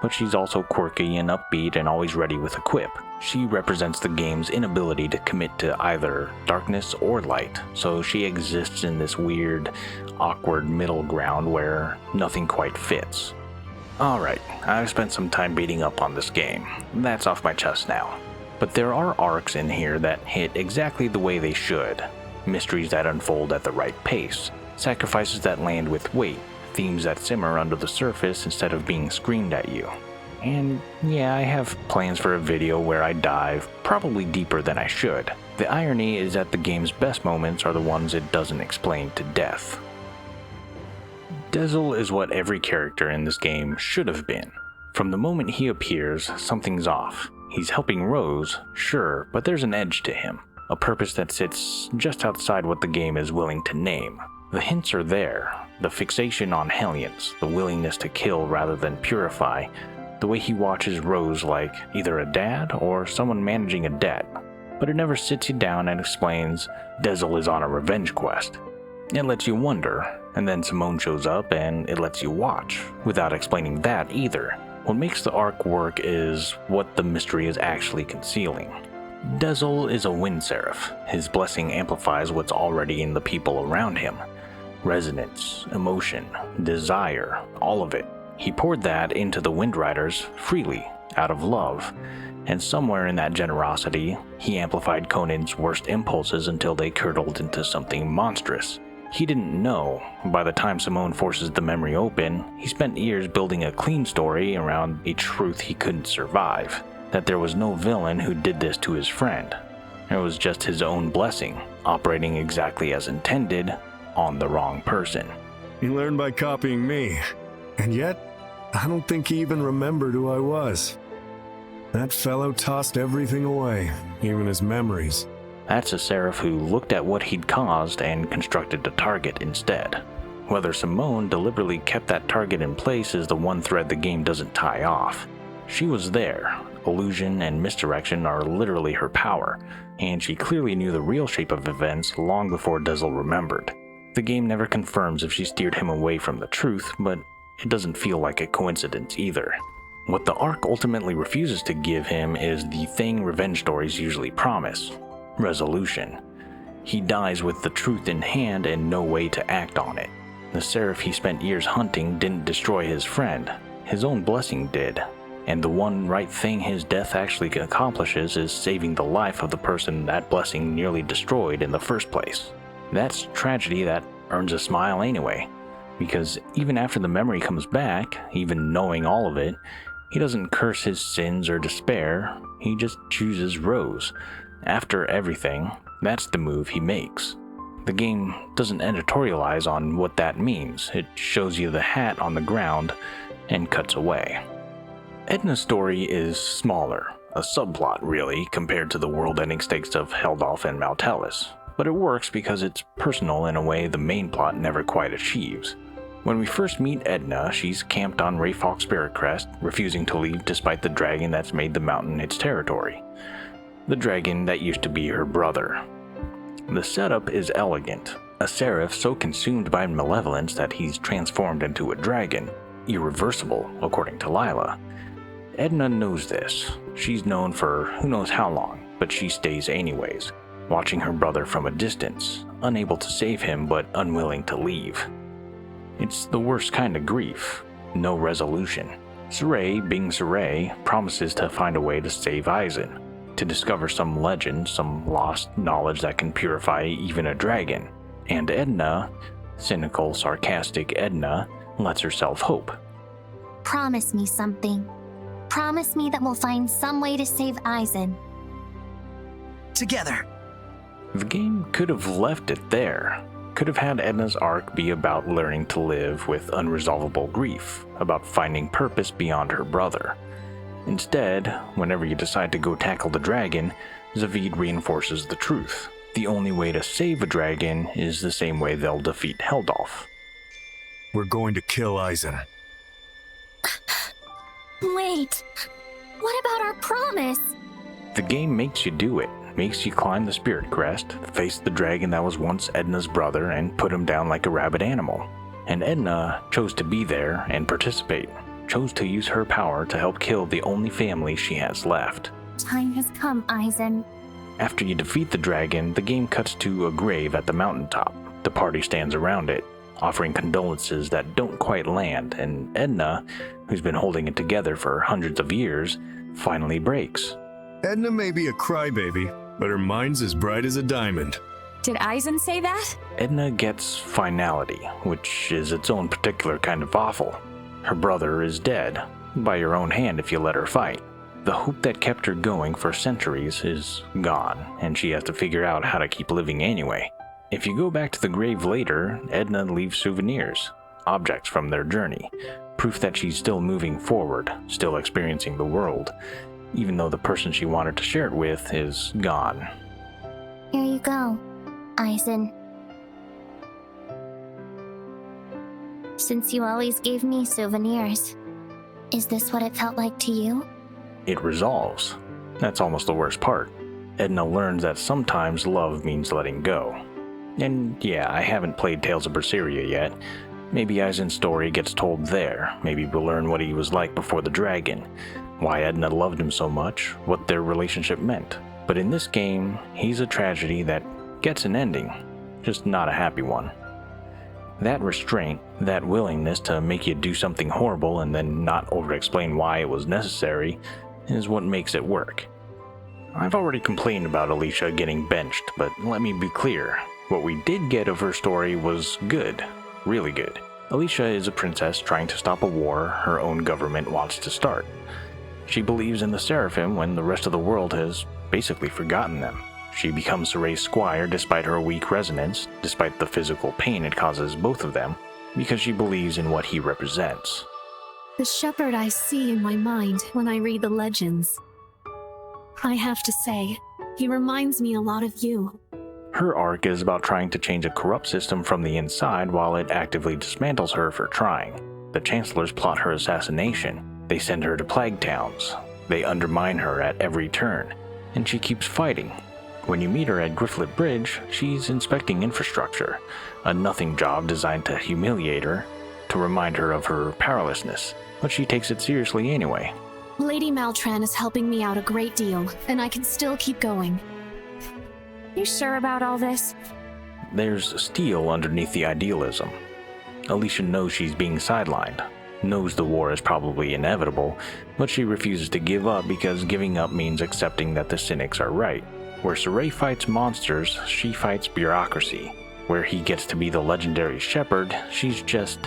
but she's also quirky and upbeat and always ready with a quip. She represents the game's inability to commit to either darkness or light, so she exists in this weird, awkward middle ground where nothing quite fits. Alright, I've spent some time beating up on this game. That's off my chest now. But there are arcs in here that hit exactly the way they should. Mysteries that unfold at the right pace, sacrifices that land with weight, themes that simmer under the surface instead of being screamed at you. And yeah, I have plans for a video where I dive, probably deeper than I should. The irony is that the game's best moments are the ones it doesn't explain to death. Dezel is what every character in this game should have been. From the moment he appears, something's off. He's helping Rose, sure, but there's an edge to him. A purpose that sits just outside what the game is willing to name. The hints are there. The fixation on Hellions, the willingness to kill rather than purify, the way he watches Rose like either a dad or someone managing a debt. But it never sits you down and explains Dezel is on a revenge quest. It lets you wonder, and then Simone shows up and it lets you watch, without explaining that either. What makes the arc work is what the mystery is actually concealing. Dezel is a wind seraph. His blessing amplifies what's already in the people around him. Resonance, emotion, desire, all of it. He poured that into the Wind Riders freely, out of love, and somewhere in that generosity, he amplified Conan's worst impulses until they curdled into something monstrous. He didn't know. By the time Simone forces the memory open, he spent years building a clean story around a truth he couldn't survive. That there was no villain who did this to his friend. It was just his own blessing, operating exactly as intended, on the wrong person. He learned by copying me, and yet, I don't think he even remembered who I was. That fellow tossed everything away, even his memories. That's a seraph who looked at what he'd caused and constructed a target instead. Whether Simone deliberately kept that target in place is the one thread the game doesn't tie off. She was there. Illusion and misdirection are literally her power, and she clearly knew the real shape of events long before Dezel remembered. The game never confirms if she steered him away from the truth, but it doesn't feel like a coincidence either. What the arc ultimately refuses to give him is the thing revenge stories usually promise: resolution. He dies with the truth in hand and no way to act on it. The seraph he spent years hunting didn't destroy his friend. His own blessing did. And the one right thing his death actually accomplishes is saving the life of the person that blessing nearly destroyed in the first place. That's tragedy that earns a smile anyway, because even after the memory comes back, even knowing all of it, he doesn't curse his sins or despair, he just chooses Rose. After everything, that's the move he makes. The game doesn't editorialize on what that means, it shows you the hat on the ground and cuts away. Edna's story is smaller, a subplot really, compared to the world-ending stakes of Heldalf and Maotelus, but it works because it's personal in a way the main plot never quite achieves. When we first meet Edna, she's camped on Rayfalk Spirit Crest, refusing to leave despite the dragon that's made the mountain its territory. The dragon that used to be her brother. The setup is elegant, a seraph so consumed by malevolence that he's transformed into a dragon, irreversible according to Lila. Edna knows this. She's known for who knows how long, but she stays anyways, watching her brother from a distance, unable to save him but unwilling to leave. It's the worst kind of grief, no resolution. Sorey, being Sorey, promises to find a way to save Eizen, to discover some legend, some lost knowledge that can purify even a dragon. And Edna, cynical, sarcastic Edna, lets herself hope. Promise me something. Promise me that we'll find some way to save Eizen. Together. The game could have left it there. Could have had Edna's arc be about learning to live with unresolvable grief, about finding purpose beyond her brother. Instead, whenever you decide to go tackle the dragon, Zaphgott reinforces the truth. The only way to save a dragon is the same way they'll defeat Heldalf. We're going to kill Eizen. Wait, what about our promise? The game makes you do it, makes you climb the Spirit Crest, face the dragon that was once Edna's brother, and put him down like a rabid animal. And Edna chose to be there and participate, chose to use her power to help kill the only family she has left. Time has come, Eizen. After you defeat the dragon, the game cuts to a grave at the mountaintop. The party stands around it, offering condolences that don't quite land, and Edna, who's been holding it together for hundreds of years, finally breaks. Edna may be a crybaby, but her mind's as bright as a diamond. Did Eizen say that? Edna gets finality, which is its own particular kind of awful. Her brother is dead, by your own hand if you let her fight. The hope that kept her going for centuries is gone, and she has to figure out how to keep living anyway. If you go back to the grave later, Edna leaves souvenirs, objects from their journey, proof that she's still moving forward, still experiencing the world, even though the person she wanted to share it with is gone. Here you go, Eizen. Since you always gave me souvenirs, is this what it felt like to you? It resolves. That's almost the worst part. Edna learns that sometimes love means letting go. And yeah, I haven't played Tales of Zestiria yet. Maybe Eizen's story gets told there. Maybe we'll learn what he was like before the dragon, why Edna loved him so much, what their relationship meant. But in this game, he's a tragedy that gets an ending, just not a happy one. That restraint, that willingness to make you do something horrible and then not over-explain why it was necessary, is what makes it work. I've already complained about Alisha getting benched, but let me be clear. What we did get of her story was good. Really good. Alisha is a princess trying to stop a war her own government wants to start. She believes in the Seraphim when the rest of the world has basically forgotten them. She becomes Sorey's squire despite her weak resonance, despite the physical pain it causes both of them, because she believes in what he represents. The shepherd I see in my mind when I read the legends. I have to say, he reminds me a lot of you. Her arc is about trying to change a corrupt system from the inside while it actively dismantles her for trying. The chancellors plot her assassination. They send her to plague towns. They undermine her at every turn, and she keeps fighting. When you meet her at Grifflet Bridge, she's inspecting infrastructure, a nothing job designed to humiliate her, to remind her of her powerlessness, but she takes it seriously anyway. Lady Maltran is helping me out a great deal, and I can still keep going. You sure about all this? There's steel underneath the idealism. Alisha knows she's being sidelined, knows the war is probably inevitable, but she refuses to give up because giving up means accepting that the cynics are right. Where Sorey fights monsters, she fights bureaucracy. Where he gets to be the legendary shepherd, she's just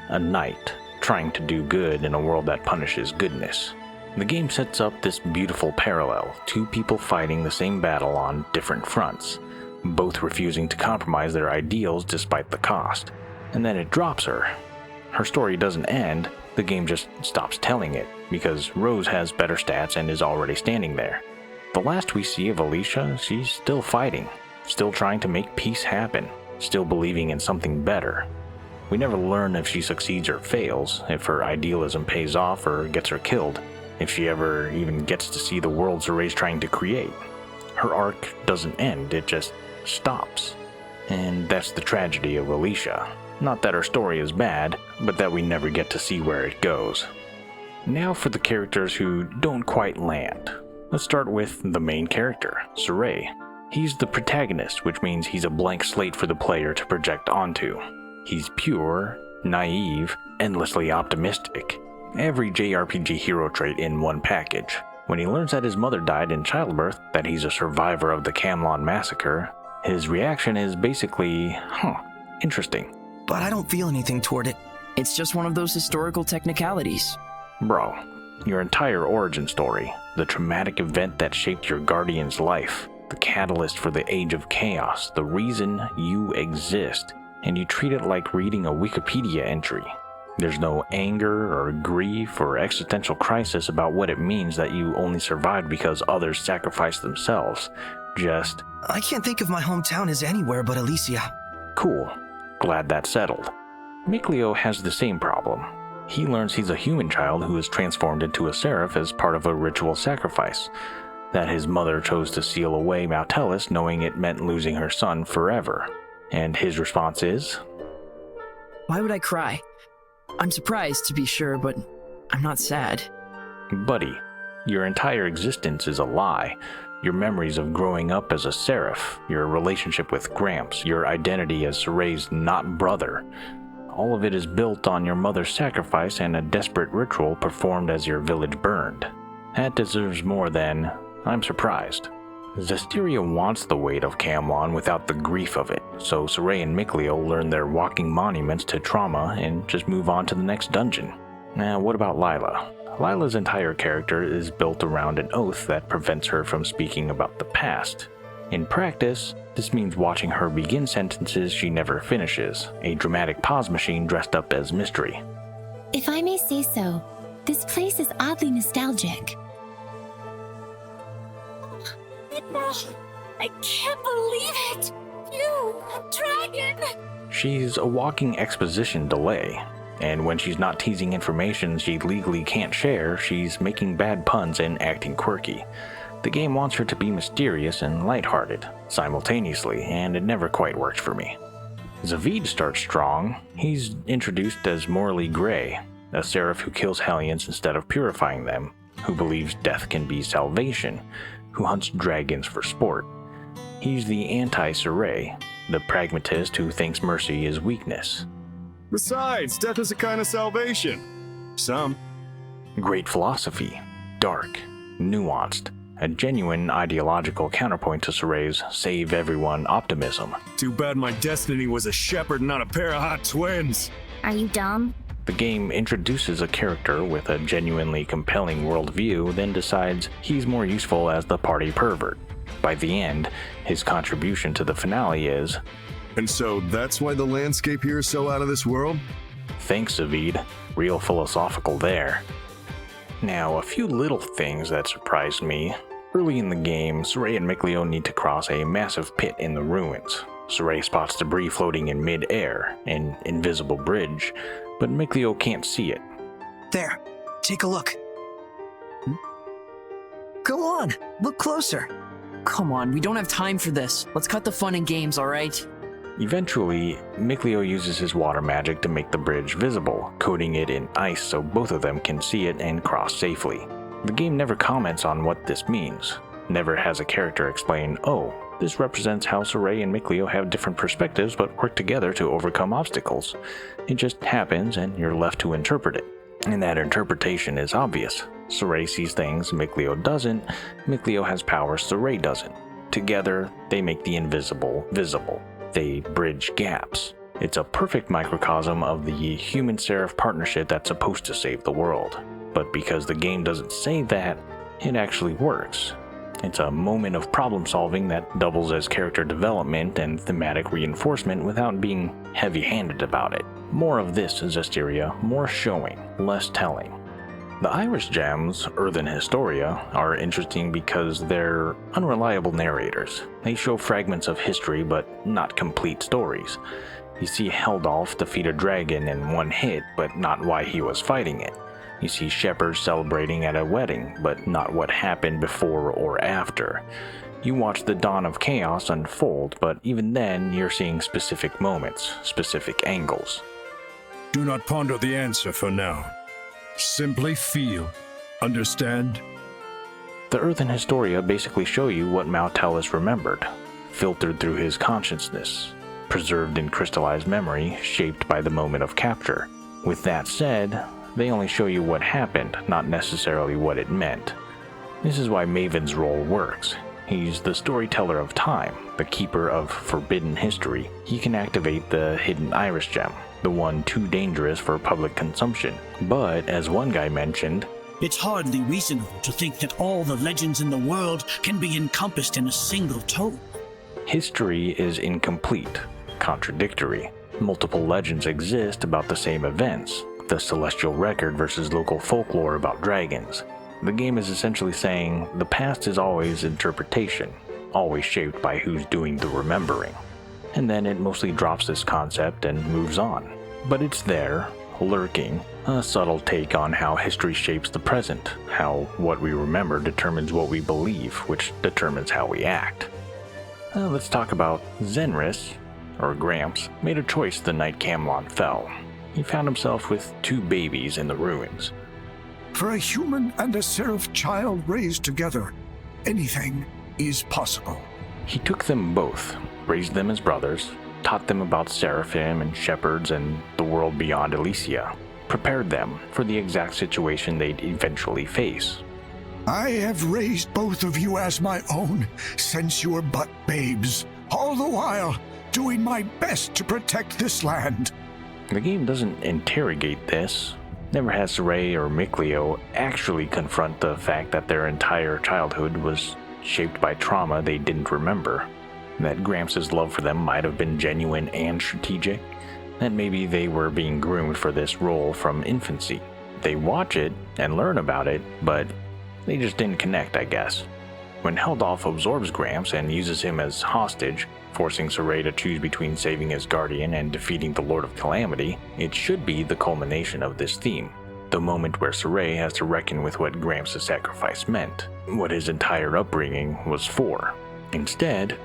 a knight, trying to do good in a world that punishes goodness. The game sets up this beautiful parallel, two people fighting the same battle on different fronts, both refusing to compromise their ideals despite the cost. And then it drops her. Her story doesn't end, the game just stops telling it, because Rose has better stats and is already standing there. The last we see of Alisha, she's still fighting, still trying to make peace happen, still believing in something better. We never learn if she succeeds or fails, if her idealism pays off or gets her killed, if she ever even gets to see the world Sorey's trying to create. Her arc doesn't end, it just stops. And that's the tragedy of Alisha. Not that her story is bad, but that we never get to see where it goes. Now for the characters who don't quite land. Let's start with the main character, Sorey. He's the protagonist, which means he's a blank slate for the player to project onto. He's pure, naive, endlessly optimistic. Every JRPG hero trait in one package. When he learns that his mother died in childbirth, that he's a survivor of the Camlann massacre, his reaction is basically, interesting. But I don't feel anything toward it. It's just one of those historical technicalities. Bro, your entire origin story, the traumatic event that shaped your guardian's life, the catalyst for the Age of Chaos, the reason you exist, and you treat it like reading a Wikipedia entry. There's no anger or grief or existential crisis about what it means that you only survived because others sacrificed themselves. Just, I can't think of my hometown as anywhere but Elysia. Cool. Glad that's settled. Mikleo has the same problem. He learns he's a human child who is transformed into a seraph as part of a ritual sacrifice, that his mother chose to seal away Maotelus knowing it meant losing her son forever. And his response is, why would I cry? I'm surprised, to be sure, but I'm not sad. Buddy, your entire existence is a lie. Your memories of growing up as a seraph, your relationship with Gramps, your identity as Sorey's not brother. All of it is built on your mother's sacrifice and a desperate ritual performed as your village burned. That deserves more than, I'm surprised. Zestiria wants the weight of Camlann without the grief of it, so Sorey and Mikleo learn their walking monuments to trauma and just move on to the next dungeon. Now, what about Lila? Lila's entire character is built around an oath that prevents her from speaking about the past. In practice, this means watching her begin sentences she never finishes, a dramatic pause machine dressed up as mystery. If I may say so, this place is oddly nostalgic. I can't believe it! You, a dragon! She's a walking exposition delay, and when she's not teasing information she legally can't share, she's making bad puns and acting quirky. The game wants her to be mysterious and lighthearted, simultaneously, and it never quite works for me. Zaphgott starts strong. He's introduced as morally gray, a seraph who kills Hellions instead of purifying them, who believes death can be salvation, who hunts dragons for sport. He's the anti-Sorey, the pragmatist who thinks mercy is weakness. Besides, death is a kind of salvation. Some. Great philosophy, dark, nuanced, a genuine ideological counterpoint to Sorey's save everyone optimism. Too bad my destiny was a shepherd, not a pair of hot twins. Are you dumb? The game introduces a character with a genuinely compelling worldview, then decides he's more useful as the party pervert. By the end, his contribution to the finale is, and so that's why the landscape here is so out of this world? Thanks, Zaphgott. Real philosophical there. Now, a few little things that surprised me. Early in the game, Sorey and Mikleo need to cross a massive pit in the ruins. Sorey spots debris floating in mid-air, an invisible bridge, but Mikleo can't see it. There, take a look. Go on, look closer. Come on, we don't have time for this. Let's cut the fun and games, alright? Eventually, Mikleo uses his water magic to make the bridge visible, coating it in ice so both of them can see it and cross safely. The game never comments on what this means. Never has a character explain, oh, this represents how Sorey and Mikleo have different perspectives but work together to overcome obstacles. It just happens and you're left to interpret it. And that interpretation is obvious. Sorey sees things Mikleo doesn't, Mikleo has powers Sorey doesn't. Together, they make the invisible visible. They bridge gaps. It's a perfect microcosm of the human-seraph partnership that's supposed to save the world. But because the game doesn't say that, it actually works. It's a moment of problem-solving that doubles as character development and thematic reinforcement without being heavy-handed about it. More of this, Zestiria, more showing, less telling. The Iris gems, Earthen Historia, are interesting because they're unreliable narrators. They show fragments of history but not complete stories. You see Heldalf defeat a dragon in one hit, but not why he was fighting it. You see shepherds celebrating at a wedding, but not what happened before or after. You watch the dawn of chaos unfold, but even then you're seeing specific moments, specific angles. Do not ponder the answer for now. Simply feel. Understand? The Earthen Historia basically show you what Maotelus remembered, filtered through his consciousness, preserved in crystallized memory, shaped by the moment of capture. With that said, they only show you what happened, not necessarily what it meant. This is why Maven's role works. He's the storyteller of time, the keeper of forbidden history. He can activate the hidden iris gem, the one too dangerous for public consumption. But, as one guy mentioned, it's hardly reasonable to think that all the legends in the world can be encompassed in a single tome. History is incomplete, contradictory. Multiple legends exist about the same events. The celestial record versus local folklore about dragons. The game is essentially saying the past is always interpretation, always shaped by who's doing the remembering. And then it mostly drops this concept and moves on. But it's there, lurking, a subtle take on how history shapes the present, how what we remember determines what we believe, which determines how we act. Let's talk about Zenris, or Gramps, made a choice the night Camlann fell. He found himself with 2 babies in the ruins. For a human and a seraph child raised together, anything is possible. He took them both, raised them as brothers, taught them about seraphim and shepherds and the world beyond Alisha, prepared them for the exact situation they'd eventually face. I have raised both of you as my own since you were but babes, all the while doing my best to protect this land. The game doesn't interrogate this. Never has Sorey or Mikleo actually confront the fact that their entire childhood was shaped by trauma they didn't remember. That Gramps' love for them might have been genuine and strategic. That maybe they were being groomed for this role from infancy. They watch it and learn about it, but they just didn't connect, I guess. When Heldalf absorbs Gramps and uses him as hostage, forcing Sorey to choose between saving his guardian and defeating the Lord of Calamity, it should be the culmination of this theme. The moment where Sorey has to reckon with what Gramps' sacrifice meant, what his entire upbringing was for. Instead,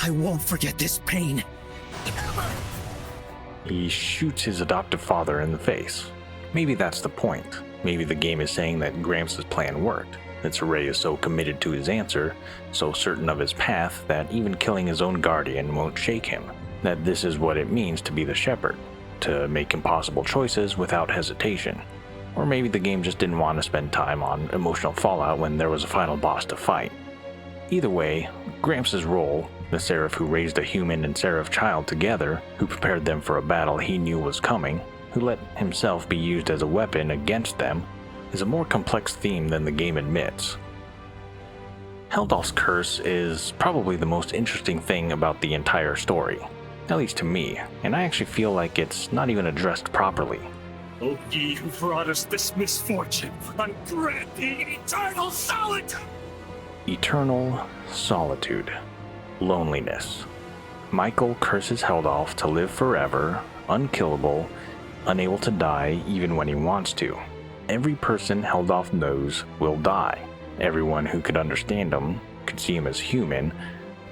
I won't forget this pain. He shoots his adoptive father in the face. Maybe that's the point. Maybe the game is saying that Gramps' plan worked, that Sorey is so committed to his answer, so certain of his path, that even killing his own guardian won't shake him. That this is what it means to be the shepherd, to make impossible choices without hesitation. Or maybe the game just didn't want to spend time on emotional fallout when there was a final boss to fight. Either way, Gramps' role, the seraph who raised a human and seraph child together, who prepared them for a battle he knew was coming, who let himself be used as a weapon against them, is a more complex theme than the game admits. Heldalf's curse is probably the most interesting thing about the entire story, at least to me, and I actually feel like it's not even addressed properly. O ye who brought us this misfortune, grant thee eternal solitude! Eternal solitude. Loneliness. Michael curses Heldalf to live forever, unkillable, unable to die even when he wants to. Every person Heldalf knows will die. Everyone who could understand him, could see him as human,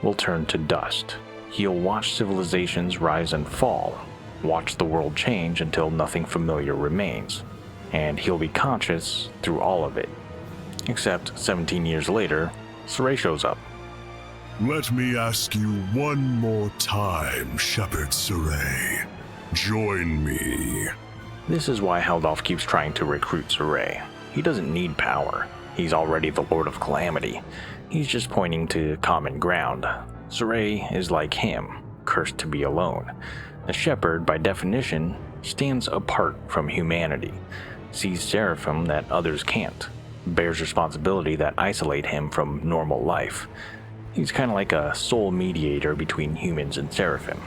will turn to dust. He'll watch civilizations rise and fall, watch the world change until nothing familiar remains, and he'll be conscious through all of it. Except 17 years later, Sorey shows up. Let me ask you one more time, Shepherd Sorey. Join me. This is why Heldalf keeps trying to recruit Sorey. He doesn't need power. He's already the Lord of Calamity. He's just pointing to common ground. Sorey is like him, cursed to be alone. A shepherd, by definition, stands apart from humanity, sees seraphim that others can't, bears responsibility that isolate him from normal life. He's kind of like a sole mediator between humans and seraphim.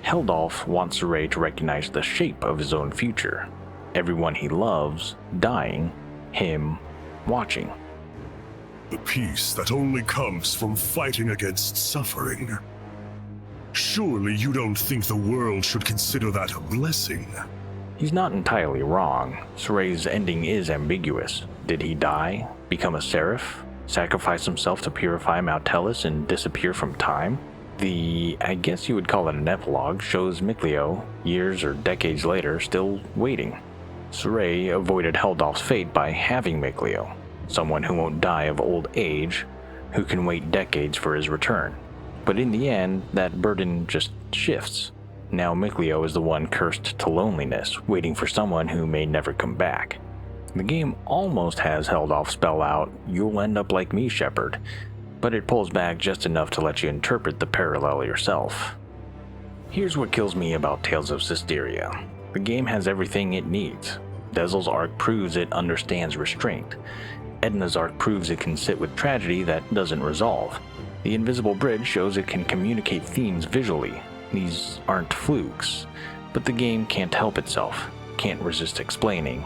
Heldalf wants Sorey to recognize the shape of his own future. Everyone he loves, dying, him, watching. The peace that only comes from fighting against suffering. Surely you don't think the world should consider that a blessing? He's not entirely wrong. Sorey's ending is ambiguous. Did he die, become a seraph, sacrifice himself to purify Maotelus and disappear from time? I guess you would call it an epilogue, shows Mikleo, years or decades later, still waiting. Sorey avoided Heldalf's fate by having Mikleo, someone who won't die of old age, who can wait decades for his return. But in the end, that burden just shifts. Now Mikleo is the one cursed to loneliness, waiting for someone who may never come back. The game almost has Heldalf spell out, "You'll end up like me, Shepherd," but it pulls back just enough to let you interpret the parallel yourself. Here's what kills me about Tales of Zestiria. The game has everything it needs. Dezel's arc proves it understands restraint. Edna's arc proves it can sit with tragedy that doesn't resolve. The Invisible Bridge shows it can communicate themes visually. These aren't flukes, but the game can't help itself, can't resist explaining,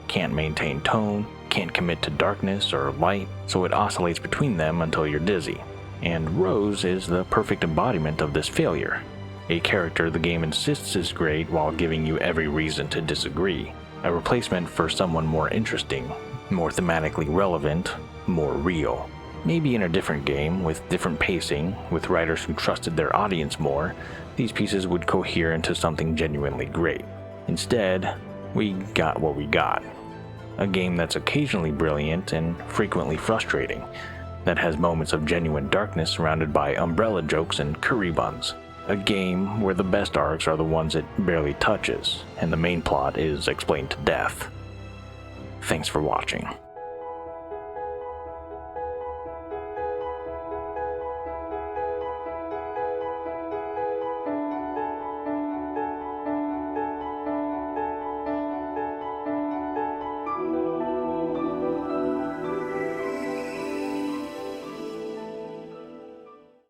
can't maintain tone, can't commit to darkness or light, so it oscillates between them until you're dizzy. And Rose is the perfect embodiment of this failure. A character the game insists is great while giving you every reason to disagree. A replacement for someone more interesting, more thematically relevant, more real. Maybe in a different game, with different pacing, with writers who trusted their audience more, these pieces would cohere into something genuinely great. Instead, we got what we got. A game that's occasionally brilliant and frequently frustrating, that has moments of genuine darkness surrounded by umbrella jokes and curry buns. A game where the best arcs are the ones it barely touches, and the main plot is explained to death. Thanks for watching.